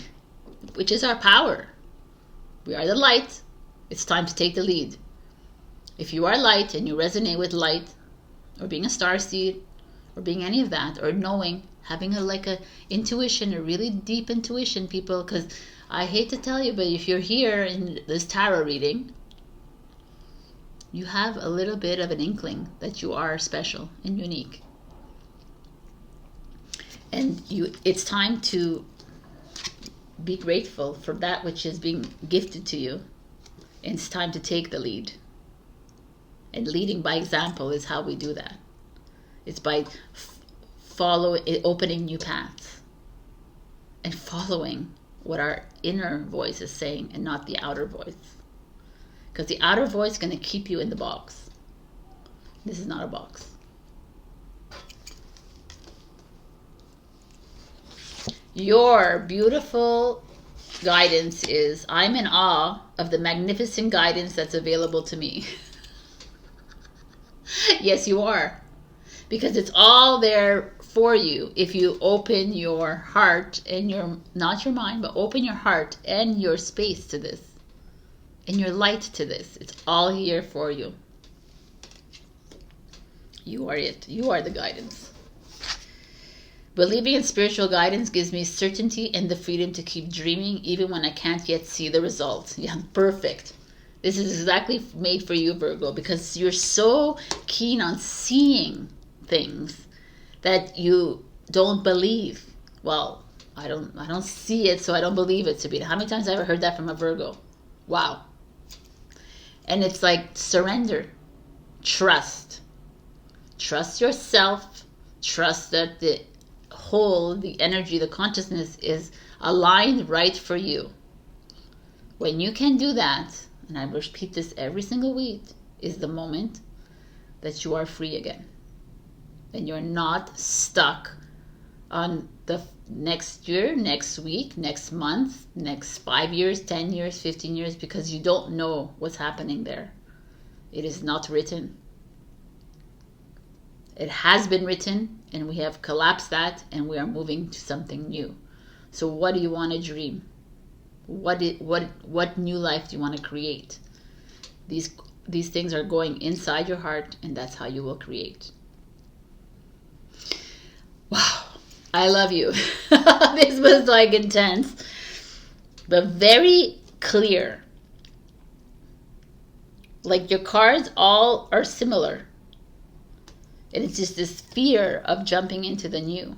which is our power. We are the light. It's time to take the lead. If you are light and you resonate with light, or being a starseed, or being any of that, or knowing, having a intuition, a really deep intuition, people, because I hate to tell you, but if you're here in this tarot reading, you have a little bit of an inkling that you are special and unique. And it's time to be grateful for that which is being gifted to you. And it's time to take the lead. And leading by example is how we do that. It's by opening new paths and following what our inner voice is saying and not the outer voice. Because the outer voice is going to keep you in the box. This is not a box. Your beautiful guidance is, I'm in awe of the magnificent guidance that's available to me. Yes, you are. Because it's all there for you if you open your heart and not your mind, but open your heart and your space to this. And your light to this. It's all here for you. You are it. You are the guidance. Believing in spiritual guidance gives me certainty and the freedom to keep dreaming even when I can't yet see the result. Yeah, perfect. This is exactly made for you, Virgo, because you're so keen on seeing things that you don't believe. Well, I don't see it, so I don't believe it, Sabrina. How many times have I ever heard that from a Virgo? Wow. And it's like surrender, trust. Trust yourself. Trust that the energy, the consciousness is aligned right for you. When you can do that, and I repeat this every single week, is the moment that you are free again. And you're not stuck on the next year, next week, next month, next 5 years, 10 years, 15 years, because you don't know what's happening there. It is not written. It has been written, and we have collapsed that, and we are moving to something new. So what do you want to dream? What new life do you want to create? These things are going inside your heart, and that's how you will create. Wow, I love you. This was like intense, but very clear. Like your cards all are similar. And it's just this fear of jumping into the new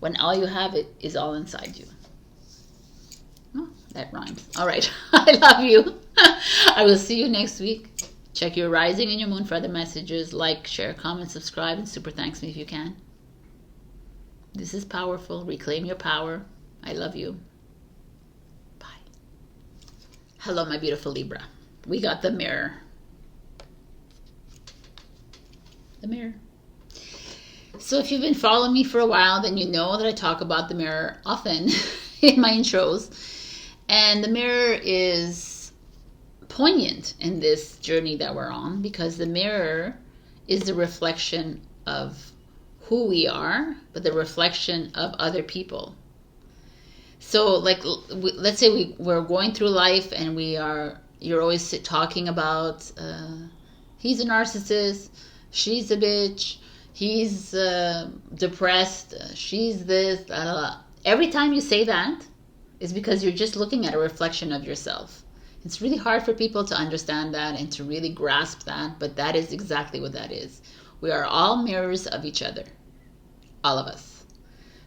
when all you have is all inside you. Oh, that rhymes. All right. I love you. I will see you next week. Check your rising and your moon for other messages. Like, share, comment, subscribe, and super thanks me if you can. This is powerful. Reclaim your power. I love you. Bye. Hello, my beautiful Libra. We got the mirror. The mirror. So if you've been following me for a while, then you know that I talk about the mirror often in my intros. And the mirror is poignant in this journey that we're on, because the mirror is the reflection of who we are, but the reflection of other people. So like, let's say we're going through life and you're always talking about, he's a narcissist, she's a bitch, he's depressed, she's this, blah, blah, blah. Every time you say that is because you're just looking at a reflection of yourself. It's really hard for people to understand that and to really grasp that, but that is exactly what that is. We are all mirrors of each other, all of us.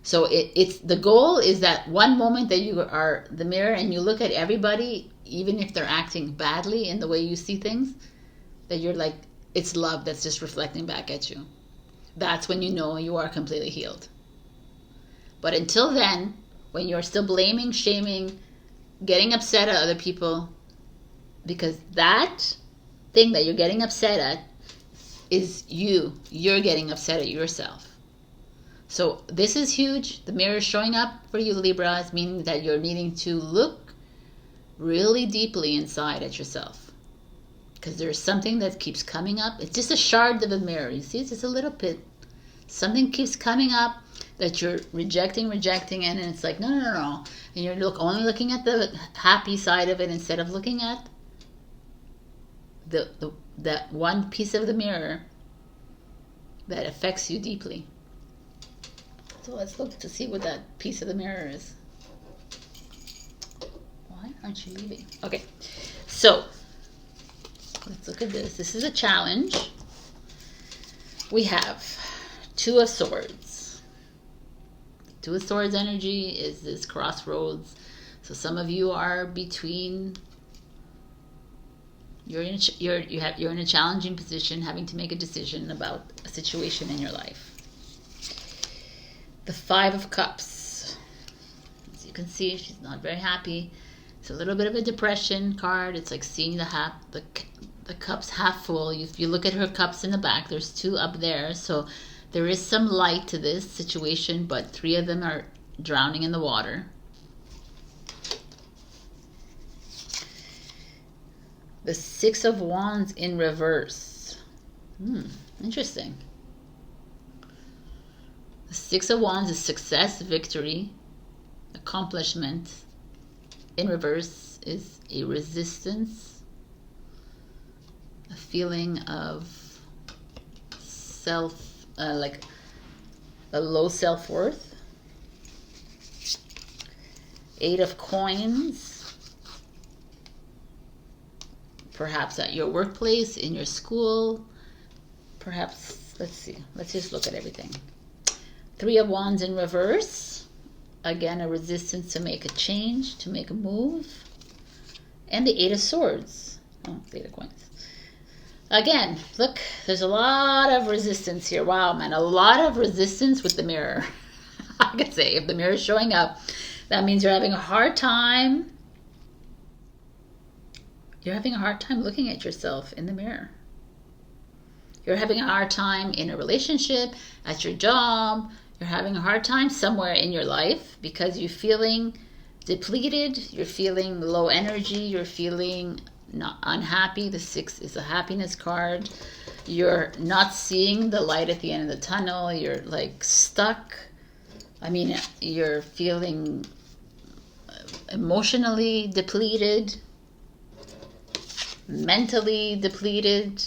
So it's the goal is that one moment that you are the mirror and you look at everybody, even if they're acting badly in the way you see things, that you're like, it's love that's just reflecting back at you. That's when you know you are completely healed. But until then, when you're still blaming, shaming, getting upset at other people, because that thing that you're getting upset at is you're getting upset at yourself. So this is huge. The mirror is showing up for you, Libra, is meaning that you're needing to look really deeply inside at yourself. Because there's something that keeps coming up. It's just a shard of a mirror. You see, it's just a little bit. Something keeps coming up that you're rejecting, and it's like, no. And you're only looking at the happy side of it instead of looking at that one piece of the mirror that affects you deeply. So let's look to see what that piece of the mirror is. Aren't you leaving? Okay, so let's look at this. This is a challenge. We have Two of Swords. Two of Swords energy is this crossroads. So some of you are between. You're in a challenging position, having to make a decision about a situation in your life. The Five of Cups. As you can see, she's not very happy. It's a little bit of a depression card. It's like seeing the cups half full. If you look at her cups in the back, there's two up there. So there is some light to this situation, but three of them are drowning in the water. The Six of Wands in reverse. Interesting. The Six of Wands is success, victory, accomplishment. In reverse is a resistance, a feeling of like a low self-worth. Eight of Coins. Perhaps at your workplace, in your school, perhaps, let's see, let's just look at everything. Three of Wands in reverse. Again, a resistance to make a change, to make a move. And the Eight of Swords. Oh, the Eight of Coins. Again, look, there's a lot of resistance here. Wow, man, a lot of resistance with the mirror. I could say, if the mirror is showing up, that means you're having a hard time. You're having a hard time looking at yourself in the mirror. You're having a hard time in a relationship, at your job. You're having a hard time somewhere in your life because you're feeling depleted. You're feeling low energy. You're feeling not unhappy. The Six is a happiness card. You're not seeing the light at the end of the tunnel. You're like stuck. I mean, you're feeling emotionally depleted, mentally depleted.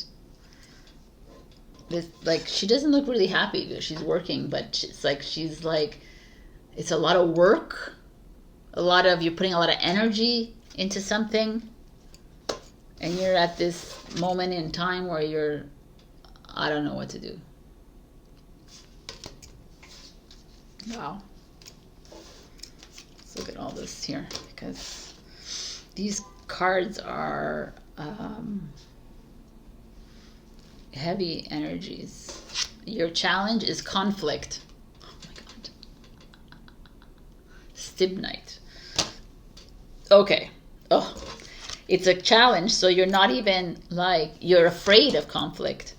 This, like, she doesn't look really happy because she's working, but it's like it's a lot of work, you're putting a lot of energy into something, and you're at this moment in time where I don't know what to do. Wow. Let's look at all this here, because these cards are heavy energies. Your challenge is conflict. Oh my God. Stibnite. Okay. Oh, it's a challenge, so you're not even like, you're afraid of conflict.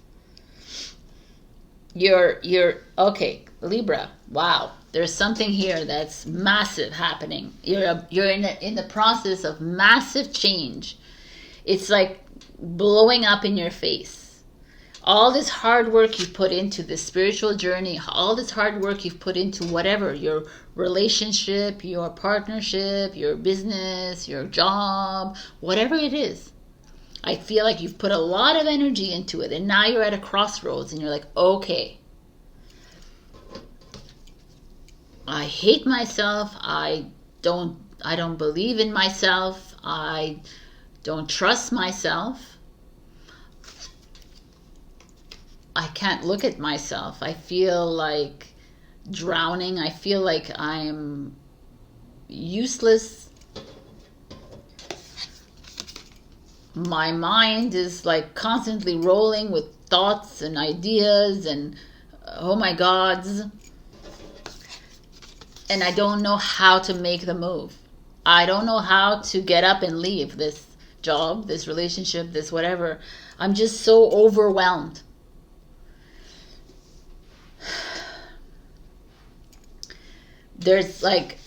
You're okay, Libra. Wow. There's something here that's massive happening. You're in the process of massive change. It's like blowing up in your face. All this hard work you put into this spiritual journey, all this hard work you've put into whatever, your relationship, your partnership, your business, your job, whatever it is. I feel like you've put a lot of energy into it, and now you're at a crossroads and you're like, okay, I hate myself. I don't believe in myself. I don't trust myself. I can't look at myself. I feel like drowning. I feel like I'm useless. My mind is like constantly rolling with thoughts and ideas and oh my gods. And I don't know how to make the move. I don't know how to get up and leave this job, this relationship, this whatever. I'm just so overwhelmed. There's like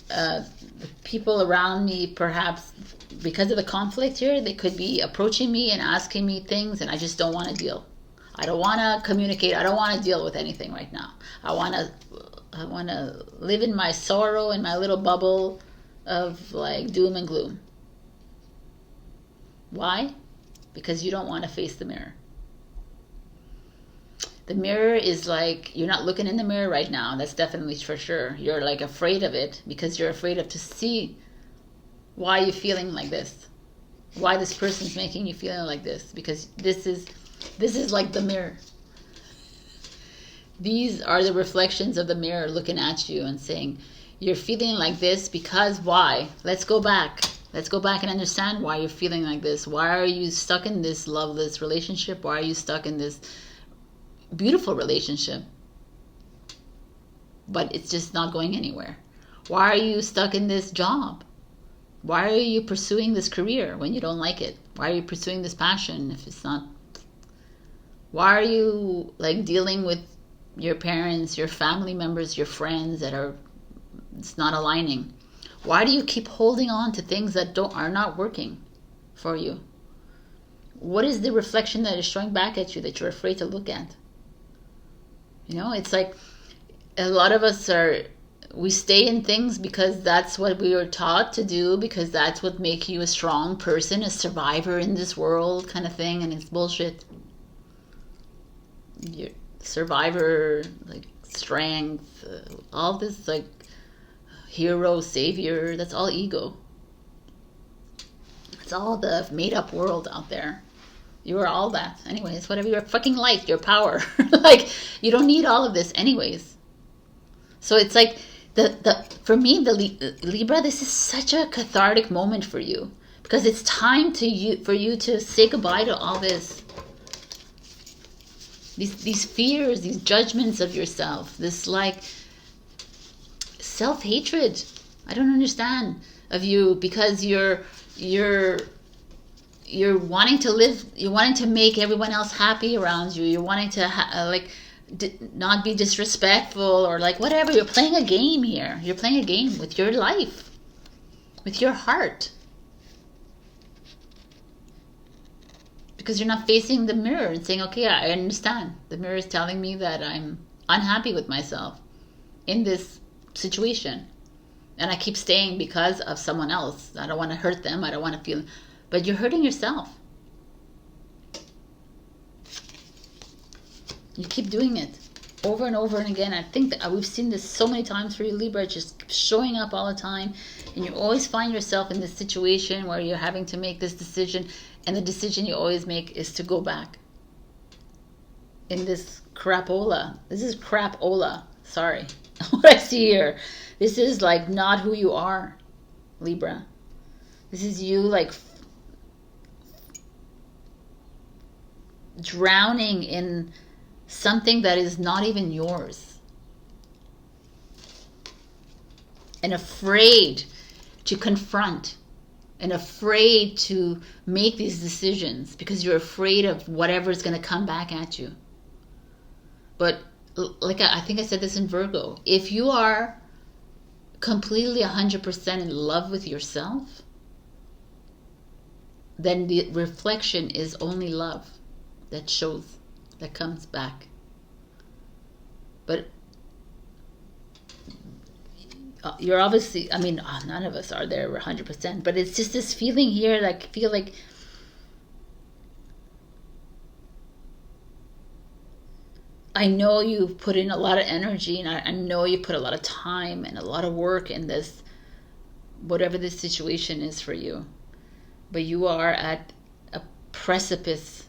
people around me, perhaps because of the conflict here, they could be approaching me and asking me things, and I just don't want to deal. I don't want to communicate. I don't want to deal with anything right now. I want to live in my sorrow, in my little bubble of like doom and gloom. Why? Because you don't want to face the mirror. The mirror is like, you're not looking in the mirror right now. That's definitely for sure. You're like afraid of it because you're afraid of to see why are you feeling like this? Why this person's making you feel like this? Because this is like the mirror. These are the reflections of the mirror looking at you and saying, you're feeling like this because why? Let's go back. Let's go back and understand why you're feeling like this. Why are you stuck in this loveless relationship? Why are you stuck in this beautiful relationship, but it's just not going anywhere? Why are you stuck in this job? Why are you pursuing this career when you don't like it? Why are you pursuing this passion if it's not? Why are you like dealing with your parents, your family members, your friends that are, it's not aligning? Why do you keep holding on to things that are not working for you? What is the reflection that is showing back at you that you're afraid to look at? You know, it's like a lot of us we stay in things because that's what we were taught to do, because that's what makes you a strong person, a survivor in this world kind of thing, and it's bullshit. Your survivor, like strength, all this like hero, savior, that's all ego. It's all the made up world out there. You are all that. Anyways, whatever you're fucking like, your power. Like, you don't need all of this anyways. So it's like, for me, the Libra, this is such a cathartic moment for you. Because it's time for you to say goodbye to all this. These fears, these judgments of yourself. This like self-hatred. I don't understand of you, because you're wanting to live, you're wanting to make everyone else happy around you. You're wanting to not be disrespectful or like whatever. You're playing a game here. You're playing a game with your life, with your heart. Because you're not facing the mirror and saying, okay, I understand. The mirror is telling me that I'm unhappy with myself in this situation. And I keep staying because of someone else. I don't want to hurt them. I don't want to feel... But you're hurting yourself. You keep doing it over and over and again. I think that we've seen this so many times for you, Libra, just showing up all the time. And you always find yourself in this situation where you're having to make this decision. And the decision you always make is to go back. In this crapola. This is crapola. Sorry. What I see here. This is like not who you are, Libra. This is you like drowning in something that is not even yours. And afraid to confront. And afraid to make these decisions because you're afraid of whatever is going to come back at you. But like I think I said this in Virgo, if you are completely 100% in love with yourself, then the reflection is only love that shows, that comes back. But you're obviously, I mean, none of us are there 100%, but it's just this feeling here, like, feel like I know you've put in a lot of energy, and I know you put a lot of time and a lot of work in this, whatever this situation is for you. But you are at a precipice.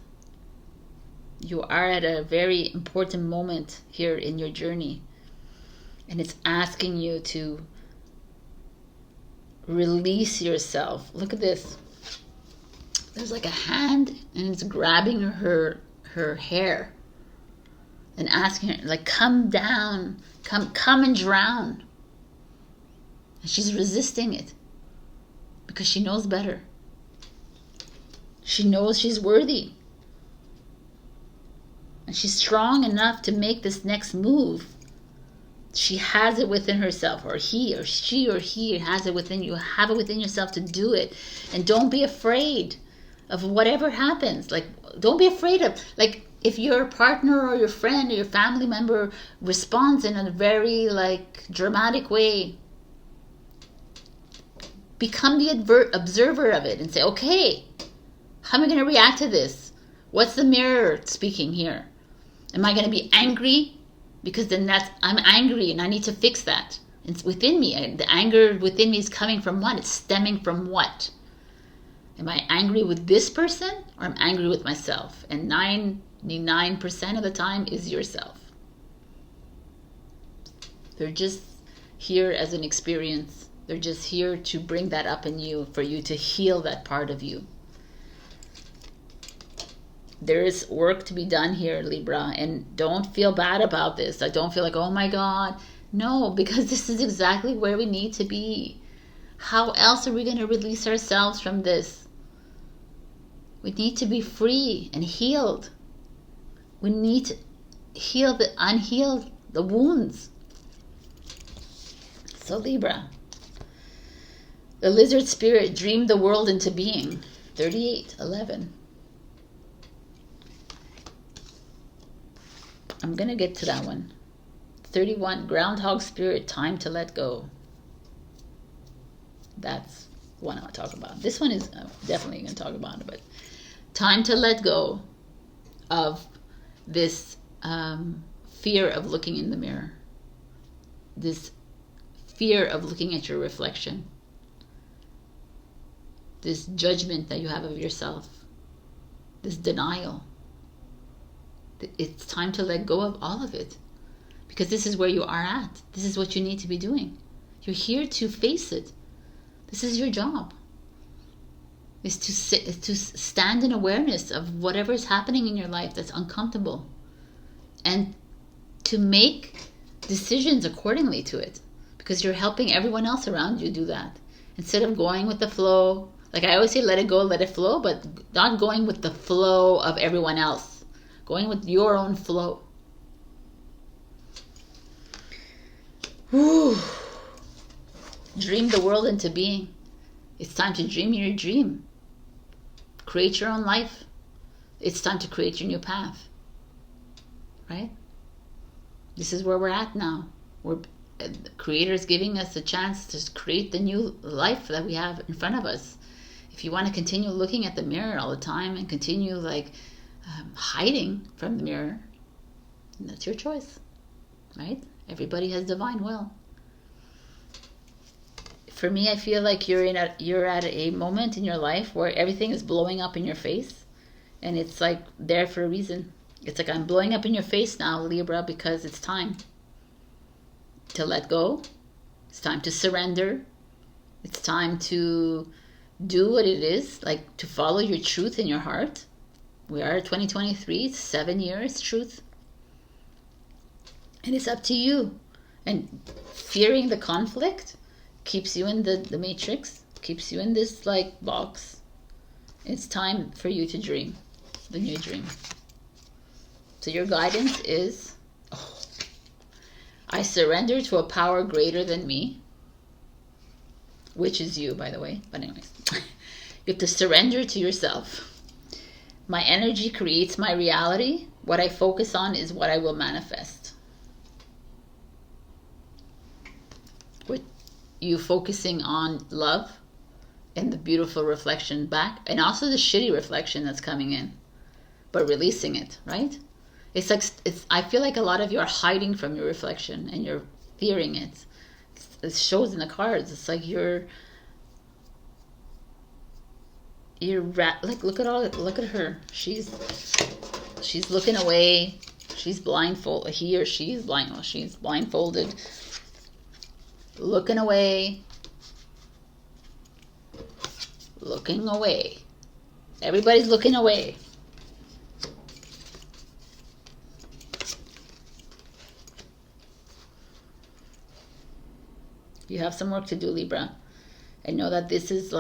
You are at a very important moment here in your journey. And it's asking you to release yourself. Look at this. There's like a hand, and it's grabbing her hair. And asking her, like, come down, come and drown. And she's resisting it because she knows better. She knows she's worthy. And she's strong enough to make this next move. She has it within herself, or he or she or he has it within you. Have it within yourself to do it. And don't be afraid of whatever happens. Like, don't be afraid of, like, if your partner or your friend or your family member responds in a very like dramatic way, become the observer of it and say, okay, how am I going to react to this? What's the mirror speaking here? Am I going to be angry? Because then I'm angry and I need to fix that. It's within me. The anger within me is coming from what? It's stemming from what? Am I angry with this person, or I'm angry with myself? And 99% of the time is yourself. They're just here as an experience. They're just here to bring that up in you, for you to heal that part of you. There is work to be done here, Libra, and don't feel bad about this. I don't feel like, oh my God. No, because this is exactly where we need to be. How else are we going to release ourselves from this? We need to be free and healed. We need to heal the unhealed, the wounds. So Libra, the lizard spirit dreamed the world into being. 38:11. I'm going to get to that one. 31, groundhog spirit, time to let go. That's one I'll talk about. This one is definitely going to talk about it, but time to let go of this fear of looking in the mirror. This fear of looking at your reflection. This judgment that you have of yourself. This denial. It's time to let go of all of it. Because this is where you are at. This is what you need to be doing. You're here to face it. This is your job. Is to stand in awareness of whatever is happening in your life that's uncomfortable. And to make decisions accordingly to it. Because you're helping everyone else around you do that. Instead of going with the flow. Like I always say, let it go, let it flow. But not going with the flow of everyone else. Going with your own flow. Whew. Dream the world into being. It's time to dream your dream. Create your own life. It's time to create your new path. Right? This is where we're at now. The Creator is giving us a chance to create the new life that we have in front of us. If you want to continue looking at the mirror all the time and continue hiding from the mirror, that's your choice. Right? Everybody has divine will. For me, I feel like you're at a moment in your life where everything is blowing up in your face, and it's like there for a reason. It's like I'm blowing up in your face now, Libra, because it's time to let go. It's time to surrender. It's time to do what it is, like to follow your truth in your heart. We are 2023, 7 years truth. And it's up to you. And fearing the conflict keeps you in the matrix, keeps you in this box. It's time for you to dream the new dream. So your guidance is, I surrender to a power greater than me, which is you, by the way. But anyways, you have to surrender to yourself. My energy creates my reality. What I focus on is what I will manifest. With you focusing on love and the beautiful reflection back, and also the shitty reflection that's coming in, but releasing it, right? I feel like a lot of you are hiding from your reflection and you're fearing it. It shows in the cards. It's like you're look at her. She's looking away. She's blindfolded. He or she is blind. Well, she's blindfolded. Looking away. Looking away. Everybody's looking away. You have some work to do, Libra. I know that this is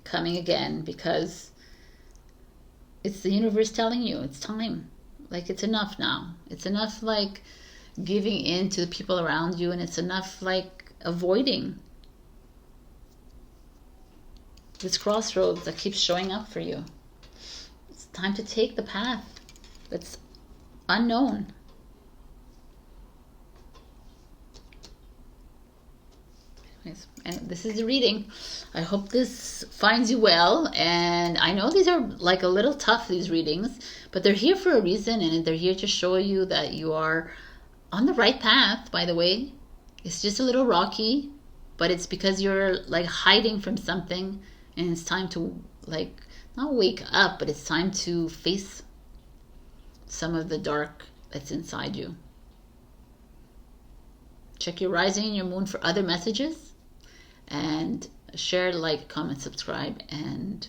coming again because it's the universe telling you it's time. It's enough now. It's enough giving in to the people around you, and it's enough avoiding this crossroads that keeps showing up for you. It's time to take the path that's unknown. And this is the reading. I hope this finds you well. And I know these are a little tough, these readings, but they're here for a reason, and they're here to show you that you are on the right path, by the way. It's just a little rocky, but it's because you're like hiding from something, and it's time to like not wake up, but it's time to face some of the dark that's inside you. Check your rising and your moon for other messages, and share, like, comment, subscribe, and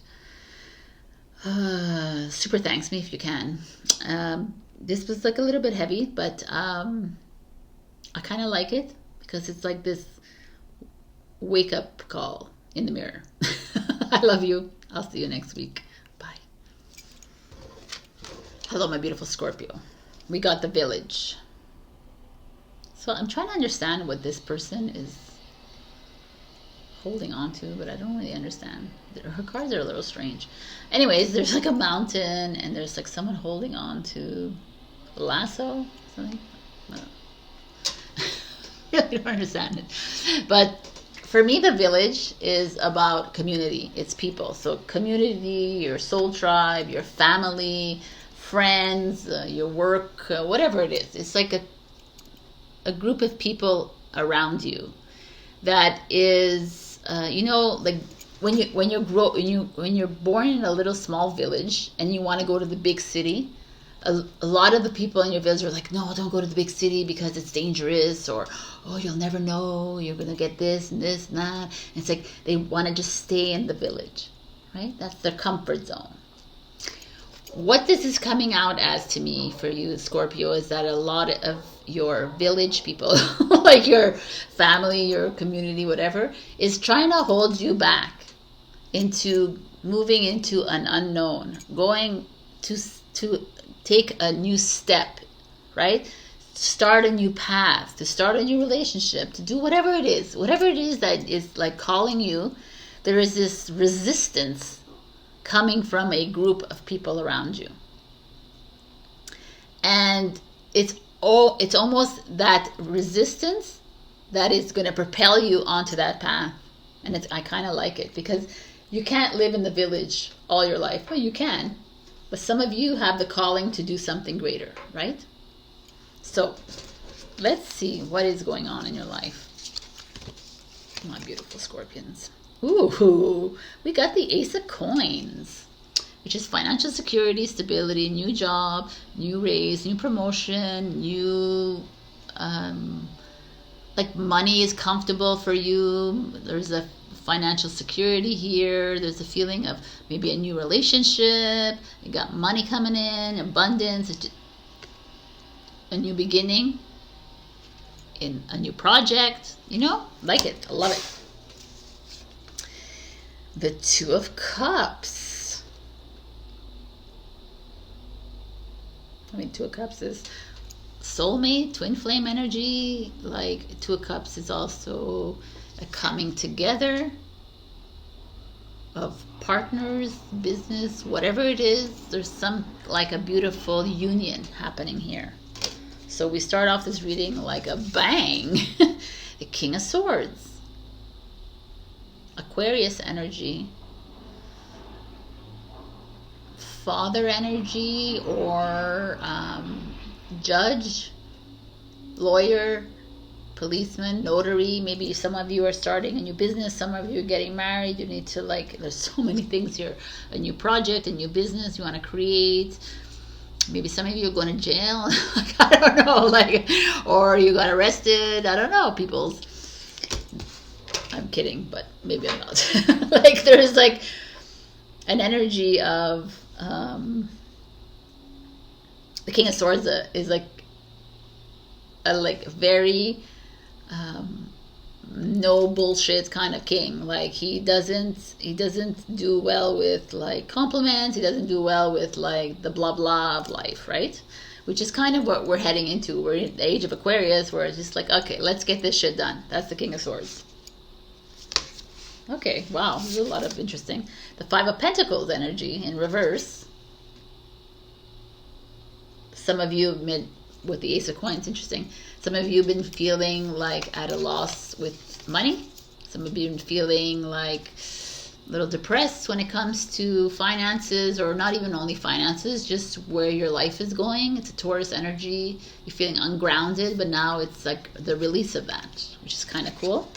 super thanks me if you can. This was like a little bit heavy, but I kind of like it because it's like this wake up call in the mirror. I love you. I'll see you next week. Bye. Hello, my beautiful Scorpio. We got the Village. So I'm trying to understand what this person is holding on to, but I don't really understand. Her cards are a little strange. Anyways, there's like a mountain, and there's like someone holding on to a lasso, something. I don't understand it. But for me, the Village is about community. It's people. So community, your soul tribe, your family, friends, your work, whatever it is. It's like a group of people around you that is, you know, like when you're born in a little small village and you want to go to the big city. A lot of the people in your village are like, no, don't go to the big city because it's dangerous, or, oh, you'll never know, you're going to get this and this and that. And it's like they want to just stay in the village, right? That's their comfort zone. What this is coming out as to me for you, Scorpio, is that a lot of your village people, like your family, your community, whatever, is trying to hold you back into moving into an unknown, going to take a new step, right? Start a new path, to start a new relationship, to do whatever it is that is like calling you. There is this resistance coming from a group of people around you, and it's almost that resistance that is going to propel you onto that path. And I kind of like it, because you can't live in the village all your life. Well, you can, but some of you have the calling to do something greater, right? So let's see what is going on in your life, my beautiful Scorpions. Ooh, we got the Ace of Coins, which is financial security, stability, new job, new raise, new promotion, new, like money is comfortable for you. There's a financial security here. There's a feeling of maybe a new relationship. You got money coming in, abundance, a new beginning in a new project. You know, like it. I love it. The Two of Cups. I mean, Two of Cups is soulmate, twin flame energy. Like, Two of Cups is also a coming together of partners, business, whatever it is. There's some, like, a beautiful union happening here. So we start off this reading like a bang. The King of Swords. Aquarius energy, father energy, or judge, lawyer, policeman, notary. Maybe some of you are starting a new business, some of you are getting married. You need to, like, there's so many things here. A new project, a new business you want to create. Maybe some of you are going to jail. I don't know, like, or you got arrested. I don't know, people's. I'm kidding, but maybe I'm not. Like, there's like an energy of the King of Swords is like a very no bullshit kind of king. Like, he doesn't do well with like compliments. He doesn't do well with like the blah blah of life, right? Which is kind of what we're heading into. We're in the age of Aquarius, where it's just like, okay, let's get this shit done. That's the King of Swords. Okay, wow, there's a lot of interesting. The Five of Pentacles energy in reverse. Some of you, with the Ace of Coins, interesting. Some of you have been feeling like at a loss with money. Some of you have been feeling like little depressed when it comes to finances, or not even only finances, just where your life is going. It's a Taurus energy. You're feeling ungrounded, but now it's like the release of that, which is kind of cool.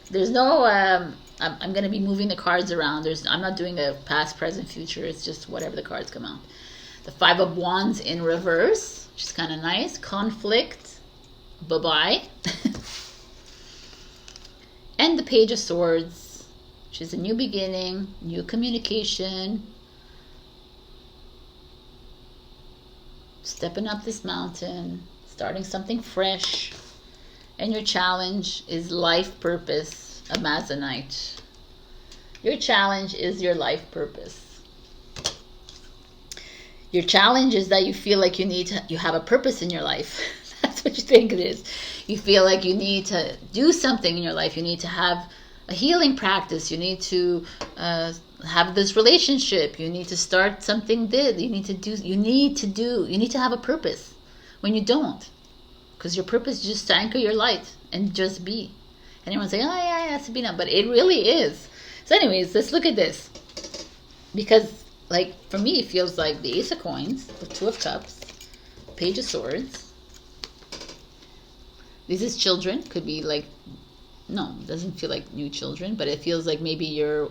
There's no, I'm going to be moving the cards around. I'm not doing a past, present, future. It's just whatever the cards come out. The Five of Wands in reverse, which is kind of nice. Conflict. Bye-bye. And the Page of Swords, which is a new beginning, new communication. Stepping up this mountain, starting something fresh. And your challenge is life purpose, Amazonite. Your challenge is your life purpose. Your challenge is that you feel like you have a purpose in your life. That's what you think it is. You feel like you need to do something in your life. You need to have a healing practice. You need to have this relationship. You need to start something big. You need to have a purpose when you don't. Because your purpose is just to anchor your light and just be. And everyone's saying, oh yeah, Sabrina, but it really is. So anyways, let's look at this. Because like for me, it feels like the Ace of Coins, the Two of Cups, Page of Swords. This is children. Could be like, no, it doesn't feel like new children, but it feels like maybe you're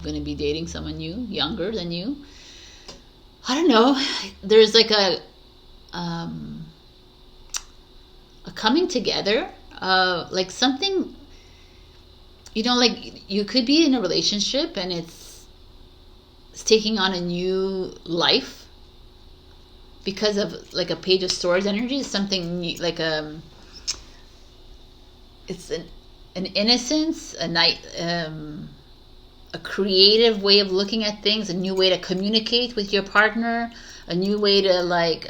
going to be dating someone new, younger than you. I don't know. There's like a coming together, like something, you know, like you could be in a relationship and it's taking on a new life because of like a Page of Swords energy. Something new, like it's an innocence, a creative way of looking at things, a new way to communicate with your partner, a new way to like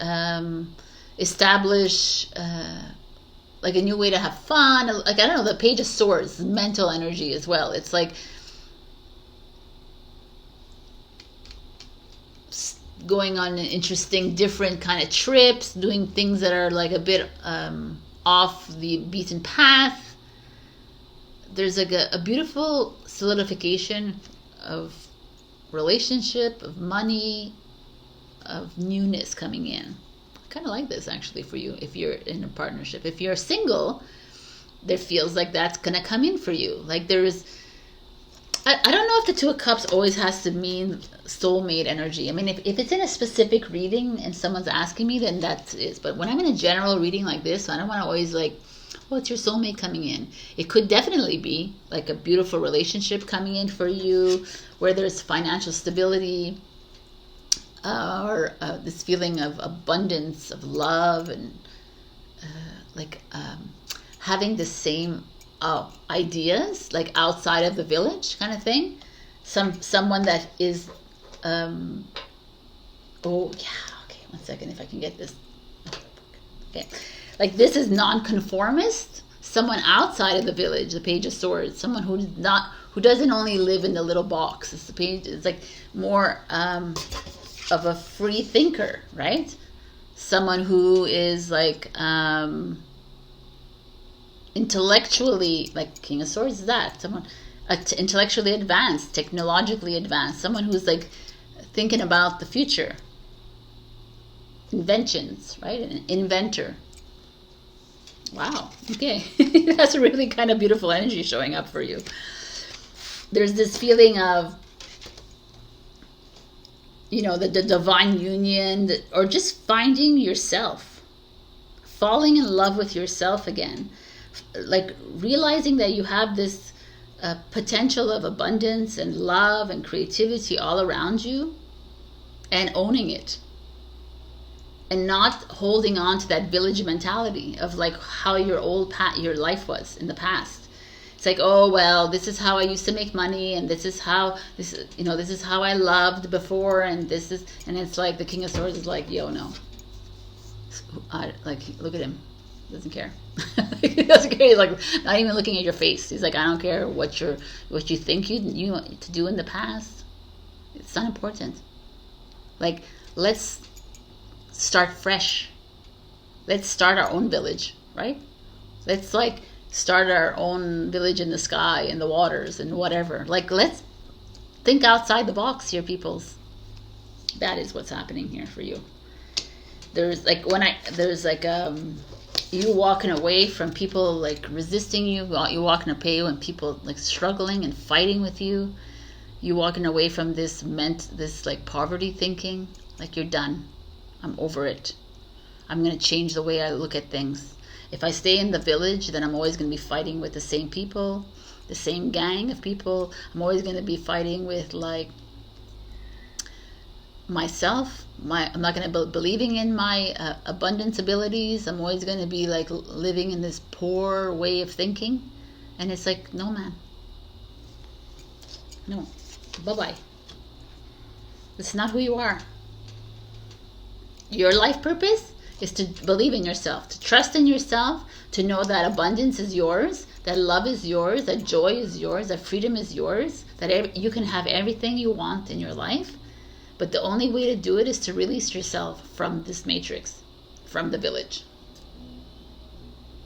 establish like a new way to have fun. Like, I don't know, the Page of Swords, mental energy as well. It's like going on an interesting, different kind of trips, doing things that are like a bit off the beaten path. There's like a beautiful solidification of relationship, of money, of newness coming in. I kind of like this actually for you if you're in a partnership. If you're single, there feels like that's gonna come in for you. Like there's, I don't know if the Two of Cups always has to mean soulmate energy. I mean, if it's in a specific reading and someone's asking me, then that is. But when I'm in a general reading like this, I don't want to always like, oh, it's your soulmate coming in. It could definitely be like a beautiful relationship coming in for you, where there's financial stability, or this feeling of abundance, of love, and having the same ideas, like outside of the village kind of thing. Someone that is oh yeah, okay, one second, if I can get this. Okay, like this is non-conformist, someone outside of the village, the Page of Swords, someone who doesn't only live in the little box. It's the page, it's like more of a free thinker, right? Someone who is like intellectually, like King of Swords is that, someone intellectually advanced, technologically advanced, someone who's like thinking about the future, inventions, right? An inventor. Wow, okay. That's a really kind of beautiful energy showing up for you. There's this feeling of, you know, the divine union, or just finding yourself, falling in love with yourself again, like realizing that you have this potential of abundance and love and creativity all around you, and owning it, and not holding on to that village mentality of like how your life was in the past. It's like, oh well, this is how I used to make money, and this is how this is how I loved before, and it's like the King of Swords is like, yo, no, like look at him, doesn't care. He doesn't care. He's like not even looking at your face. He's like, I don't care what you think you want to do in the past. It's not important. Like, let's start fresh. Let's start our own village, right? Let's like start our own village in the sky, in the waters, and whatever. Like, let's think outside the box here, peoples. That is what's happening here for you. There's like you walking away from people like resisting you. You walking away when people like struggling and fighting with you. You walking away from this like poverty thinking. Like, you're done. I'm over it. I'm gonna change the way I look at things. If I stay in the village, then I'm always gonna be fighting with the same people, the same gang of people. I'm always gonna be fighting with like myself. I'm not going to be believing in my abundance abilities. I'm always going to be like living in this poor way of thinking. And it's like, no, man. No. Bye-bye. It's not who you are. Your life purpose is to believe in yourself, to trust in yourself, to know that abundance is yours, that love is yours, that joy is yours, that freedom is yours, that you can have everything you want in your life. But the only way to do it is to release yourself from this matrix, from the village.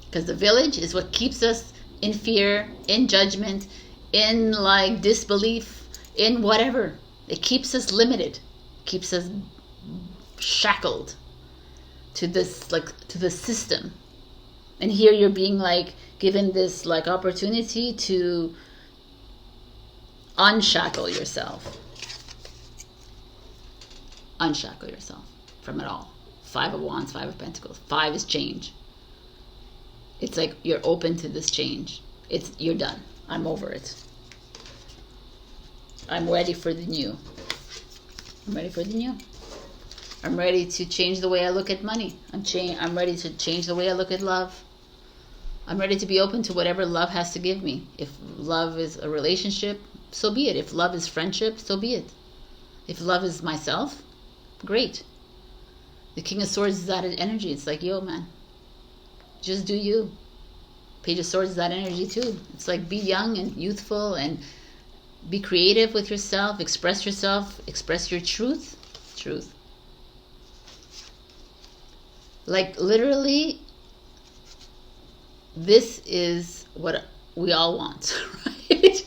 Because the village is what keeps us in fear, in judgment, in like disbelief, in whatever. It keeps us limited, keeps us shackled to this, like, to the system. And here you're being like given this like opportunity to unshackle yourself. Unshackle yourself from it all. 5 of Wands, 5 of Pentacles. 5 is change. It's like you're open to this change. You're done. I'm over it. I'm ready for the new. I'm ready for the new. I'm ready to change the way I look at money. I'm ready to change the way I look at love. I'm ready to be open to whatever love has to give me. If love is a relationship, so be it. If love is friendship, so be it. If love is myself, great. The King of Swords is that energy. It's like, yo, man, just do you. Page of Swords is that energy too. It's like, be young and youthful and be creative with yourself. Express yourself. Express your truth. Truth. Like, literally, this is what we all want, right?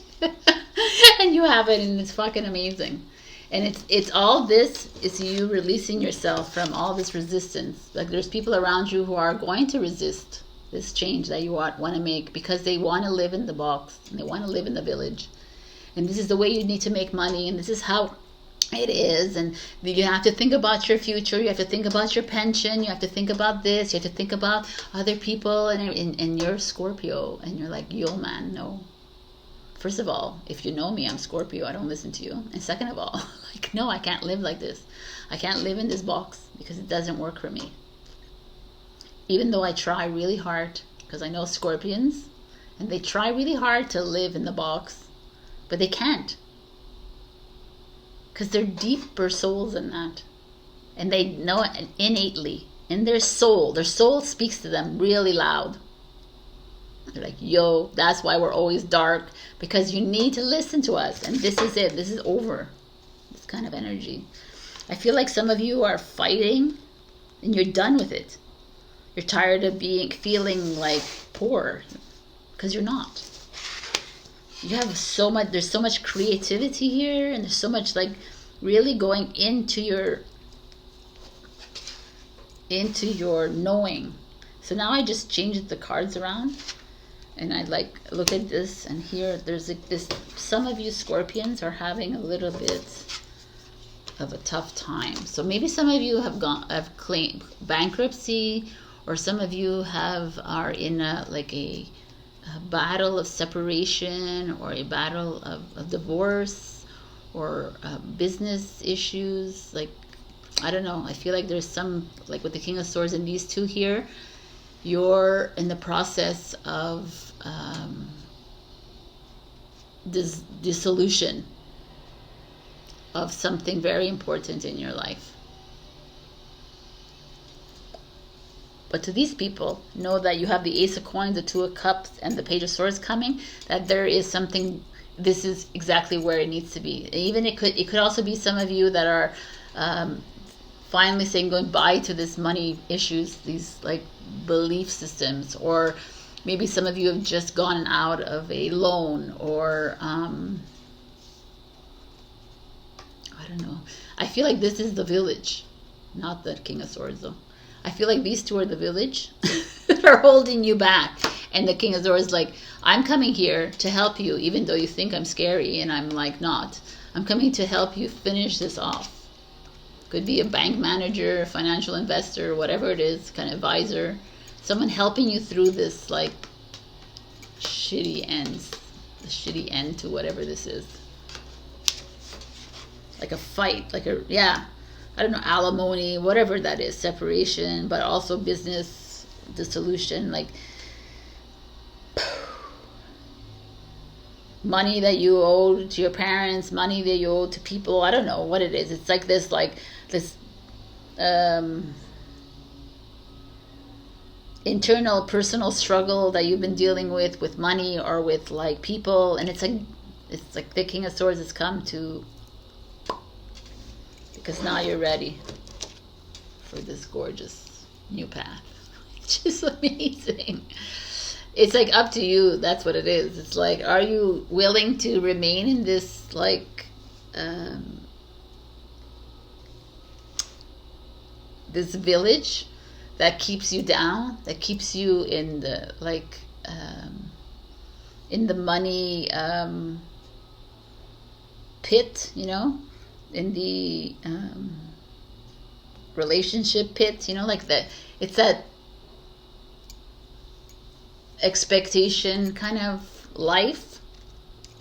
And you have it, and it's fucking amazing. And it's all this is you releasing yourself from all this resistance. Like, there's people around you who are going to resist this change that you want to make because they want to live in the box and they want to live in the village. And this is the way you need to make money, and this is how it is. And you have to think about your future. You have to think about your pension. You have to think about this. You have to think about other people. And you're Scorpio, and you're like, yo, man, no. First of all, if you know me, I'm Scorpio. I don't listen to you. And second of all, like, no, I can't live like this. I can't live in this box because it doesn't work for me. Even though I try really hard, because I know Scorpions, and they try really hard to live in the box, but they can't. Because they're deeper souls than that. And they know it innately. In their soul speaks to them really loud. They're like, yo, that's why we're always dark, because you need to listen to us. And this is it. This is over. This kind of energy. I feel like some of you are fighting and you're done with it. You're tired of feeling like poor, because you're not. You have so much, there's so much creativity here, and there's so much like really going into your knowing. So now I just changed the cards around, and I like look at this, and here there's like this. Some of you Scorpions are having a little bit of a tough time. So maybe some of you have claimed bankruptcy, or some of you are in a battle of separation, or a battle of divorce, or business issues. Like, I don't know. I feel like there's some, like with the King of Swords and these two here, you're in the process of this dissolution of something very important in your life. But to these people, know that you have the Ace of Coins, the Two of Cups, and the Page of Swords coming, that there is something, this is exactly where it needs to be. Even it could also be some of you that are finally saying goodbye to this money issues, these like belief systems, or Maybe some of you have just gone out of a loan, or I don't know. I feel like this is the village, not the King of Swords though. I feel like these two are the village that are holding you back. And the King of Swords is like, I'm coming here to help you, even though you think I'm scary, and I'm like not. I'm coming to help you finish this off. Could be a bank manager, a financial investor, whatever it is, kind of advisor. Someone helping you through this like shitty ends, the shitty end to whatever this is. Like a fight, like a, yeah, I don't know, alimony, whatever that is, separation, but also business dissolution, like money that you owe to your parents, money that you owe to people. I don't know what it is. It's like this internal personal struggle that you've been dealing with money or with like people, and it's like the King of Swords has come to, because now you're ready for this gorgeous new path. It's just amazing. It's like up to you. That's what it is. It's like, are you willing to remain in this like this village that keeps you down, that keeps you in the like in the money pit, you know, in the relationship pit, you know, like that. It's that expectation kind of life,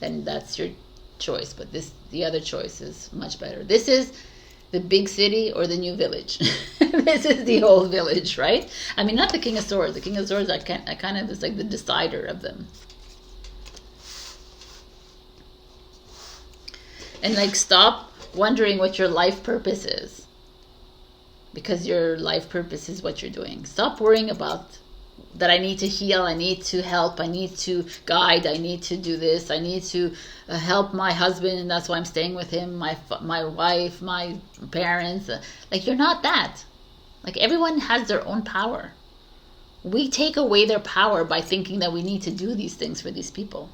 then that's your choice. But the other choice is much better. This is the big city or the new village. This is the old village, right? I mean, not the King of Swords. The King of Swords, I kind of is like the decider of them. And like, stop wondering what your life purpose is, because your life purpose is what you're doing. Stop worrying about that I need to heal, I need to help, I need to guide, I need to do this, I need to help my husband, and that's why I'm staying with him, my wife, my parents. Like, you're not that. Like, everyone has their own power. We take away their power by thinking that we need to do these things for these people.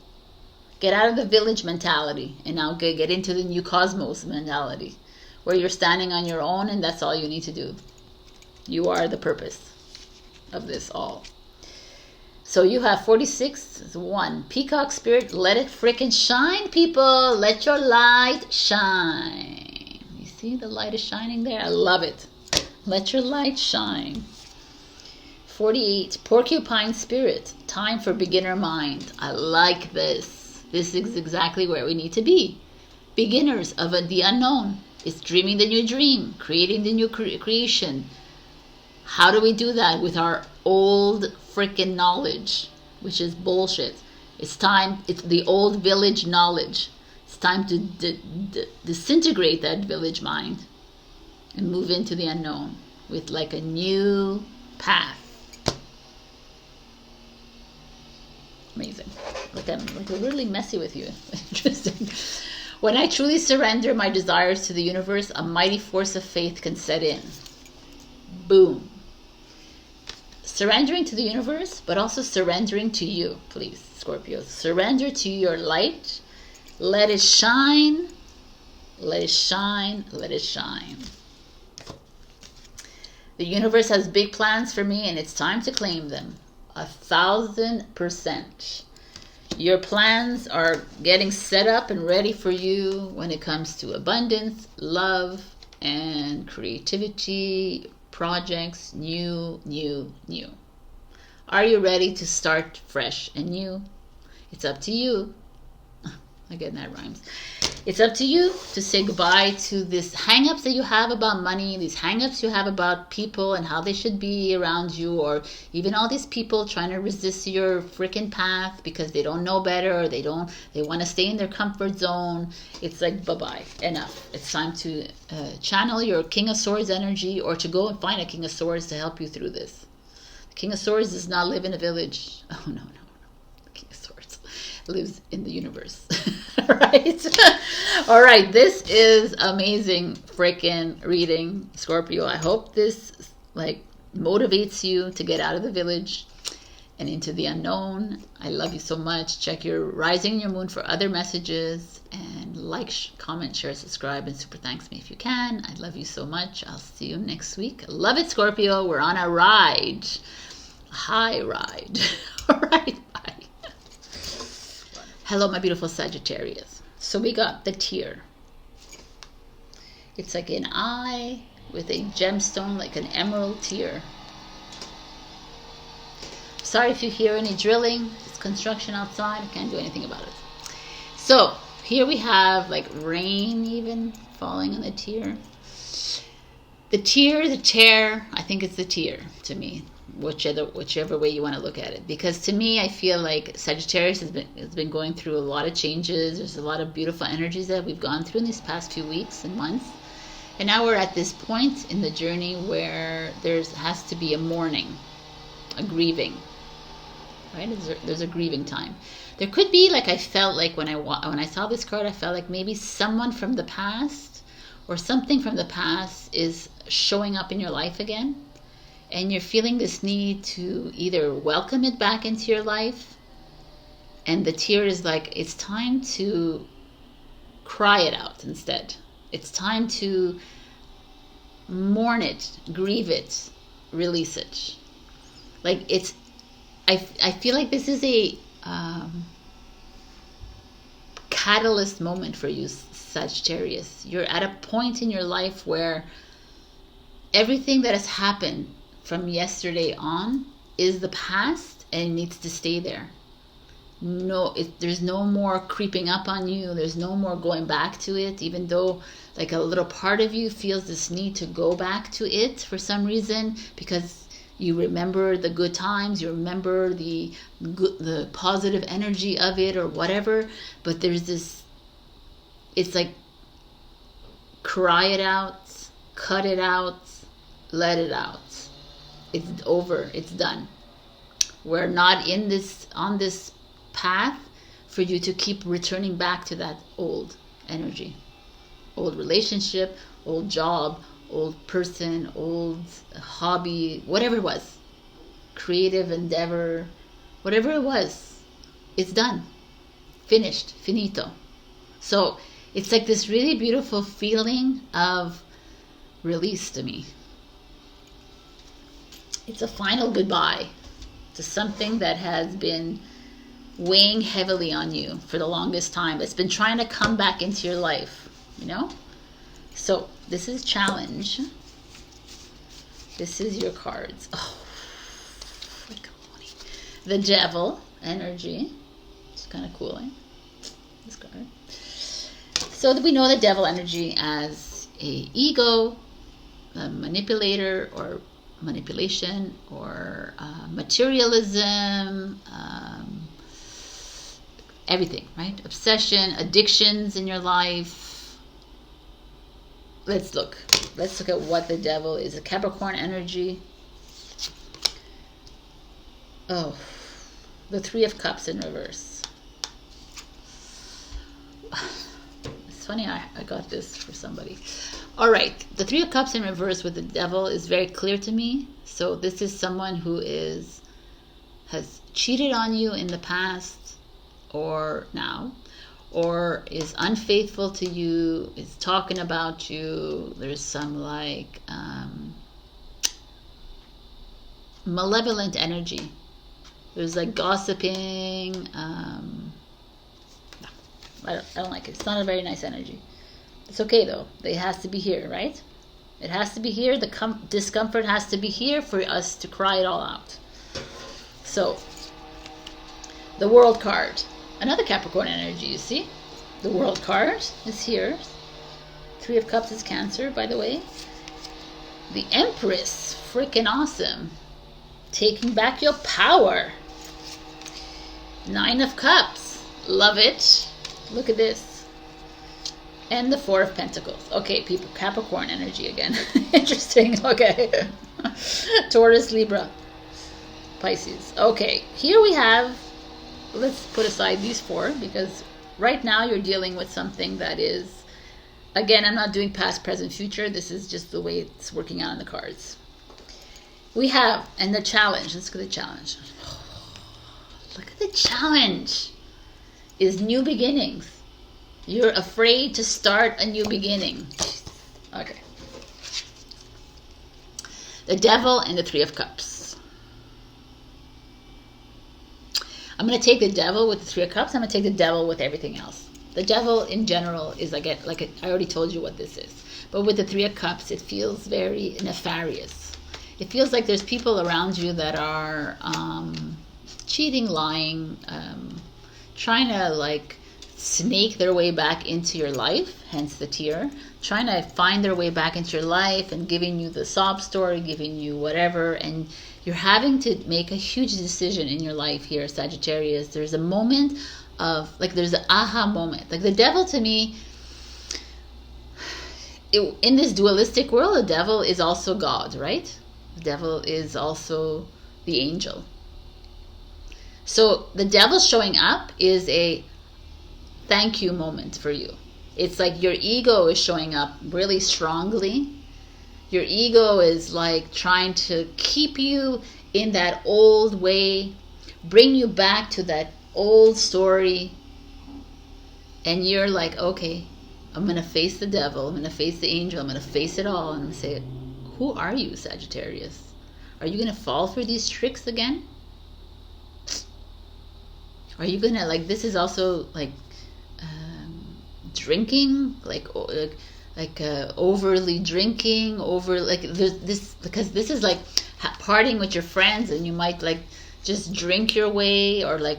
Get out of the village mentality and now get into the new cosmos mentality, where you're standing on your own and that's all you need to do. You are the purpose of this all. So you have 46, 1. Peacock spirit, let it frickin' shine, people. Let your light shine. You see the light is shining there? I love it. Let your light shine. 48, porcupine spirit, time for beginner mind. I like this. This is exactly where we need to be. Beginners of the unknown. It's dreaming the new dream, creating the new creation. How do we do that? With our old freaking knowledge, which is bullshit. It's time. It's the old village knowledge. It's time to disintegrate that village mind and move into the unknown with like a new path. Amazing. Like I'm really messy with you. Interesting. When I truly surrender my desires to the universe, a mighty force of faith can set in. Boom. Surrendering to the universe, but also surrendering to you, please, Scorpio. Surrender to your light. Let it shine. Let it shine. Let it shine. The universe has big plans for me, and it's time to claim them. 1000%. Your plans are getting set up and ready for you when it comes to abundance, love, and creativity, projects, new. Are you ready to start fresh and new? It's up to you. Again, that rhymes. It's up to you to say goodbye to this hang-ups that you have about money, these hang-ups you have about people and how they should be around you, or even all these people trying to resist your freaking path because they don't know better, or they want to stay in their comfort zone. It's like, bye-bye, enough. It's time to channel your King of Swords energy, or to go and find a King of Swords to help you through this. The King of Swords does not live in a village. Oh, no. The King of Swords lives in the universe. Right? All right, this is amazing freaking reading, Scorpio. I hope this like motivates you to get out of the village and into the unknown. I love you so much. Check your rising and your moon for other messages, and like, comment, share, subscribe, and super thanks me if you can. I love you so much. I'll see you next week. Love it, Scorpio. We're on a ride. High ride. All right, bye. Hello, my beautiful Sagittarius. So we got the tear. It's like an eye with a gemstone, like an emerald tear. Sorry if you hear any drilling. It's construction outside. I can't do anything about it. So here we have like rain even falling on the tear. The tear, the tear, I think it's the tear to me, whichever way you want to look at it. Because to me, I feel like Sagittarius has been going through a lot of changes. There's a lot of beautiful energies that we've gone through in these past few weeks and months. And now we're at this point in the journey where has to be a mourning, a grieving, right? There's a grieving time. There could be, like, I felt like when I saw this card, I felt like maybe someone from the past or something from the past is showing up in your life again. And you're feeling this need to either welcome it back into your life. And the tear is like, it's time to cry it out instead. It's time to mourn it, grieve it, release it. Like I feel like this is a catalyst moment for you, Sagittarius. You're at a point in your life where everything that has happened from yesterday on is the past and it needs to stay there. There's no more creeping up on you. There's no more going back to it, even though like a little part of you feels this need to go back to it for some reason, because you remember the good times, you remember the positive energy of it or whatever. But there's this, it's like, cry it out, cut it out, let it out. It's over. It's done. We're not on this path for you to keep returning back to that old energy, old relationship, old job, old person, old hobby, whatever it was, creative endeavor, whatever it was. It's done, finished, finito. So it's like this really beautiful feeling of release to me. It's a final goodbye to something that has been weighing heavily on you for the longest time. It's been trying to come back into your life, you know? So this is challenge. This is your cards. Oh, the Devil energy. It's kind of cool, eh? This card. So that we know the Devil energy as a ego, a manipulator, or manipulation, or materialism, everything, right? Obsession, addictions in your life. Let's look at what the Devil is. A Capricorn energy. Oh, the Three of Cups in reverse. It's funny, I got this for somebody. All right, the Three of Cups in reverse with the Devil is very clear to me. So this is someone who has cheated on you in the past or now, or is unfaithful to you, is talking about you. There's some like malevolent energy. There's like gossiping. I don't like it. It's not a very nice energy. It's okay though. It has to be here, right? It has to be here. The discomfort has to be here for us to cry it all out. So, the World card. Another Capricorn energy, you see? The World card is here. Three of Cups is Cancer, by the way. The Empress. Freaking awesome. Taking back your power. Nine of Cups. Love it. Look at this. And the Four of Pentacles. Okay, people, Capricorn energy again. Interesting. Okay. Taurus, Libra, Pisces. Okay, here we have, let's put aside these four, because right now you're dealing with something that is, again, I'm not doing past, present, future. This is just the way it's working out in the cards. We have, and the challenge. Let's go to the challenge. biggest challenge is new beginnings. You're afraid to start a new beginning. Okay. The Devil and the Three of Cups. I'm going to take the Devil with the Three of Cups. I'm going to take the Devil with everything else. The Devil in general is I already told you what this is. But with the Three of Cups, it feels very nefarious. It feels like there's people around you that are cheating, lying, trying to like snake their way back into your life, hence the tear, trying to find their way back into your life and giving you the sob story, giving you whatever, and you're having to make a huge decision in your life here, Sagittarius. There's a moment of, like, there's an aha moment. Like, the Devil to me, in this dualistic world, the Devil is also God, right? The Devil is also the angel. So the Devil showing up is a thank you moment for you. It's like your ego is showing up really strongly. Your ego is like trying to keep you in that old way, bring you back to that old story. And you're like, okay, I'm going to face the Devil. I'm going to face the angel. I'm going to face it all. And I'm going to say, who are you, Sagittarius? Are you going to fall for these tricks again? Are you going to, like, this is also like drinking, overly drinking, because this is like partying with your friends, and you might like just drink your way, or like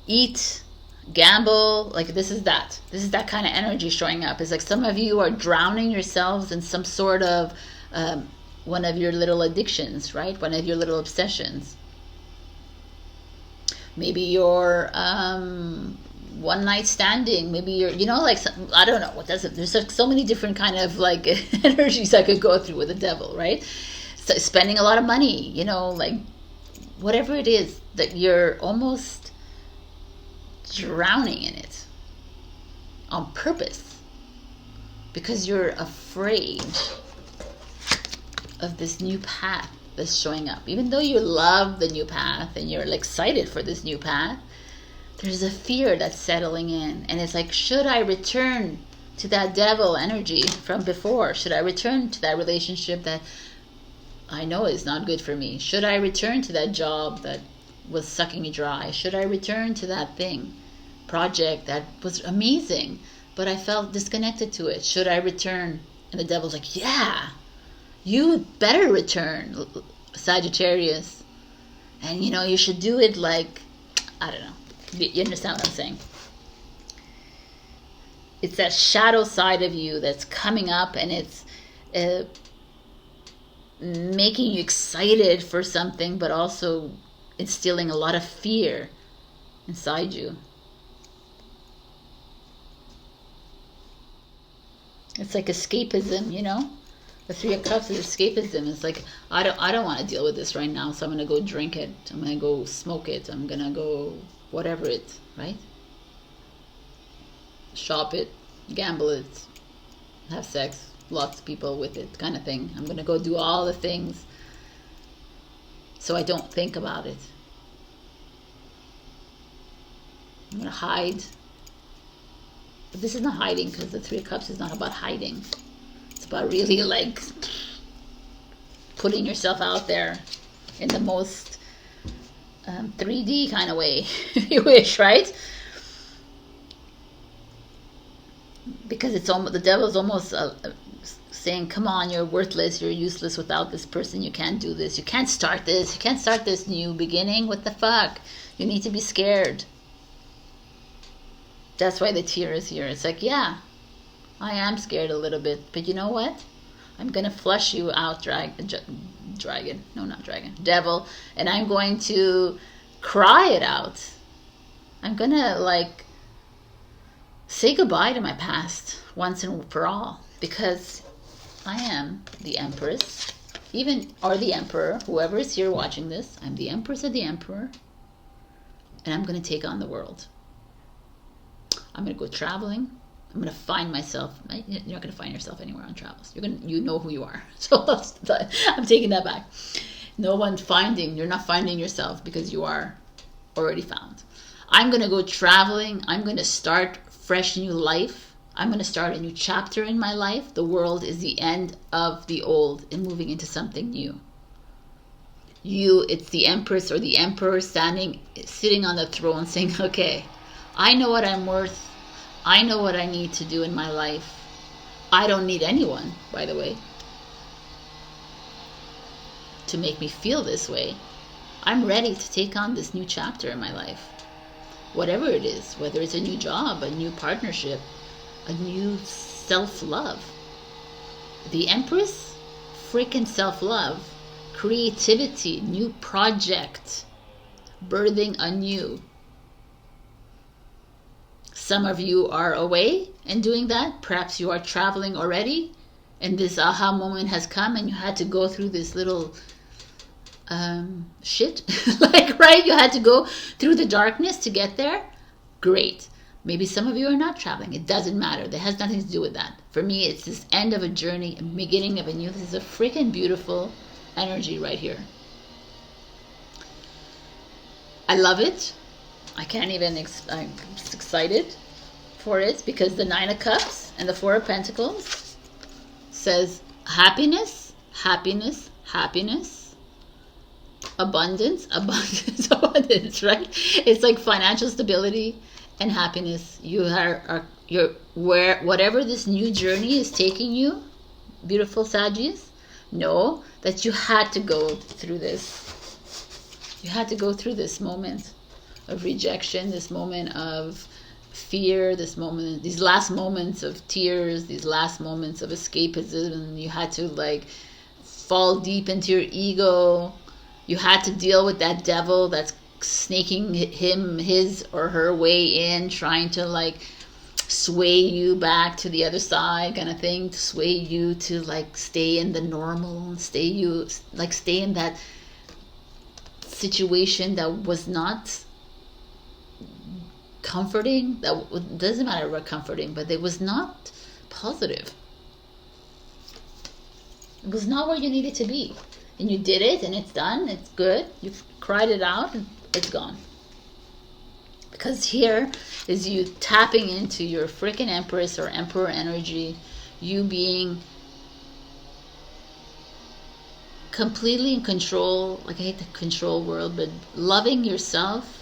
eat, gamble. Like this is that kind of energy showing up. It's like some of you are drowning yourselves in some sort of one of your little addictions, right? One of your little obsessions. Maybe you're one night standing. Maybe you're, like, I don't know what does it. There's so many different kind of like energies I could go through with the Devil, right? So spending a lot of money, like whatever it is that you're almost drowning in it on purpose because you're afraid of this new path that's showing up. Even though you love the new path and you're excited for this new path, there's a fear that's settling in. And it's like, should I return to that Devil energy from before? Should I return to that relationship that I know is not good for me? Should I return to that job that was sucking me dry? Should I return to that project that was amazing, but I felt disconnected to it? Should I return? And the Devil's like, yeah, you better return, Sagittarius. And you should do it like, I don't know. You understand what I'm saying? It's that shadow side of you that's coming up, and it's making you excited for something, but also instilling a lot of fear inside you. It's like escapism, The Three of Cups is escapism. It's like, I don't want to deal with this right now, so I'm going to go drink it. I'm going to go smoke it. I'm going to go whatever it, right? Shop it, gamble it, have sex, lots of people with it, kind of thing. I'm going to go do all the things so I don't think about it. I'm going to hide. But this is not hiding, because the Three of Cups is not about hiding. It's about really like putting yourself out there in the most 3D kind of way, if you wish, right? Because it's almost, the Devil's almost saying, come on, you're worthless, you're useless without this person, you can't do this, you can't start this new beginning. What the fuck? You need to be scared. That's why the tear is here. It's like, yeah, I am scared a little bit, but you know what? I'm gonna flush you out, Devil, and I'm going to cry it out. I'm gonna like say goodbye to my past once and for all, because I am the Empress, or the Emperor, whoever is here watching this. I'm the Empress or the Emperor, and I'm gonna take on the world. I'm gonna go traveling. I'm going to find myself. You're not going to find yourself anywhere on travels. You know who you are. So I'm taking that back. You're not finding yourself, because you are already found. I'm going to go traveling. I'm going to start fresh new life. I'm going to start a new chapter in my life. The world is the end of the old and moving into something new. It's the Empress or the Emperor sitting on the throne saying, okay, I know what I'm worth. I know what I need to do in my life. I don't need anyone, by the way, to make me feel this way. I'm ready to take on this new chapter in my life. Whatever it is, whether it's a new job, a new partnership, a new self-love. The Empress, freaking self-love, creativity, new project, birthing anew. Some of you are away and doing that. Perhaps you are traveling already and this aha moment has come and you had to go through this little shit. Like, right? You had to go through the darkness to get there. Great. Maybe some of you are not traveling. It doesn't matter. That has nothing to do with that. For me, it's this end of a journey, a beginning of a new. This is a freaking beautiful energy right here. I love it. I can't even, I'm excited for it because the 9 of Cups and the 4 of Pentacles says happiness, happiness, happiness, abundance, abundance, abundance, right? It's like financial stability and happiness. You're whatever this new journey is taking you, beautiful Sagittarius, know that you had to go through this. You had to go through this moment of rejection, this moment of fear, these last moments of tears, these last moments of escapism, and you had to like fall deep into your ego. You had to deal with that devil that's snaking his or her way in, trying to like sway you back to the other side kind of thing, to sway you to like stay in the normal, stay in that situation that was not comforting. That doesn't matter what comforting, but it was not positive. It was not where you needed to be, and you did it, and it's done. It's good. You've cried it out, and it's gone. Because here is you tapping into your freaking Empress or Emperor energy, you being completely in control. Like, I hate the control word, but loving yourself,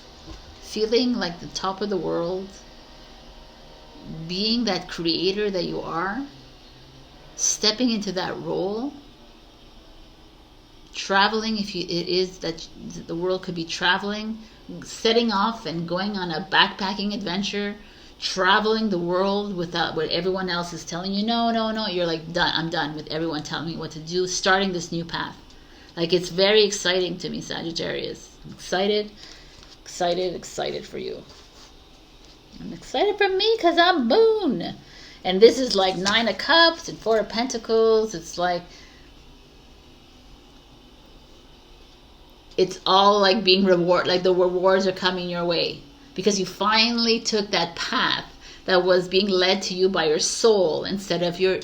feeling like the top of the world, being that creator that you are, stepping into that role, traveling, if it is that the world could be traveling, setting off and going on a backpacking adventure, traveling the world without what everyone else is telling you. No, you're like, done. I'm done with everyone telling me what to do, starting this new path. Like, it's very exciting to me, Sagittarius. I'm excited for you. I'm excited for me because I'm Moon. And this is like 9 of Cups and 4 of Pentacles. It's like, it's all like being rewarded, like the rewards are coming your way because you finally took that path that was being led to you by your soul instead of your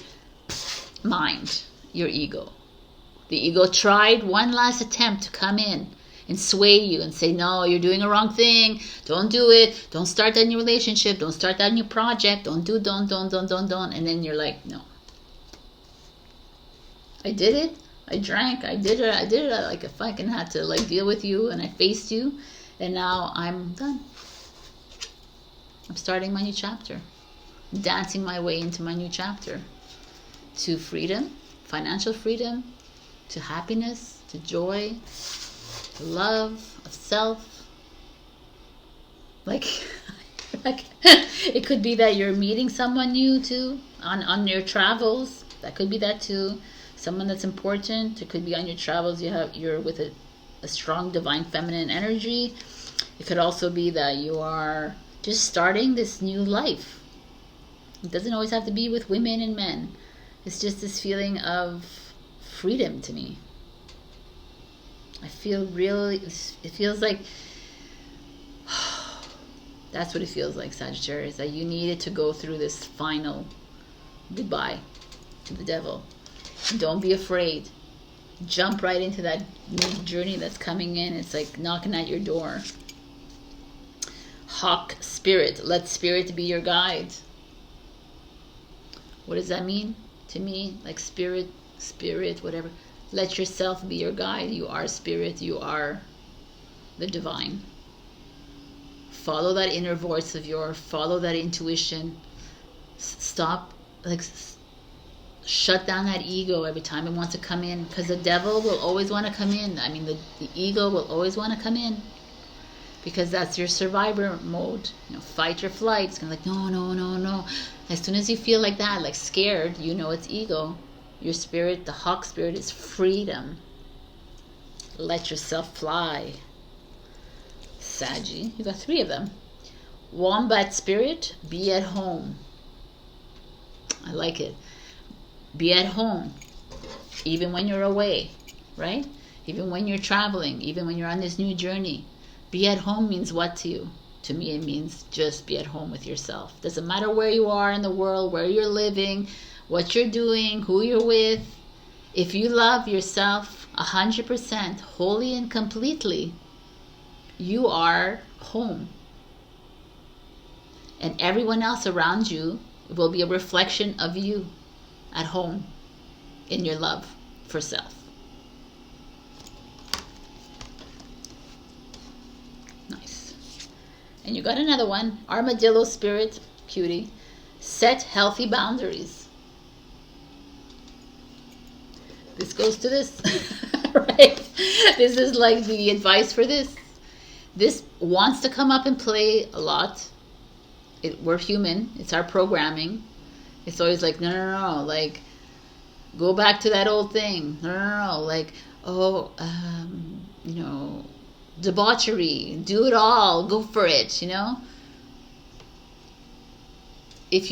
mind, your ego. The ego tried one last attempt to come in and sway you and say, no, you're doing a wrong thing. Don't do it. Don't start that new relationship. Don't start that new project. Don't. And then you're like, no. I did it. I drank. I did it. Like, I fucking had to like deal with you, and I faced you, and now I'm done. I'm starting my new chapter. Dancing my way into my new chapter. To freedom, financial freedom, to happiness, to joy, to love of self. Like, it could be that you're meeting someone new too on your travels. That could be that too. Someone that's important. It could be on your travels. You're with a strong divine feminine energy. It could also be that you are just starting this new life. It doesn't always have to be with women and men. It's just this feeling of freedom to me. I feel really, it feels like, that's what it feels like, Sagittarius, that you needed to go through this final goodbye to the devil. And don't be afraid. Jump right into that new journey that's coming in. It's like knocking at your door. Hawk spirit. Let spirit be your guide. What does that mean to me? Like spirit, whatever. Let yourself be your guide. You are spirit. You are the divine. Follow that inner voice of yours. Follow that intuition. Stop, like, shut down that ego every time it wants to come in, because the devil will always want to come in. I mean, the ego will always want to come in, because that's your survivor mode. You know, fight or flight. It's kind of like, no, no, no, no. As soon as you feel like that, like scared, you know it's ego. Your spirit, the hawk spirit, is freedom. Let yourself fly. Saggy, you got 3 of them. Wombat spirit, be at home. I like it. Be at home, even when you're away, right? Even when you're traveling, even when you're on this new journey. Be at home means what to you? To me, it means just be at home with yourself. Doesn't matter where you are in the world, where you're living, what you're doing, who you're with. If you love yourself 100%, wholly and completely, you are home. And everyone else around you will be a reflection of you at home in your love for self. Nice. And you got another one. Armadillo spirit, cutie. Set healthy boundaries. This goes to this, right? This is like the advice for this. This wants to come up and play a lot. We're human. It's our programming. It's always like, no, no, no, no. Like, go back to that old thing. No, no, no, no. Like, oh, you know, debauchery. Do it all. Go for it. You know. If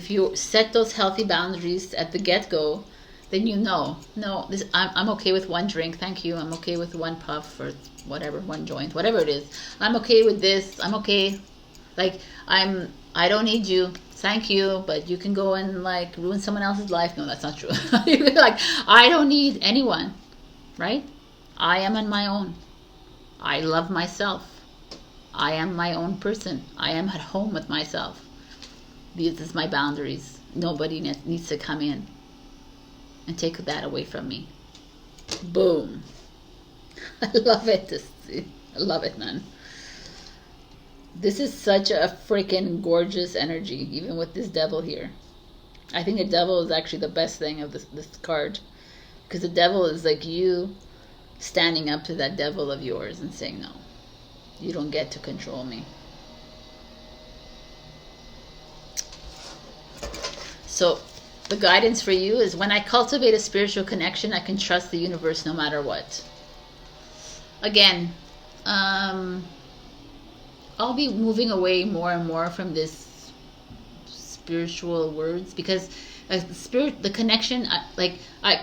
you set those healthy boundaries at the get-go, then you know, no, this I'm okay with 1 drink, thank you. I'm okay with 1 puff or whatever, 1 joint, whatever it is. I'm okay with this. I'm okay. Like, I don't need you, thank you, but you can go and like ruin someone else's life. No, that's not true. You're like, I don't need anyone, right? I am on my own. I love myself. I am my own person. I am at home with myself. These is my boundaries. Nobody needs to come in and take that away from me. Boom. I love it. I love it, man. This is such a freaking gorgeous energy, even with this devil here. I think the devil is actually the best thing of this card, because the devil is like you standing up to that devil of yours and saying, no, you don't get to control me. So the guidance for you is, when I cultivate a spiritual connection, I can trust the universe no matter what. Again, I'll be moving away more and more from this spiritual words, because the connection,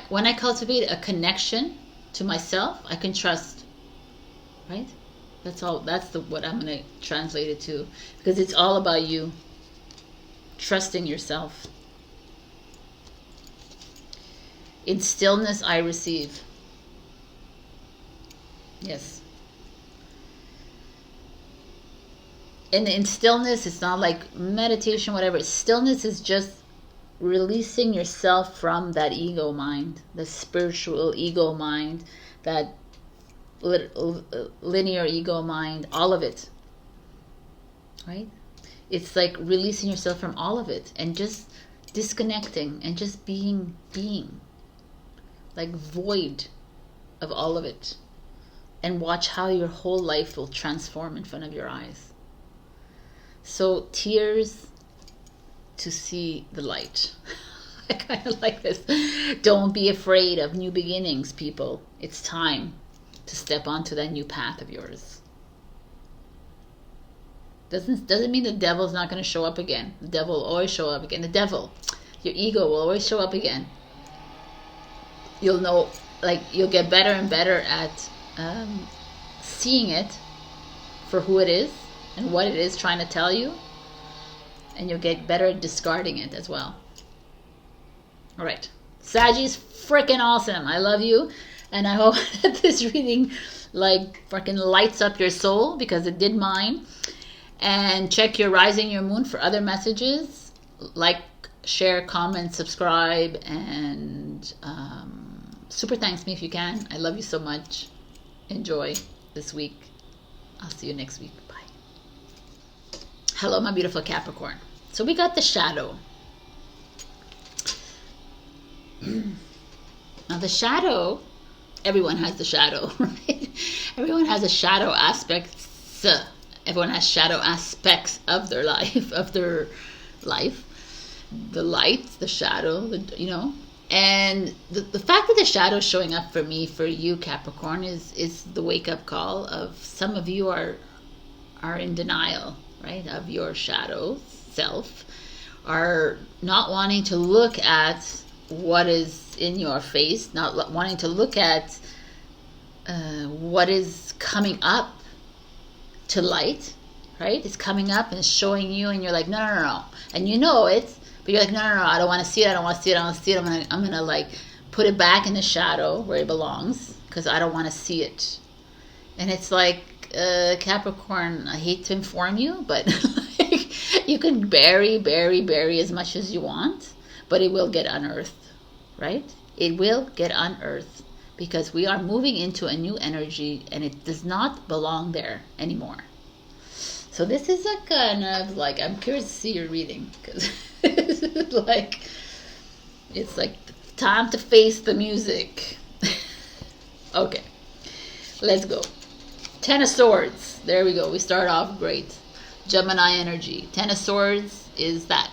when I cultivate a connection to myself, I can trust, right? That's all. That's what I'm going to translate it to, because it's all about you trusting yourself. In stillness I receive. Yes. And in stillness, it's not like meditation, whatever. Stillness is just releasing yourself from that ego mind, the spiritual ego mind, that linear ego mind, all of it. Right? It's like releasing yourself from all of it and just disconnecting and just being. Like void of all of it. And watch how your whole life will transform in front of your eyes. So tears to see the light. I kind of like this. Don't be afraid of new beginnings, people. It's time to step onto that new path of yours. Doesn't mean the devil's not going to show up again. The devil will always show up again. The devil, your ego, will always show up again. You'll know, like, you'll get better and better at seeing it for who it is and what it is trying to tell you, and you'll get better at discarding it as well. All right, Saggy's freaking awesome. I love you, and I hope that this reading like freaking lights up your soul, because it did mine. And check your rising, your moon for other messages. Like, share, comment, subscribe, and super thanks me if you can. I love you so much. Enjoy this week. I'll see you next week. Bye. Hello, my beautiful Capricorn. So we got the shadow. Now the shadow, everyone has the shadow, right? Everyone has a shadow aspect. Everyone has shadow aspects of their life, The light, the shadow, you know. And the fact that the shadow is showing up for me, for you, Capricorn, is the wake-up call of some of you are in denial, right, of your shadow self, are not wanting to look at what is in your face, not wanting to look at what is coming up to light, right? It's coming up and it's showing you, and you're like, no. And you know it, but you're like, no, I don't want to see it. I don't want to see it. I'm gonna like put it back in the shadow where it belongs because I don't want to see it. And it's like, Capricorn, I hate to inform you, but like, you can bury as much as you want, but it will get unearthed, right? It will get unearthed because we are moving into a new energy and it does not belong there anymore. So this is a kind of like, I'm curious to see your reading because it's like time to face the music. Okay, let's go. 10 of Swords. There we go. We start off great. Gemini energy. 10 of Swords is that.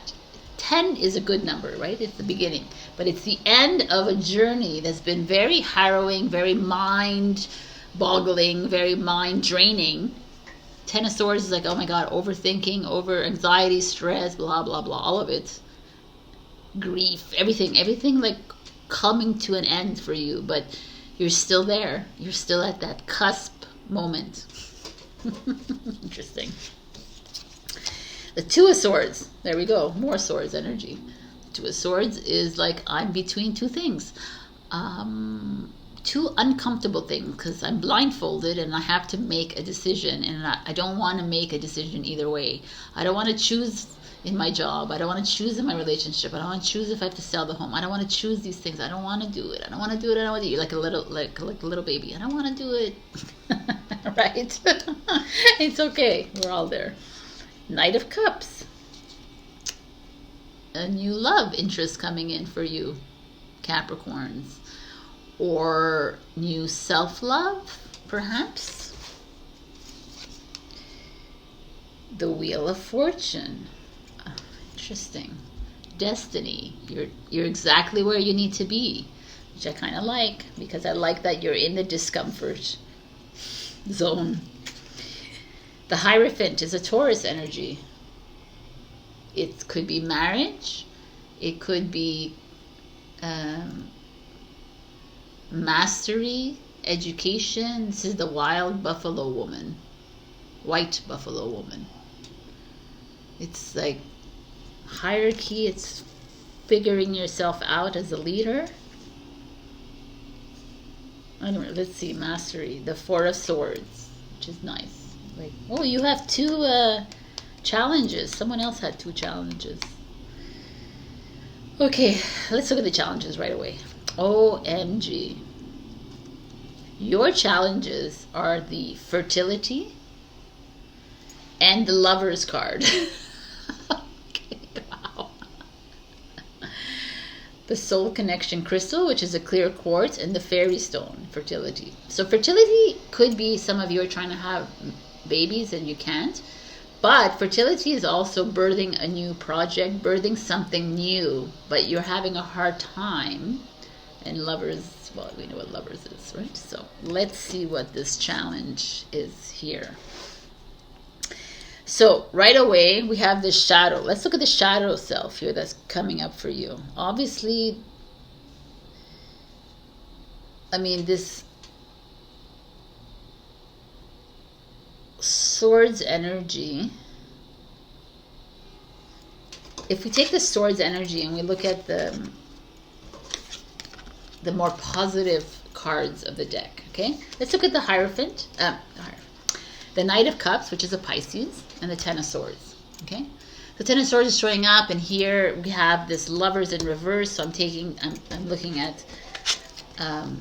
10 is a good number, right? It's the beginning. But it's the end of a journey that's been very harrowing, very mind-boggling, very mind-draining. 10 of Swords is like, oh my God, overthinking, over anxiety, stress, blah, blah, blah, all of it. Grief, everything like coming to an end for you. But you're still there. You're still at that cusp moment. Interesting. The 2 of Swords. There we go. More swords energy. 2 of Swords is like, I'm between two things. Two uncomfortable things because I'm blindfolded and I have to make a decision, and I don't want to make a decision either way. I don't want to choose in my job. I don't want to choose in my relationship. I don't want to choose if I have to sell the home. I don't want to choose these things. I don't want to do it. I don't want to do it. I don't want to do it. Like a little baby. I don't want to do it. Right? It's okay. We're all there. Knight of Cups. A new love interest coming in for you, Capricorns. Or new self-love, perhaps. The Wheel of Fortune. Oh, interesting. Destiny. You're exactly where you need to be, which I kind of like because I like that you're in the discomfort zone. The Hierophant is a Taurus energy. It could be marriage. It could be mastery, education. This is the wild buffalo woman. White buffalo woman. It's like hierarchy. It's figuring yourself out as a leader. I don't know. Let's see. Mastery. The 4 of Swords, which is nice. Like, oh, you have 2 challenges. Someone else had 2 challenges. Okay, let's look at the challenges right away. OMG. Your challenges are the fertility and the Lover's card. Okay, wow. The Soul Connection Crystal, which is a clear quartz, and the Fairy Stone, fertility. So fertility could be some of you are trying to have babies and you can't. But fertility is also birthing a new project, birthing something new, but you're having a hard time. And Lovers, well, we know what Lovers is, right? So let's see what this challenge is here. So right away, we have this shadow. Let's look at the shadow self here that's coming up for you. Obviously, I mean, this Swords energy, if we take the Swords energy and we look at the more positive cards of the deck, okay? Let's look at the Hierophant. the Knight of Cups, which is a Pisces, and the Ten of Swords. Okay, the Ten of Swords is showing up, and here we have this Lovers in reverse. So I'm looking at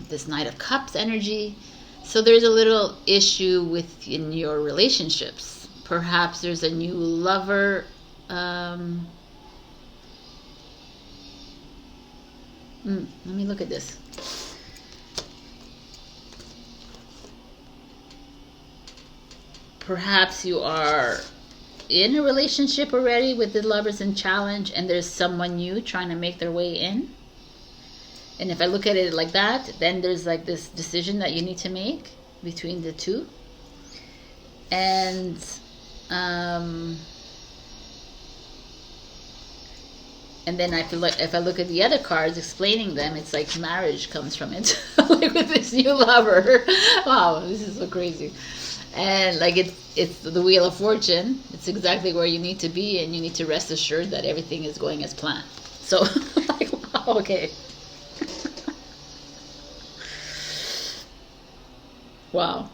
this Knight of Cups energy. So there's a little issue within your relationships. Perhaps there's a new lover. Let me look at this. Perhaps you are in a relationship already with the Lovers in Challenge, and there's someone new trying to make their way in. And if I look at it like that, then there's like this decision that you need to make between the two. And then if I look at the other cards explaining them, it's like marriage comes from it. Like with this new lover. Wow, this is so crazy. And like it's the Wheel of Fortune. It's exactly where you need to be, and you need to rest assured that everything is going as planned. So like, wow, okay. Wow.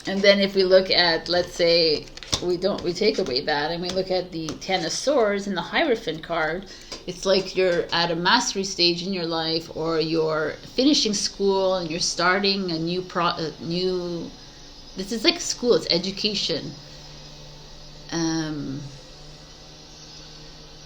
And then if we look at, let's say we take away that and we look at the Ten of Swords and the Hierophant card, it's like you're at a mastery stage in your life, or you're finishing school and you're starting a new this is like school, it's education.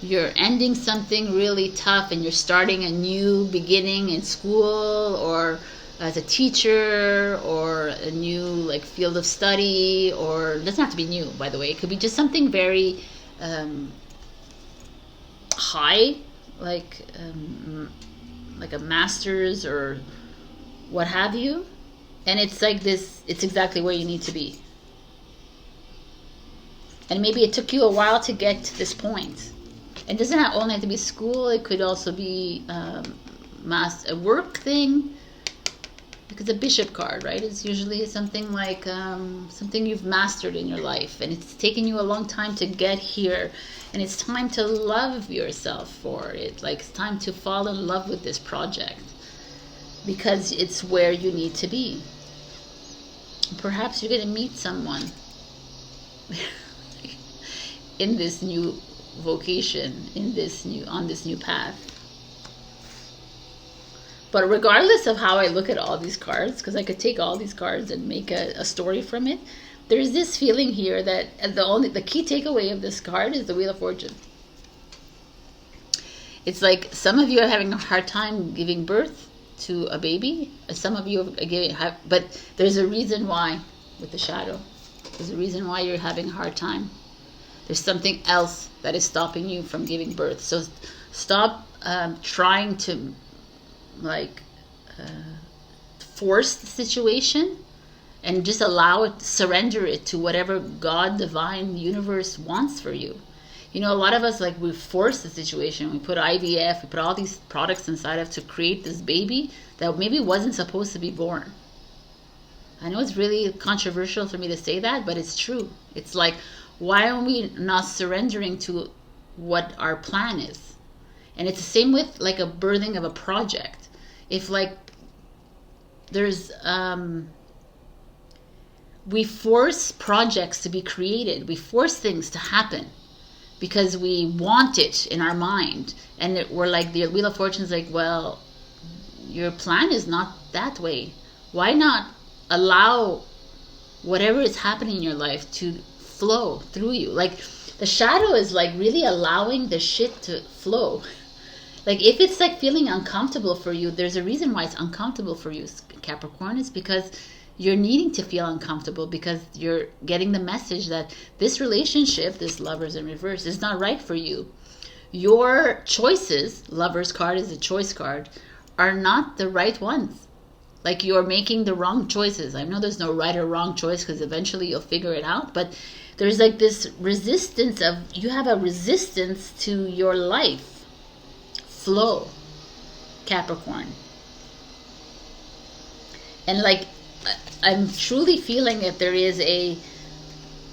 You're ending something really tough and you're starting a new beginning in school, or as a teacher, or a new like field of study, or it doesn't have to be new, by the way. It could be just something very high, like a master's or what have you. And it's like this, it's exactly where you need to be. And maybe it took you a while to get to this point. It doesn't only have to be school, it could also be a work thing. Because the Bishop card, right, is usually something like something you've mastered in your life, and it's taken you a long time to get here, and it's time to love yourself for it. Like, it's time to fall in love with this project, because it's where you need to be. Perhaps you're going to meet someone in this new vocation, on this new path. But regardless of how I look at all these cards, because I could take all these cards and make a story from it, there's this feeling here that the key takeaway of this card is the Wheel of Fortune. It's like some of you are having a hard time giving birth to a baby. Some of you are but there's a reason why with the shadow. There's a reason why you're having a hard time. There's something else that is stopping you from giving birth. So stop trying to force the situation, and just allow it, surrender it to whatever God, divine, universe wants for you. You know, a lot of us, like, we force the situation. We put IVF, we put all these products inside of to create this baby that maybe wasn't supposed to be born. I know it's really controversial for me to say that, but it's true. It's like, why are we not surrendering to what our plan is? And it's the same with like a birthing of a project. If like there's we force projects to be created, we force things to happen because we want it in our mind, and we're like, the Wheel of Fortune is like, well, your plan is not that way. Why not allow whatever is happening in your life to flow through you? Like, the shadow is like really allowing the shit to flow. Like, if it's like feeling uncomfortable for you, there's a reason why it's uncomfortable for you, Capricorn. It's because you're needing to feel uncomfortable, because you're getting the message that this relationship, this Lovers in reverse, is not right for you. Your choices, Lovers card is a choice card, are not the right ones. Like, you're making the wrong choices. I know there's no right or wrong choice, because eventually you'll figure it out, but there's like this resistance of, you have a resistance to your life flow, Capricorn. And like, I'm truly feeling that there is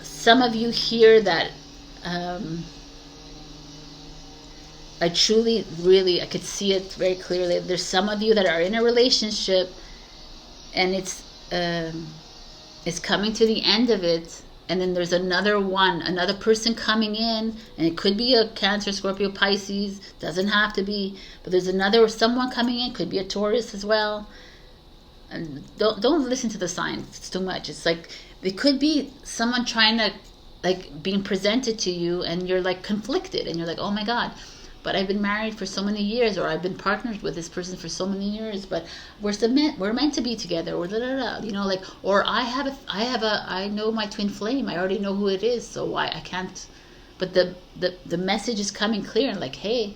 some of you here that I truly, really, I could see it very clearly. There's some of you that are in a relationship, and it's is coming to the end of it, and then there's another person coming in, and it could be a Cancer, Scorpio, Pisces, doesn't have to be, but there's someone coming in, could be a Taurus as well. And don't listen to the signs, it's too much. It's like it could be someone trying to, like, being presented to you, and you're like conflicted, and you're like, oh my God, but I've been married for so many years, or I've been partnered with this person for so many years, but we're meant to be together, or you know, like, or I know my twin flame, I already know who it is, so why I can't. But the message is coming clear, like, hey,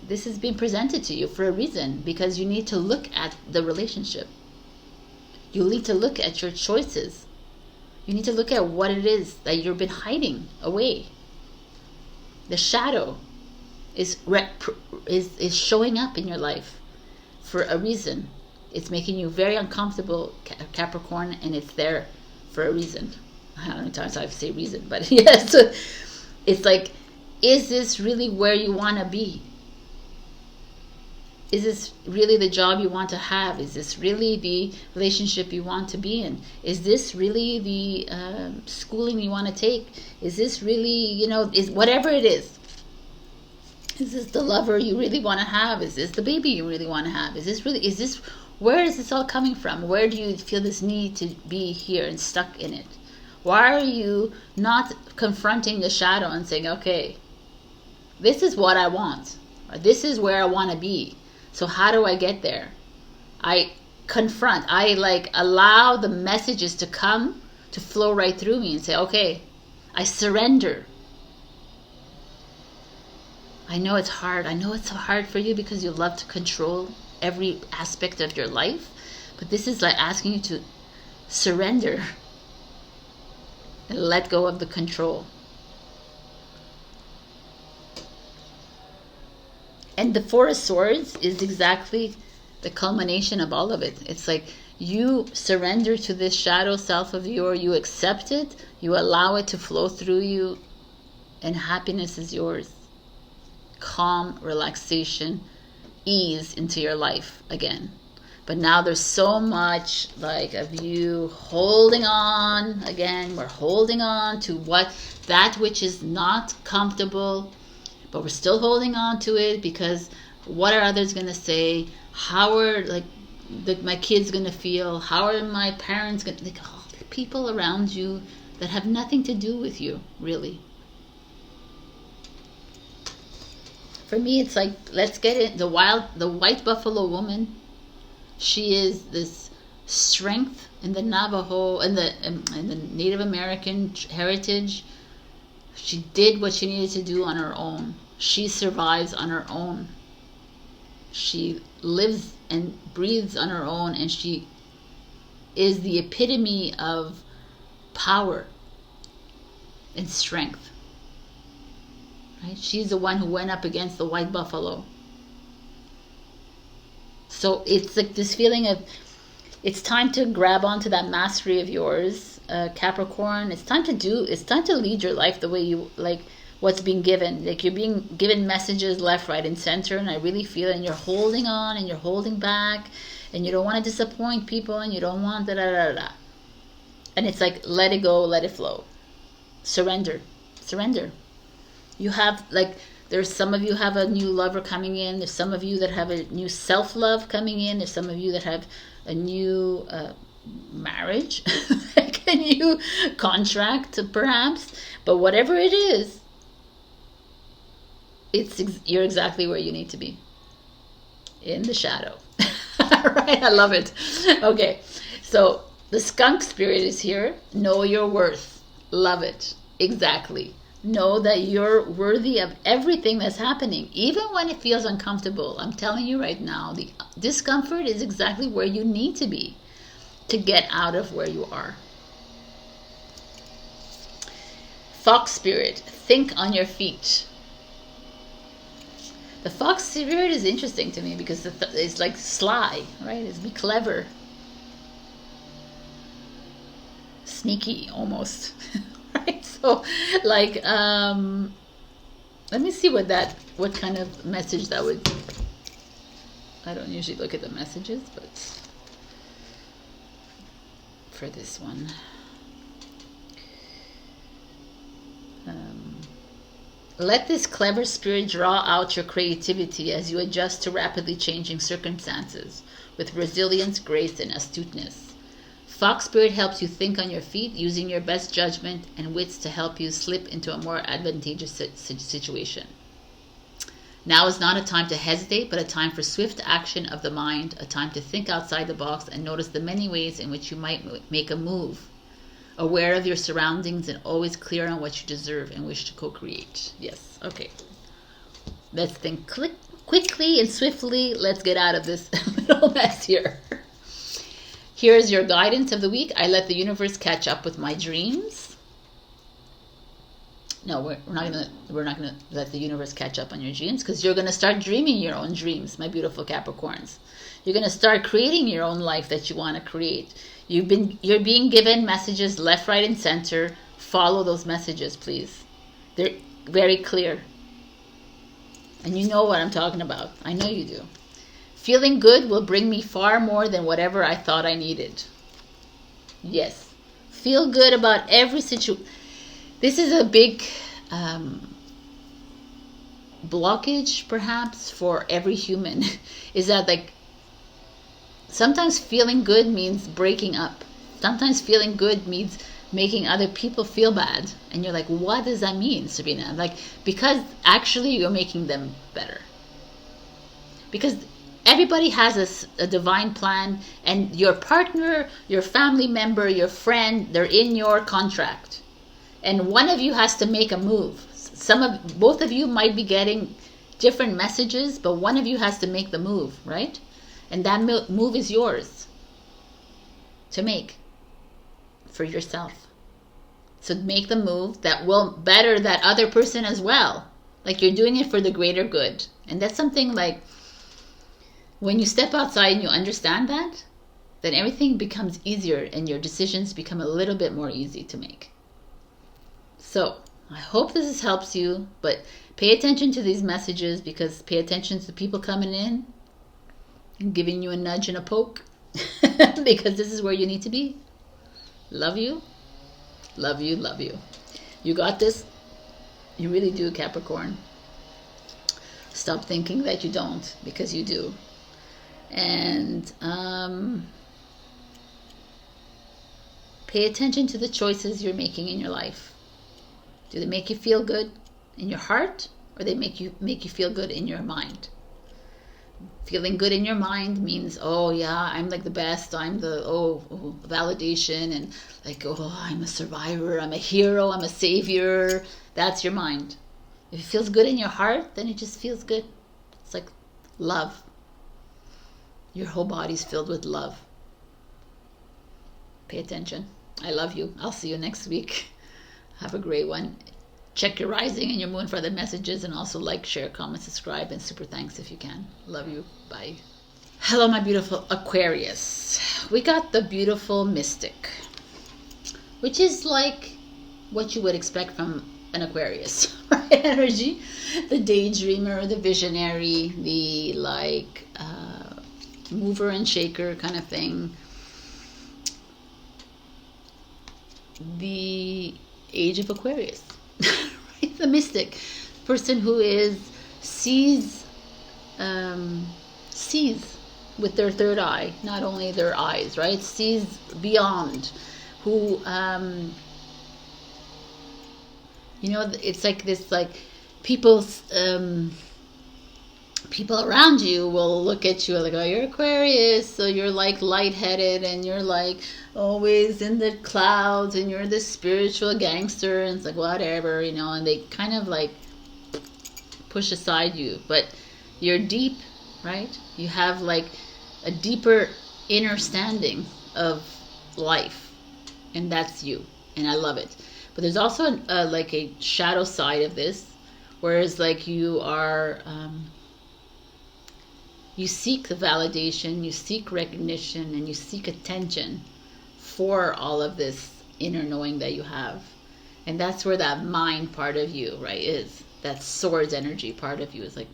this is being presented to you for a reason, because you need to look at the relationship. You need to look at your choices. You need to look at what it is that you've been hiding away. The shadow is showing up in your life for a reason. It's making you very uncomfortable, Capricorn, and it's there for a reason. I don't know how many times I have to say reason, but yes, it's like, is this really where you want to be? Is this really the job you want to have? Is this really the relationship you want to be in? Is this really the schooling you want to take? Is this really, you know, is whatever it is this the lover you really want to have? Is this the baby you really want to have? Where is this all coming from? Where do you feel this need to be here and stuck in it? Why are you not confronting the shadow and saying, okay, this is what I want, or this is where I want to be. So how do I get there? I confront, I like allow the messages to come, to flow right through me, and say, okay, I surrender. I know it's hard. I know it's so hard for you because you love to control every aspect of your life. But this is like asking you to surrender and let go of the control. And the Four of Swords is exactly the culmination of all of it. It's like you surrender to this shadow self of yours, you accept it, you allow it to flow through you, and happiness is yours. Calm, relaxation, ease into your life again. But now there's so much like of you holding on. Again, we're holding on to that which is not comfortable, but we're still holding on to it because what are others going to say? How are my kids going to feel? How are my parents going to, all the people around you that have nothing to do with you, really. For me, it's like, let's get it. The white buffalo woman, she is this strength in the Navajo and the Native American heritage. She did what she needed to do on her own. She survives on her own. She lives and breathes on her own, and she is the epitome of power and strength. Right? She's the one who went up against the white buffalo. So it's like this feeling of, it's time to grab onto that mastery of yours, Capricorn. It's time to lead your life the way you like what's being given. Like you're being given messages left, right, and center, and I really feel it, and you're holding on and you're holding back, and you don't want to disappoint people, and you don't want da-da-da-da. And it's like, let it go, let it flow. Surrender. You have, like, there's some of you have a new lover coming in. There's some of you that have a new self-love coming in. There's some of you that have a new marriage, like a new contract, perhaps. But whatever it is, you're exactly where you need to be, in the shadow. Right? I love it. Okay, so the skunk spirit is here. Know your worth. Love it. Exactly. Know that you're worthy of everything that's happening, even when it feels uncomfortable. I'm telling you right now, the discomfort is exactly where you need to be to get out of where you are. Fox spirit, think on your feet. The fox spirit is interesting to me because it's like sly, right? It's be clever, sneaky almost. Right? So like let me see what kind of message that would. I don't usually look at the messages, but for this one. Let this clever spirit draw out your creativity as you adjust to rapidly changing circumstances with resilience, grace, and astuteness. Fox spirit helps you think on your feet, using your best judgment and wits to help you slip into a more advantageous situation. Now is not a time to hesitate, but a time for swift action of the mind, a time to think outside the box and notice the many ways in which you might make a move. Aware of your surroundings and always clear on what you deserve and wish to co-create. Yes, okay. Let's think quickly and swiftly. Let's get out of this little mess here. Here's your guidance of the week. I let the universe catch up with my dreams. No, we're not gonna let the universe catch up on your dreams, because you're gonna start dreaming your own dreams, my beautiful Capricorns. You're gonna start creating your own life that you want to create. You're being given messages left, right, and center. Follow those messages, please. They're very clear. And you know what I'm talking about. I know you do. Feeling good will bring me far more than whatever I thought I needed. Yes. Feel good about every situation. This is a big blockage, perhaps, for every human. Is that, like, sometimes feeling good means breaking up. Sometimes feeling good means making other people feel bad. And you're like, what does that mean, Sabrina? Like, because actually you're making them better. Because everybody has a divine plan, and your partner, your family member, your friend, they're in your contract. And one of you has to make a move. Both of you might be getting different messages, but one of you has to make the move, right? And that move is yours to make for yourself. So make the move that will better that other person as well. Like, you're doing it for the greater good. And that's something, like, when you step outside and you understand that, then everything becomes easier and your decisions become a little bit more easy to make. So I hope this helps you, but pay attention to these messages, because pay attention to people coming in and giving you a nudge and a poke, because this is where you need to be. Love you. Love you. Love you. You got this. You really do, Capricorn. Stop thinking that you don't, because you do. And pay attention to the choices you're making in your life. Do they make you feel good in your heart, or they make you feel good in your mind? Feeling good in your mind means, oh yeah, I'm like the best. I'm the validation, and like, oh, I'm a survivor. I'm a hero. I'm a savior. That's your mind. If it feels good in your heart, then it just feels good. It's like love. Your whole body's filled with love. Pay attention. I love you. I'll see you next week. Have a great one. Check your rising and your moon for the messages, and also like, share, comment, subscribe, and super thanks if you can. Love you. Bye. Hello, my beautiful Aquarius. We got the beautiful Mystic, which is like what you would expect from an Aquarius, right? Energy. The daydreamer, the visionary, the mover and shaker kind of thing. The age of Aquarius, right? The mystic person who sees with their third eye, not only their eyes, right? Sees beyond. Who it's like this, like, people around you will look at you like, oh, you're Aquarius, so you're like lightheaded, and you're like always in the clouds, and you're this spiritual gangster, and it's like, whatever, and they kind of like push aside you, but you're deep, right? You have like a deeper inner standing of life, and that's you, and I love it. But there's also like a shadow side of this, whereas like you are you seek the validation, you seek recognition, and you seek attention for all of this inner knowing that you have. And that's where that mind part of you, right, is. That swords energy part of you is like,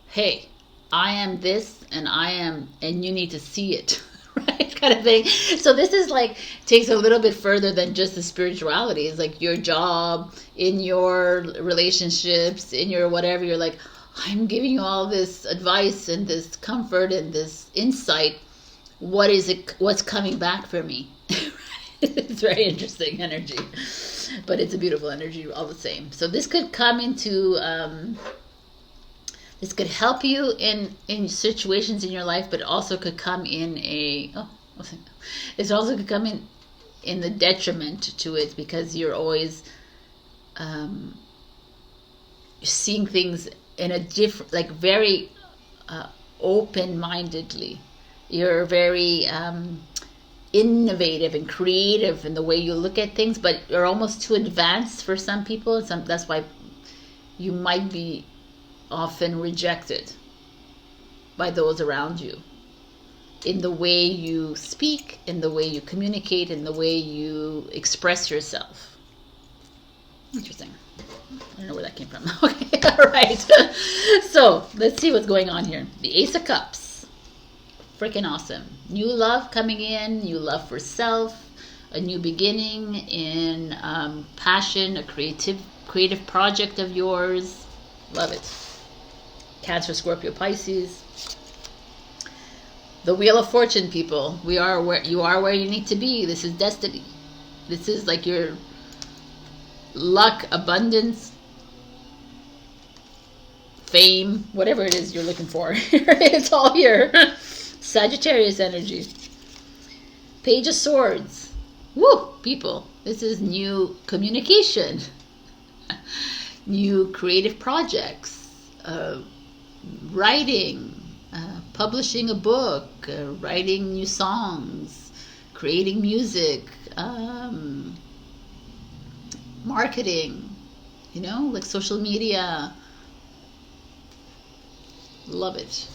hey, I am this, and you need to see it, right? kind of thing. So this is like, takes a little bit further than just the spirituality. It's like your job, in your relationships, in your whatever. You're like, I'm giving you all this advice and this comfort and this insight. What is it? What's coming back for me? It's very interesting energy, but it's a beautiful energy all the same. So this could come into, this could help you in situations in your life, but also could come in it also could come in the detriment to it, because you're always seeing things in a different, like very open-mindedly. You're very innovative and creative in the way you look at things, but you're almost too advanced for some people. That's why you might be often rejected by those around you, in the way you speak, in the way you communicate, in the way you express yourself. Interesting. I don't know where that came from. Okay, all right. So let's see what's going on here. The Ace of Cups. Freaking awesome. New love coming in, new love for self, a new beginning in passion, a creative project of yours. Love it. Cancer, Scorpio, Pisces. The Wheel of Fortune, people. You are where you need to be. This is destiny. This is like your luck, abundance, fame, whatever it is you're looking for. It's all here. Sagittarius energy. Page of Swords. Woo, people. This is new communication. New creative projects. Writing. Publishing a book. Writing new songs. Creating music. Marketing. You know, like social media. Love it.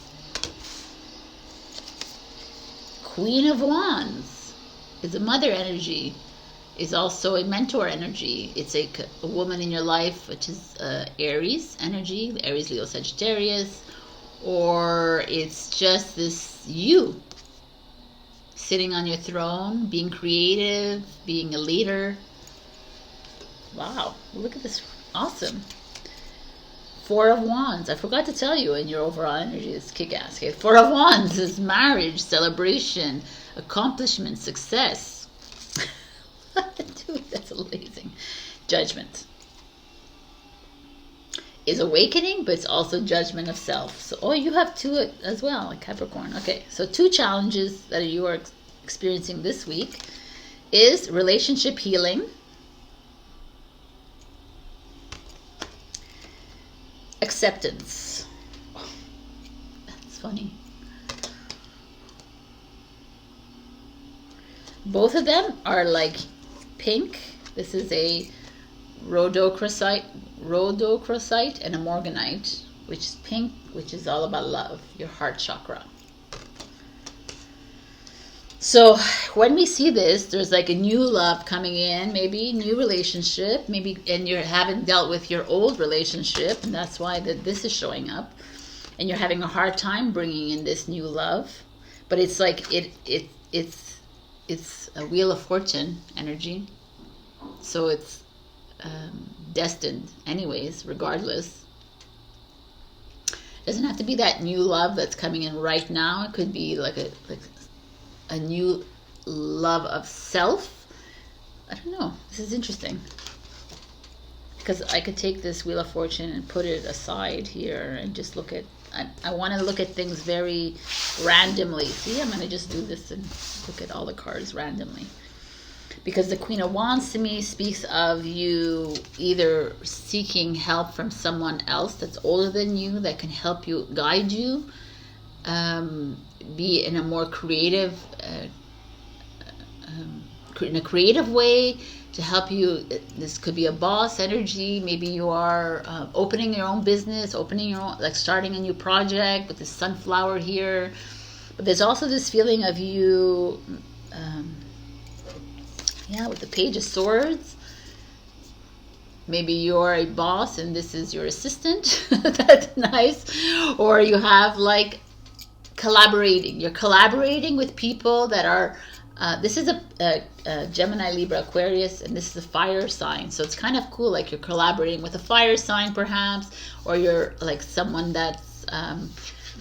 Queen of Wands is a mother energy, is also a mentor energy. It's a woman in your life, which is Aries energy, Aries, Leo, Sagittarius, or it's just this you sitting on your throne, being creative, being a leader. Wow, look at this. Awesome. Four of Wands. I forgot to tell you, in your overall energy is kick-ass. Okay? Four of Wands is marriage, celebration, accomplishment, success. Dude, that's amazing. Judgment is awakening, but it's also judgment of self. So, oh, you have two as well, like Capricorn. Okay, so two challenges that you are experiencing this week is relationship healing, acceptance. Oh, that's funny. Both of them are like pink. This is a rhodochrosite and a morganite, which is pink, which is all about love, your heart chakra. So when we see this, there's like a new love coming in, maybe new relationship, maybe, and you haven't dealt with your old relationship, and that's why this is showing up, and you're having a hard time bringing in this new love. But it's like it's a Wheel of Fortune energy, so it's destined anyways, regardless. It doesn't have to be that new love that's coming in right now. It could be like a new love of self. I don't know. This is interesting, because I could take this Wheel of Fortune and put it aside here and just look at, I want to look at things very randomly. See, I'm going to just do this and look at all the cards randomly, because the Queen of Wands to me speaks of you either seeking help from someone else that's older than you, that can help you, guide you, be in a more creative, in a creative way to help you. This could be a boss energy. Maybe you are opening your own business, opening your own, like starting a new project with the sunflower here. But there's also this feeling of you, with the Page of Swords. Maybe you're a boss and this is your assistant. That's nice. Or you have like collaborating. You're collaborating with people that are, this is a Gemini, Libra, Aquarius, and this is a fire sign. So it's kind of cool, like you're collaborating with a fire sign perhaps, or you're like someone that's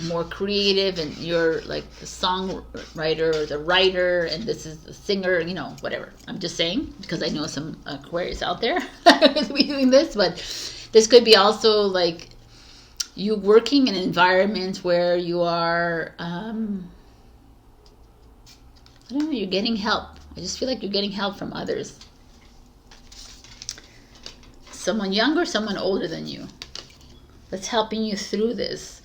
more creative, and you're like the songwriter or the writer, and this is the singer, you know, whatever. I'm just saying, because I know some Aquarius out there who'll be doing this, but this could be also like you working in an environment where you are, I don't know, you're getting help. I just feel like you're getting help from others. Someone younger, someone older than you, that's helping you through this.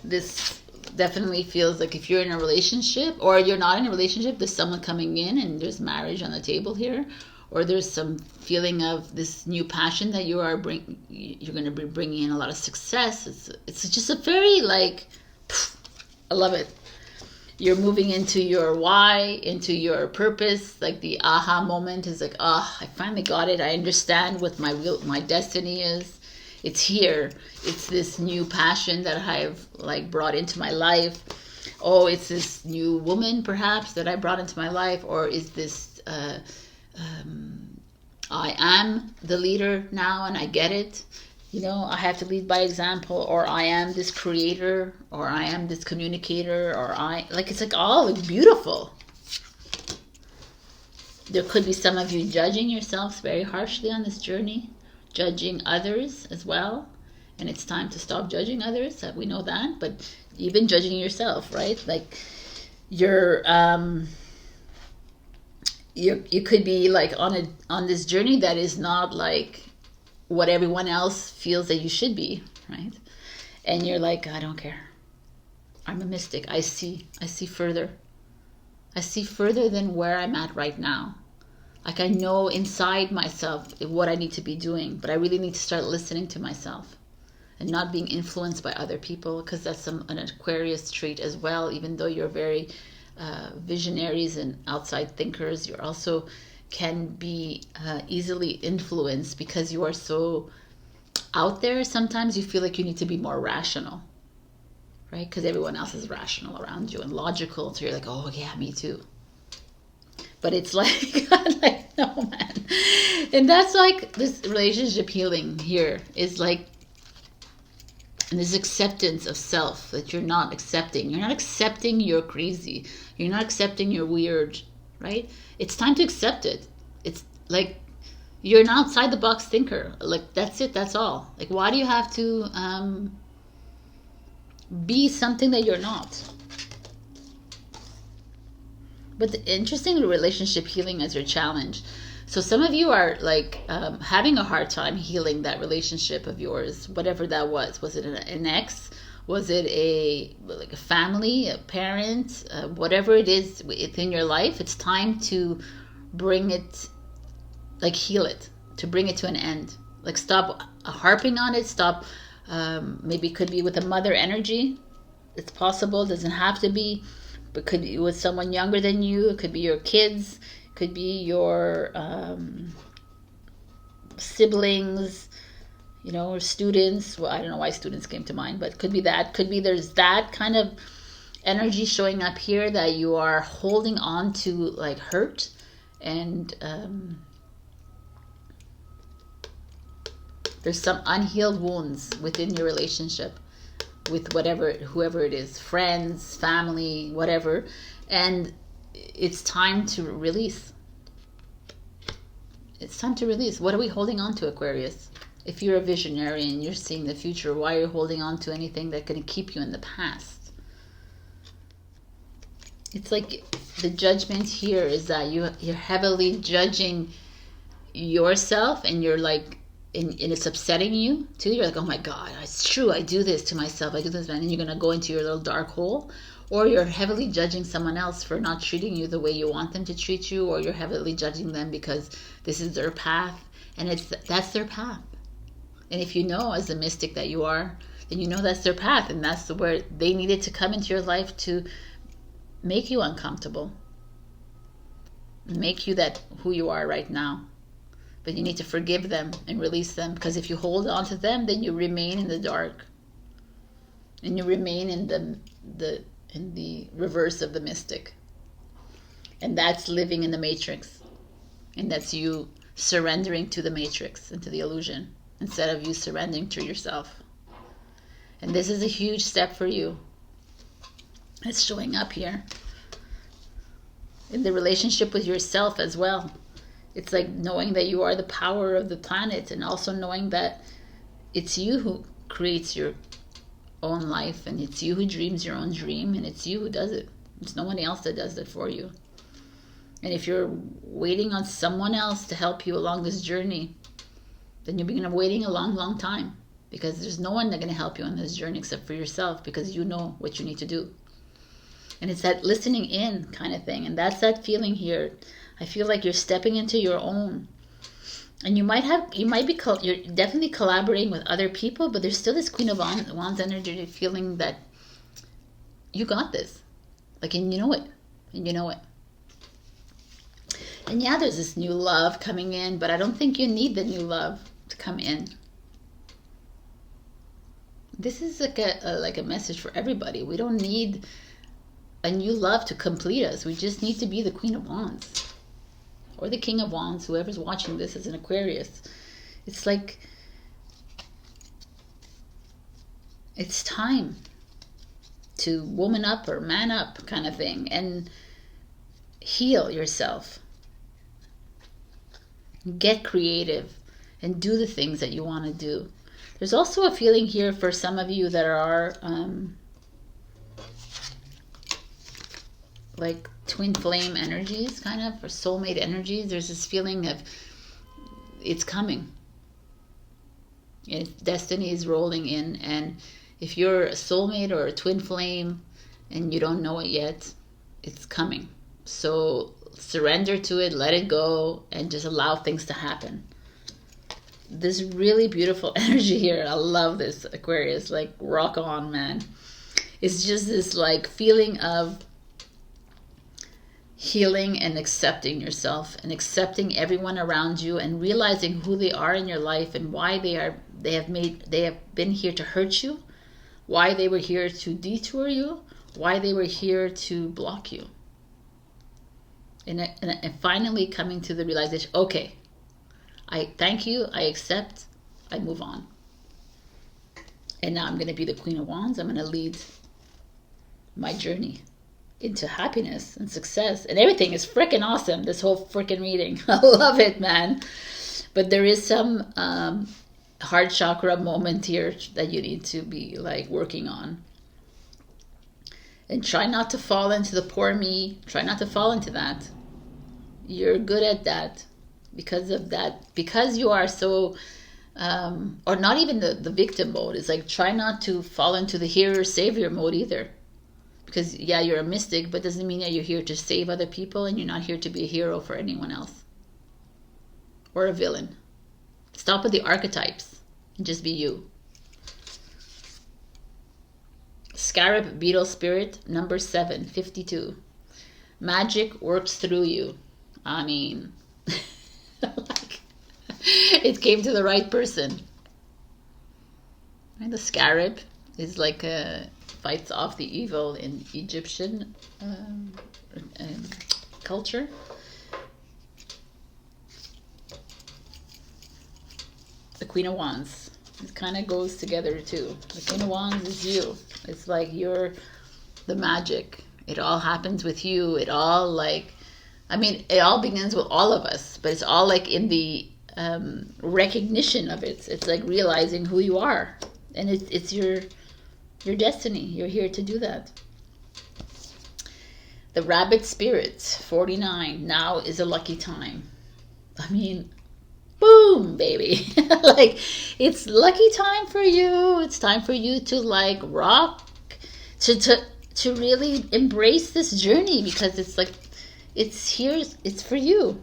This definitely feels like if you're in a relationship, or you're not in a relationship, there's someone coming in and there's marriage on the table here, or there's some feeling of this new passion that you're going to be bringing in a lot of success. It's just a very like, I love it. You're moving into your why, into your purpose. Like the aha moment is like, ah, I finally got it. I understand what my destiny is. It's here. It's this new passion that I've like brought into my life. Oh, it's this new woman perhaps that I brought into my life, or is this I am the leader now and I get it. You know, I have to lead by example, or I am this creator, or I am this communicator, or it's like all like beautiful. There could be some of you judging yourselves very harshly on this journey, judging others as well, and it's time to stop judging others. We know that, but even judging yourself, right? Like you could be like on this journey that is not like what everyone else feels that you should be, right? And you're like, I don't care. I'm a mystic. I see further. I see further than where I'm at right now. Like I know inside myself what I need to be doing, but I really need to start listening to myself and not being influenced by other people, because that's an Aquarius trait as well. Even though you're very visionaries and outside thinkers, you also can be easily influenced because you are so out there. Sometimes you feel like you need to be more rational, right? Because everyone else is rational around you and logical. So you're like, oh yeah, me too. But it's like, like, no man. And that's like this relationship healing here is like, and this acceptance of self that you're not accepting. You're not accepting you're crazy. You're not accepting you're weird, right? It's time to accept it. It's like you're an outside the box thinker. Like that's it. That's all. Like why do you have to be something that you're not? But the interesting relationship healing as your challenge. So some of you are like having a hard time healing that relationship of yours, whatever that was. Was it an ex? Was it a family, a parent, whatever it is within your life? It's time to bring it, like heal it, to bring it to an end. Like stop harping on it. Stop. Maybe it could be with a mother energy. It's possible. It doesn't have to be. But could be with someone younger than you. It could be your kids. It could be your siblings, you know, or students. Well, I don't know why students came to mind, but it could be that. Could be there's that kind of energy showing up here that you are holding on to, like hurt, and there's some unhealed wounds within your relationship with whoever it is, friends, family, whatever, and it's time to release. It's time to release. What are we holding on to, Aquarius? If you're a visionary and you're seeing the future, why are you holding on to anything that's going to keep you in the past? It's like the judgment here is that you're heavily judging yourself, and you're like, and it's upsetting you too. You're like, oh my God, it's true. I do this to myself. I do this, and then you're going to go into your little dark hole. Or you're heavily judging someone else for not treating you the way you want them to treat you, or you're heavily judging them because this is their path, and that's their path. And if you know as a mystic that you are, then you know that's their path, and that's where they needed to come into your life to make you uncomfortable, make you that who you are right now. But you need to forgive them and release them, because if you hold on to them, then you remain in the dark. and you remain in the reverse of the mystic. And that's living in the matrix. And that's you surrendering to the matrix and to the illusion instead of you surrendering to yourself. And this is a huge step for you. It's showing up here. In the relationship with yourself as well. It's like knowing that you are the power of the planet, and also knowing that it's you who creates your own life, and it's you who dreams your own dream, and it's you who does it. It's no one else that does it for you. And if you're waiting on someone else to help you along this journey, then you'll be waiting a long, long time, because there's no one that's going to help you on this journey except for yourself, because you know what you need to do. And it's that listening in kind of thing. And that's that feeling here. I feel like you're stepping into your own. And you're definitely collaborating with other people, but there's still this Queen of Wands energy feeling that you got this. Like, and you know it. And you know it. And yeah, there's this new love coming in, but I don't think you need the new love to come in. This is like a message for everybody. We don't need a new love to complete us. We just need to be the Queen of Wands or the King of Wands, whoever's watching this as an Aquarius. It's like it's time to woman up or man up kind of thing and heal yourself. Get creative and do the things that you want to do. There's also a feeling here for some of you that are like twin flame energies, kind of, or soulmate energies. There's this feeling of it's coming. Destiny is rolling in, and if you're a soulmate or a twin flame and you don't know it yet, it's coming. So surrender to it, let it go, and just allow things to happen. This really beautiful energy here. I love this, Aquarius. Like, rock on, man. It's just this like feeling of healing and accepting yourself and accepting everyone around you and realizing who they are in your life and why they have been here to hurt you, why they were here to detour you, why they were here to block you. And finally coming to the realization, okay, I thank you, I accept, I move on. And now I'm going to be the Queen of Wands. I'm going to lead my journey into happiness and success. And everything is freaking awesome, this whole freaking reading. I love it, man. But there is some heart chakra moment here that you need to be like working on. And try not to fall into the poor me. Try not to fall into that. You're good at that. Because of that, because you are so, or not even the victim mode. It's like, try not to fall into the hero savior mode either. Because yeah, you're a mystic, but doesn't mean that you're here to save other people, and you're not here to be a hero for anyone else. Or a villain. Stop with the archetypes and just be you. Scarab Beetle Spirit, number 7, 52. Magic works through you. I mean... like, it came to the right person. And the scarab is like fights off the evil in Egyptian culture. The Queen of Wands, it kind of goes together too. The Queen of Wands is you. It's like you're the magic. It all happens with you. It all like, I mean, it all begins with all of us, but it's all like in the recognition of it. It's like realizing who you are, and it's your destiny. You're here to do that. The Rabbit Spirit, 49. Now is a lucky time. I mean, boom, baby. Like, it's lucky time for you. It's time for you to like rock, to really embrace this journey, because it's like, it's here, it's for you.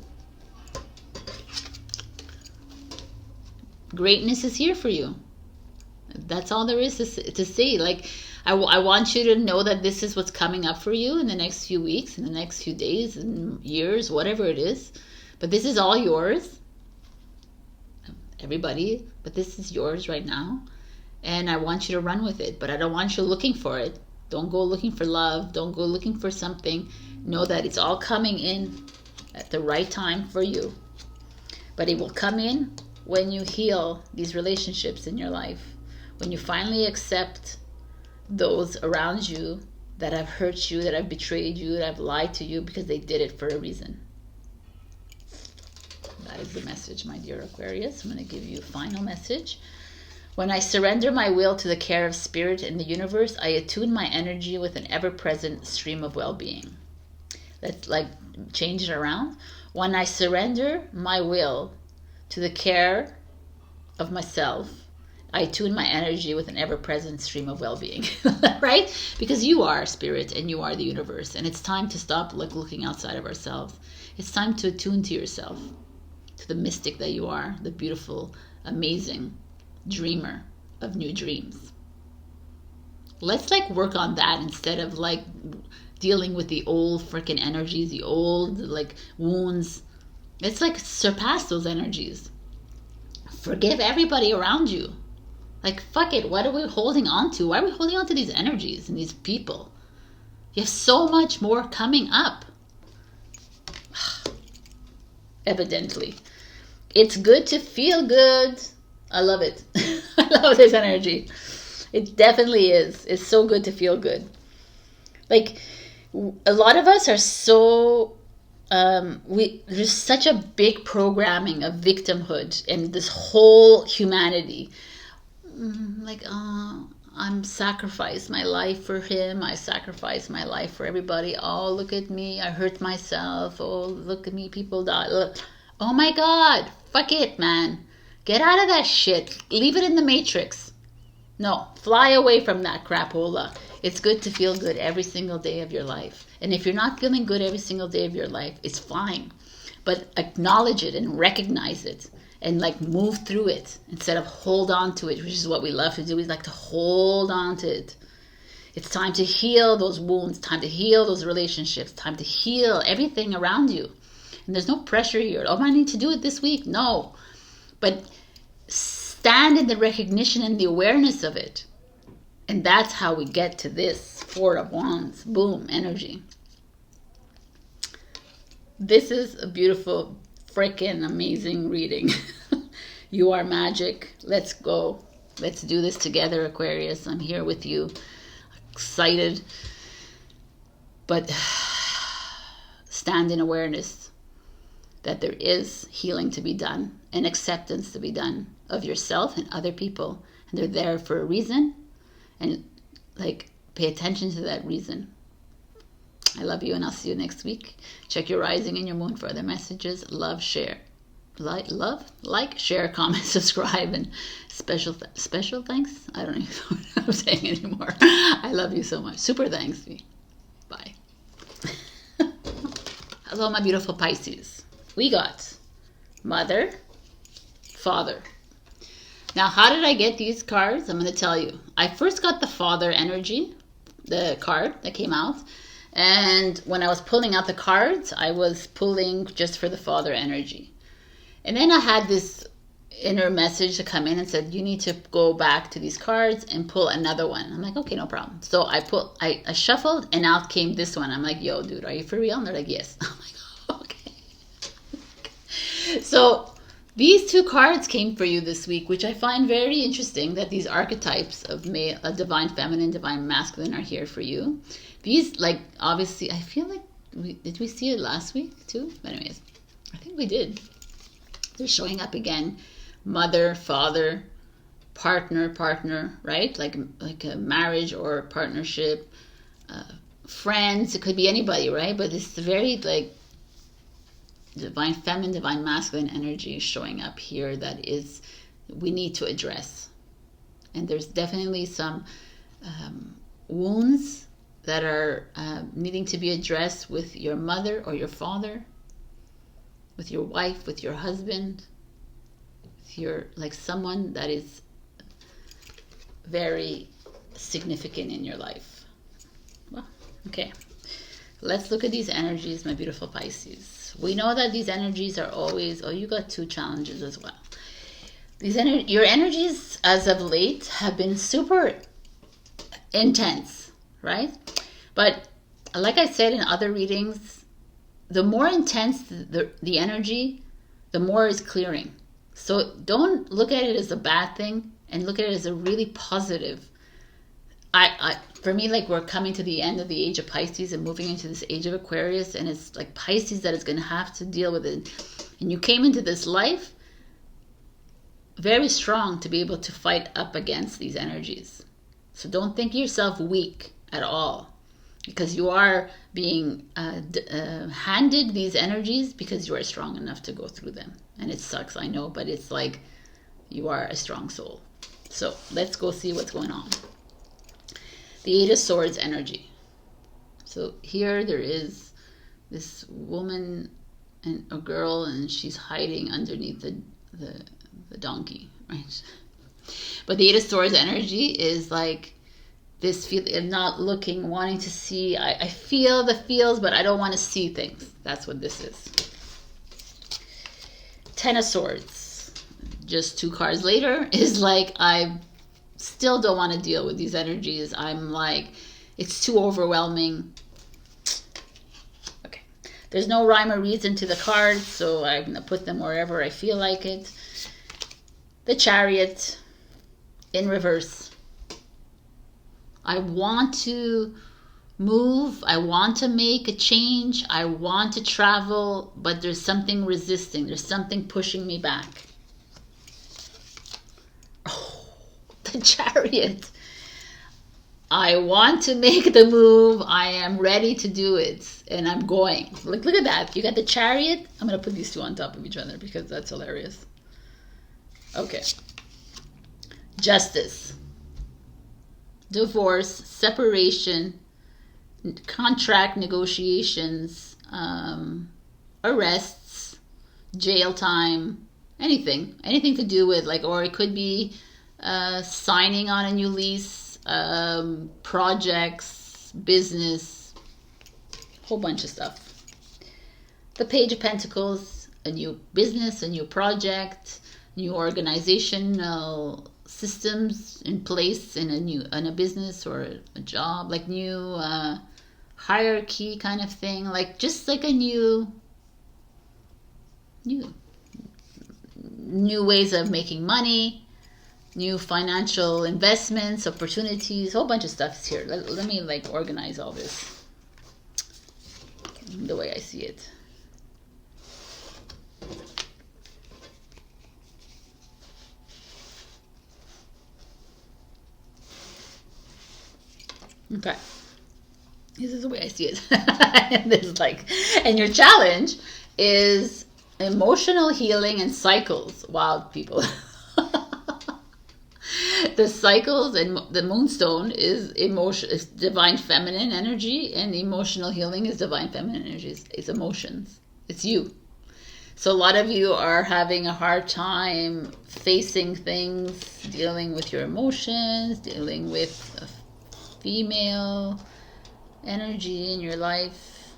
Greatness is here for you. That's all there is to say. Like, I want you to know that this is what's coming up for you in the next few weeks, in the next few days and years, whatever it is. But this is all yours. Everybody, but this is yours right now. and I want you to run with it, but I don't want you looking for it. Don't go looking for love. Don't go looking for something. Know that it's all coming in at the right time for you. But it will come in when you heal these relationships in your life. When you finally accept those around you that have hurt you, that have betrayed you, that have lied to you because they did it for a reason. That is the message, my dear Aquarius. I'm going to give you a final message. When I surrender my will to the care of spirit in the universe, I attune my energy with an ever-present stream of well-being. Let's change it around. When I surrender my will to the care of myself, I attune my energy with an ever-present stream of well-being. Right? Because you are spirit and you are the universe. And it's time to stop looking outside of ourselves. It's time to attune to yourself, to the mystic that you are, the beautiful, amazing dreamer of new dreams. Let's work on that instead of dealing with the old freaking energies, the old wounds. Let's surpass those energies. Forgive everybody around you. Fuck it. What are we holding on to? Why are we holding on to these energies and these people? You have so much more coming up. Evidently. It's good to feel good. I love it. I love this energy. It definitely is. It's so good to feel good. A lot of us are so... there's such a big programming of victimhood and this whole humanity. I'm sacrificed my life for him. I sacrificed my life for everybody. Oh, look at me. I hurt myself. Oh, look at me. People die. Look. Oh my God. Fuck it, man. Get out of that shit. Leave it in the matrix. No, fly away from that crapola. It's good to feel good every single day of your life. And if you're not feeling good every single day of your life, it's fine. But acknowledge it and recognize it and move through it instead of hold on to it, which is what we love to do. We like to hold on to it. It's time to heal those wounds, time to heal those relationships, time to heal everything around you. And there's no pressure here. Oh, I need to do it this week. No. But stand in the recognition and the awareness of it. And that's how we get to this Four of Wands, boom, energy. This is a beautiful, freaking amazing reading. You are magic. Let's go. Let's do this together, Aquarius. I'm here with you. Excited. But stand in awareness that there is healing to be done and acceptance to be done of yourself and other people. And they're there for a reason. And pay attention to that reason. I love you and I'll see you next week. Check your rising and your moon for other messages. Love, share. Like, share, comment, subscribe, and special thanks. I don't even know what I'm saying anymore. I love you so much. Super thanks. Bye. Hello, my beautiful Pisces. We got Mother, Father. Now, how did I get these cards? I'm going to tell you. I first got the Father energy, the card that came out. And when I was pulling out the cards, I was pulling just for the Father energy. And then I had this inner message to come in and said, you need to go back to these cards and pull another one. I'm like, okay, no problem. So I shuffled and out came this one. I'm like, yo, dude, are you for real? And they're like, yes. I'm like, okay. So these two cards came for you this week, which I find very interesting that these archetypes of male, divine feminine, divine masculine are here for you. These, obviously, I feel did we see it last week too? But anyways, I think we did. They're showing up again. Mother, father, partner, right? Like a marriage or a partnership, friends. It could be anybody, right? But it's very divine feminine, divine masculine energy showing up here that is we need to address. And there's definitely some wounds that are needing to be addressed with your mother or your father, with your wife, with your husband, with your someone that is very significant in your life. Well, okay. Let's look at these energies, my beautiful Pisces. We know that these energies are always, oh, you got two challenges as well. your energies as of late have been super intense, right? But like I said in other readings, the more intense the energy, the more is clearing. So don't look at it as a bad thing, and look at it as a really positive. For me, like, we're coming to the end of the age of Pisces and moving into this age of Aquarius, and it's like Pisces that is going to have to deal with it. And you came into this life very strong to be able to fight up against these energies. So don't think yourself weak at all, because you are being handed these energies because you are strong enough to go through them. And it sucks, I know, but it's like you are a strong soul. So let's go see what's going on. The Eight of Swords energy. So here there is this woman and a girl, and she's hiding underneath the donkey, right? But the Eight of Swords energy is like this feel, not looking, wanting to see. I feel the feels, but I don't want to see things. That's what this is. Ten of Swords, just 2 cards later, is like, I still don't want to deal with these energies. I'm like, it's too overwhelming. Okay, there's no rhyme or reason to the cards, so I'm gonna put them wherever I feel like it. The Chariot in reverse. I want to move, I want to make a change, I want to travel, but there's something resisting, there's something pushing me back. Oh, the Chariot. I want to make the move, I am ready to do it, and I'm going. Look at that. You got the Chariot. I'm going to put these two on top of each other because that's hilarious. Okay. Justice. Divorce, separation, contract negotiations, arrests, jail time, anything to do with, like, or it could be signing on a new lease, projects, business, whole bunch of stuff. The Page of Pentacles, a new business, a new project, new organizational systems in place in a business or a job, like new hierarchy kind of thing, like just like a new ways of making money, new financial investments, opportunities, whole bunch of stuff is here. Let me like organize all this the way I see it. Okay, this is the way I see it. And this is like, and your challenge is emotional healing and cycles. Wow, people. The cycles and the moonstone is emotion, is divine feminine energy, and emotional healing is divine feminine energy. It's emotions. It's you. So a lot of you are having a hard time facing things, dealing with your emotions, dealing with female energy in your life.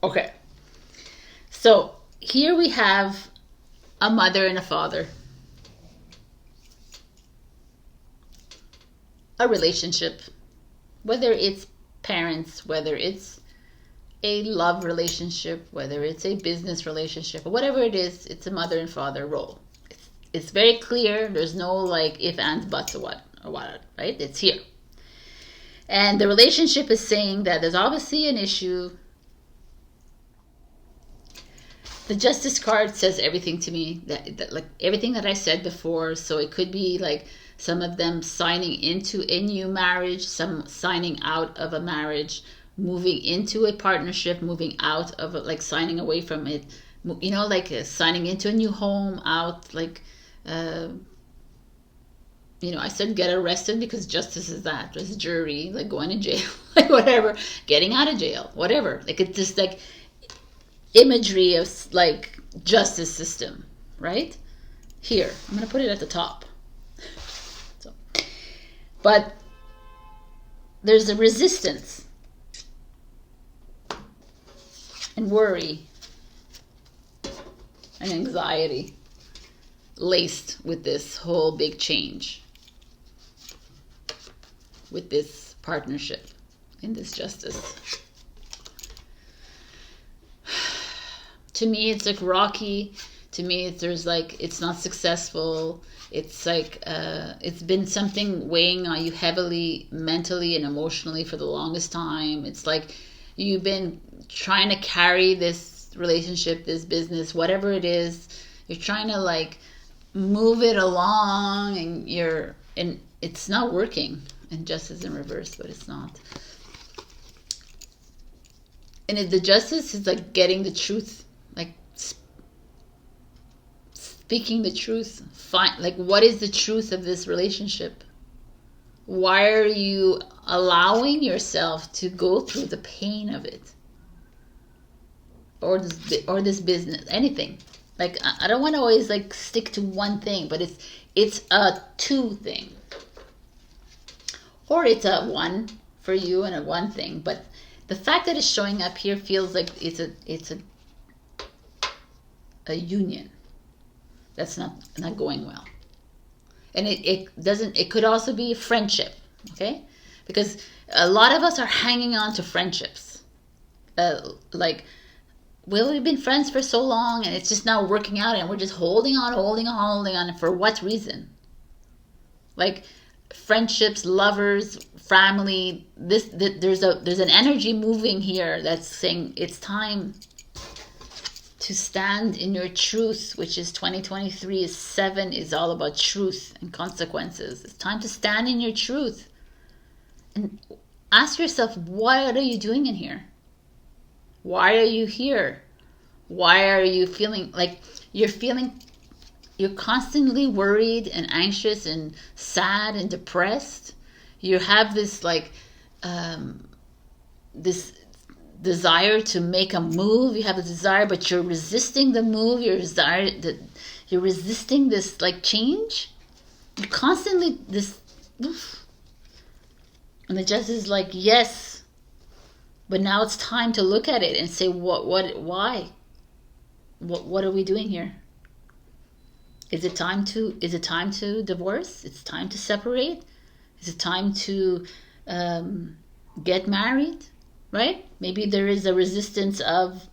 Okay, so here we have a mother and a father, a relationship, whether it's parents, whether it's a love relationship, whether it's a business relationship, or whatever it is, it's a mother and father role. It's very clear. There's no like if, ands, buts, or what, right? It's here. And the relationship is saying that there's obviously an issue. The Justice card says everything to me, that like everything that I said before. So it could be like some of them signing into a new marriage, some signing out of a marriage, moving into a partnership, moving out of it, like signing away from it, you know, like signing into a new home, out, like, you know, I said get arrested because justice is that. There's jury, like going to jail, like whatever, getting out of jail, whatever. Like it's just like imagery of like justice system, right? Here, I'm going to put it at the top. So, but there's a resistance and worry and anxiety laced with this whole big change, with this partnership in this justice. To me, it's like rocky. To me, it's not successful. It's like it's been something weighing on you heavily, mentally and emotionally for the longest time. It's like you've been trying to carry this relationship, this business, whatever it is. You're trying to like move it along, and it's not working. And justice in reverse, but it's not. And the justice is like getting the truth, like speaking the truth. Like, what is the truth of this relationship? Why are you allowing yourself to go through the pain of it? Or this business, anything. Like, I don't want to always like stick to one thing, but it's a two thing. Or it's a one for you and a one thing. But the fact that it's showing up here feels like it's a union that's not going well. And it could also be friendship, okay? Because a lot of us are hanging on to friendships. Like, well, we've been friends for so long and it's just not working out, and we're just holding on. For what reason? Like, friendships, lovers, family, there's an energy moving here that's saying it's time to stand in your truth, which is 2023 is 7, is all about truth and consequences. It's time to stand in your truth and ask yourself, what are you doing in here? Why are you here? Why are you feeling like you're constantly worried and anxious and sad and depressed? You have this like this desire to make a move. You have a desire, but you're resisting the move. You're resisting this like change. You're constantly this, and the justice is like, yes, but now it's time to look at it and say, why? What are we doing here? Is it time to divorce? It's time to separate? Is it time to get married? Right? Maybe there is a resistance of,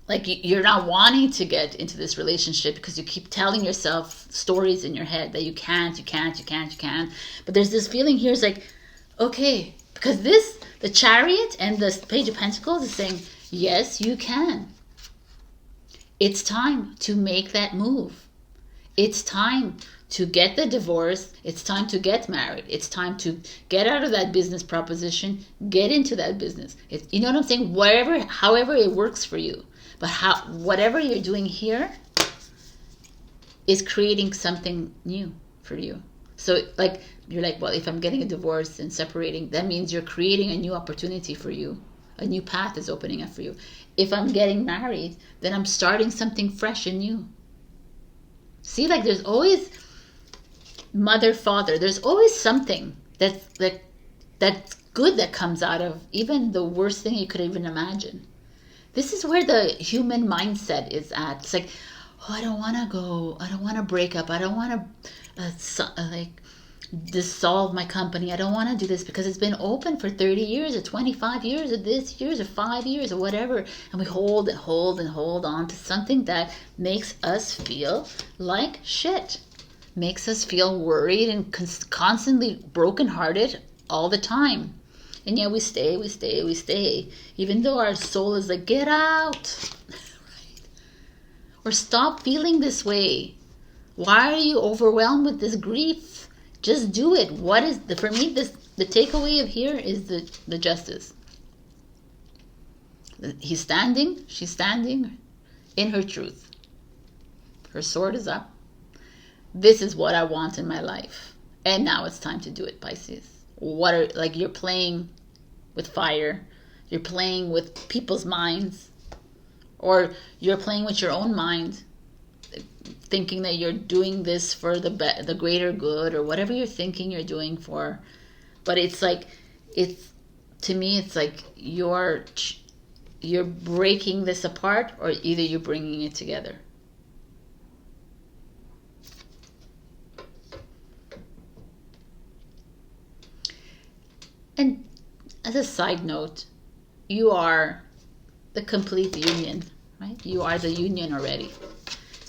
like, you're not wanting to get into this relationship because you keep telling yourself stories in your head that you can't. But there's this feeling here, it's like, okay, because the Chariot and the Page of Pentacles is saying, yes, you can. It's time to make that move. It's time to get the divorce. It's time to get married. It's time to get out of that business proposition, get into that business. You know what I'm saying? However it works for you. But whatever you're doing here is creating something new for you. So like, you're like, well, if I'm getting a divorce and separating, that means you're creating a new opportunity for you. A new path is opening up for you. If I'm getting married, then I'm starting something fresh and new. See, like, there's always mother, father. There's always something that's good that comes out of even the worst thing you could even imagine. This is where the human mindset is at. It's like, oh, I don't want to go. I don't want to break up. I don't want to dissolve my company. I don't want to do this because it's been open for 30 years or 25 years or this years or 5 years or whatever. And we hold on to something that makes us feel like shit. Makes us feel worried and constantly brokenhearted all the time. And yet we stay. Even though our soul is like, get out. Right? Or stop feeling this way. Why are you overwhelmed with this grief? Just do it. For me, the takeaway of here is the justice. He's standing, she's standing in her truth. Her sword is up. This is what I want in my life. And now it's time to do it, Pisces. You're playing with fire. You're playing with people's minds. Or you're playing with your own mind, thinking that you're doing this for the greater good, or whatever you're thinking you're doing for. But it's like, to me, it's like you're you're breaking this apart, or either you're bringing it together. And as a side note, you are the complete union, right? You are the union already.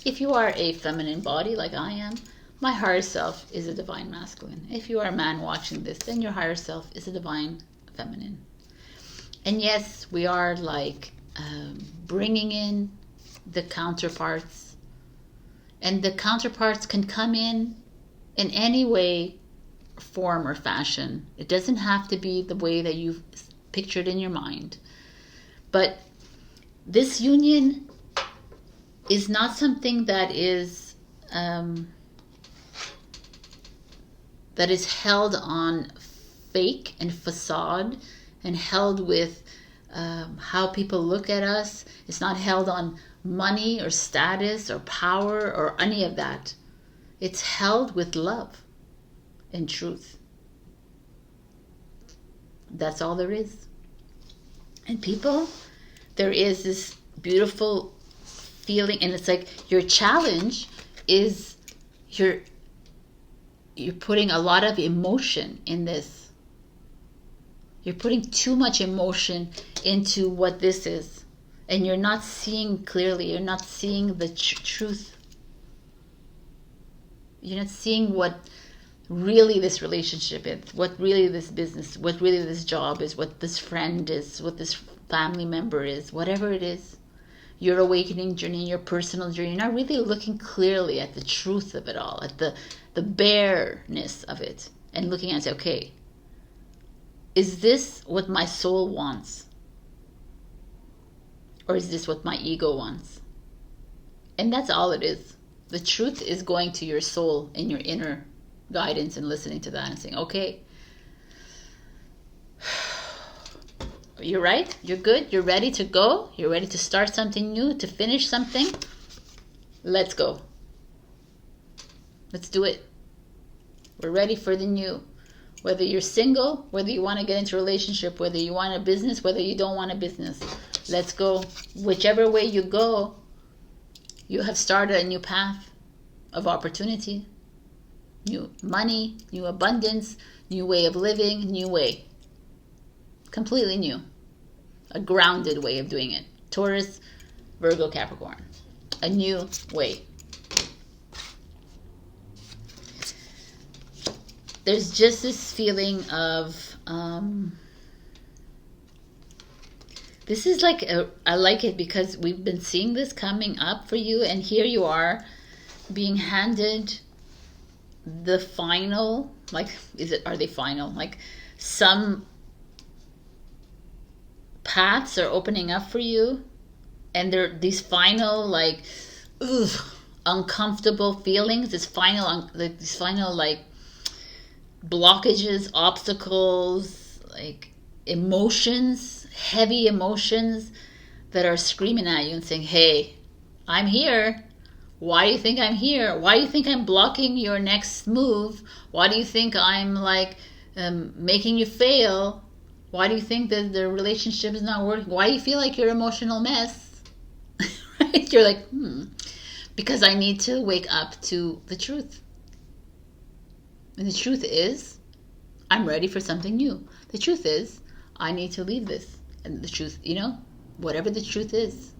If you are a feminine body like I am, my higher self is a divine masculine. If you are a man watching this, then your higher self is a divine feminine. And yes, we are like bringing in the counterparts. And the counterparts can come in any way, form, or fashion. It doesn't have to be the way that you've pictured in your mind. But this union is not something that is held on fake and facade and held with how people look at us. It's not held on money or status or power or any of that. It's held with love and truth. That's all there is. And people, there is this beautiful feeling, and it's like your challenge is you're putting a lot of emotion in this. You're putting too much emotion into what this is, and you're not seeing clearly. You're not seeing the truth. You're not seeing what really this relationship is, what really this business, what really this job is, what this friend is, what this family member is, whatever it is. Your awakening journey, your personal journey, you're not really looking clearly at the truth of it all, at the bareness of it, and looking at it, okay, is this what my soul wants? Or is this what my ego wants? And that's all it is. The truth is going to your soul and your inner guidance and listening to that and saying, okay, you're right, you're good, you're ready to go, you're ready to start something new, to finish something. Let's go. Let's do it. We're ready for the new. Whether you're single, whether you want to get into a relationship, whether you want a business, whether you don't want a business, let's go. Whichever way you go, you have started a new path of opportunity. New money, new abundance, new way of living, new way. Completely new. A grounded way of doing it. Taurus, Virgo, Capricorn. A new way. There's just this feeling of, this is like, I like it because we've been seeing this coming up for you, and here you are being handed the final, like, are they final? Like, some paths are opening up for you, and they're these final, like, uncomfortable feelings, these final like blockages, obstacles, like emotions, heavy emotions that are screaming at you and saying, hey, I'm here. Why do you think I'm here? Why do you think I'm blocking your next move? Why do you think I'm like making you fail? Why do you think that the relationship is not working? Why do you feel like you're an emotional mess? Right? You're like, because I need to wake up to the truth. And the truth is, I'm ready for something new. The truth is, I need to leave this. And the truth, whatever the truth is.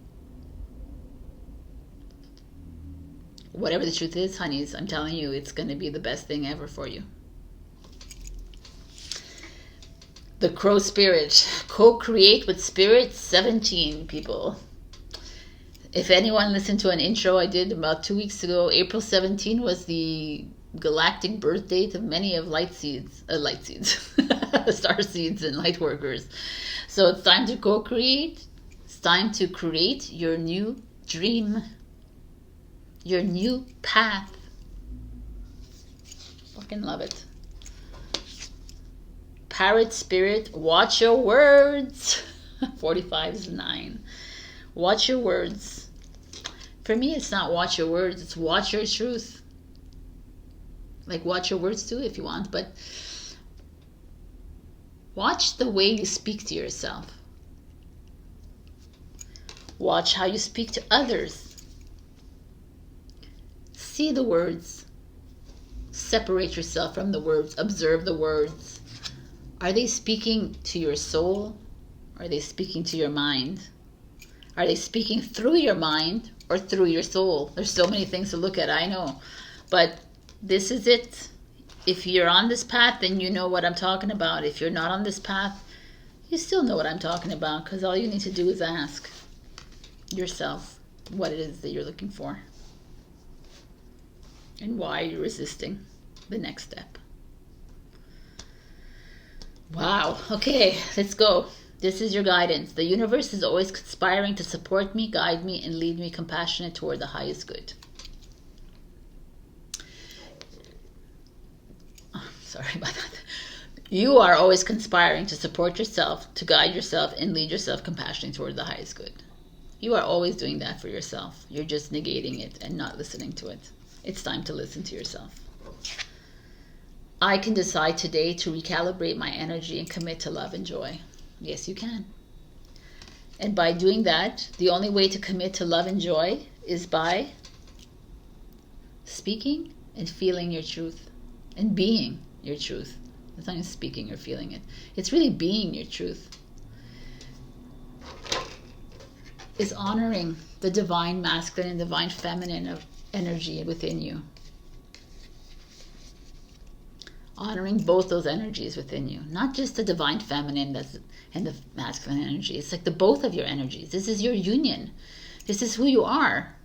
Whatever the truth is, honeys, I'm telling you, it's going to be the best thing ever for you. The Crow Spirit. Co-create with Spirit 17, people. If anyone listened to an intro I did about 2 weeks ago, April 17 was the galactic birth date of many of star seeds and light workers. So it's time to co-create. It's time to create your new dream, your new path. Fucking love it. Parrot Spirit, watch your words. 45 is 9. Watch your words. For me, it's not watch your words, it's watch your truth. Like, watch your words too if you want, but watch the way you speak to yourself. Watch how you speak to others. See the words. Separate yourself from the words. Observe the words. Are they speaking to your soul? Are they speaking to your mind? Are they speaking through your mind or through your soul? There's so many things to look at, I know. But this is it. If you're on this path, then you know what I'm talking about. If you're not on this path, you still know what I'm talking about, because all you need to do is ask yourself what it is that you're looking for and why you're resisting the next step. Wow. Okay, let's go. This is your guidance. The universe is always conspiring to support me, guide me, and lead me compassionate toward the highest good. Oh, sorry about that. You are always conspiring to support yourself, to guide yourself, and lead yourself compassionately toward the highest good. You are always doing that for yourself. You're just negating it and not listening to it. It's time to listen to yourself. I can decide today to recalibrate my energy and commit to love and joy. Yes, you can. And by doing that, the only way to commit to love and joy is by speaking and feeling your truth and being your truth. It's not just speaking or feeling it. It's really being your truth. Is honoring the divine masculine and divine feminine of energy within you. Honoring both those energies within you. Not just the divine feminine and the masculine energy. It's like the both of your energies. This is your union. This is who you are.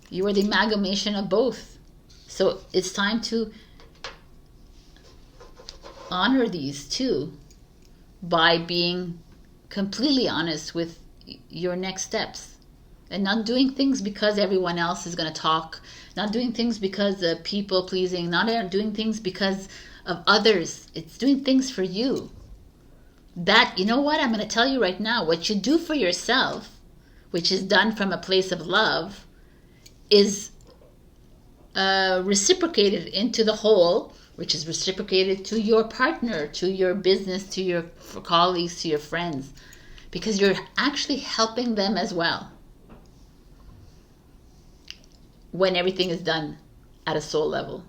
You are the amalgamation of both. So it's time to honor these two by being completely honest with your next steps and not doing things because everyone else is going to talk, not doing things because of people pleasing, not doing things because of others. It's doing things for you. That, you know what, I'm going to tell you right now, what you do for yourself, which is done from a place of love, is reciprocated into the whole, which is reciprocated to your partner, to your business, to your colleagues, to your friends, because you're actually helping them as well when everything is done at a soul level.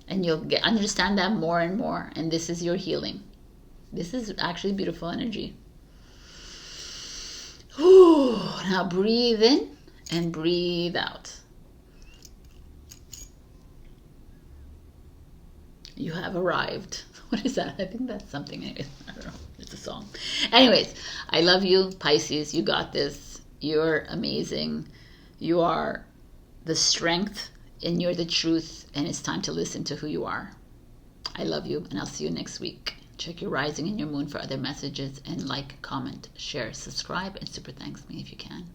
And you'll understand that more and more, and this is your healing. This is actually beautiful energy. Ooh, now breathe in and breathe out. You have arrived. What is that? I think that's something. Anyways, I don't know. It's a song. Anyways, I love you, Pisces. You got this. You're amazing. You are the strength and you're the truth. And it's time to listen to who you are. I love you, and I'll see you next week. Check your rising and your moon for other messages, and like, comment, share, subscribe, and super thanks me if you can.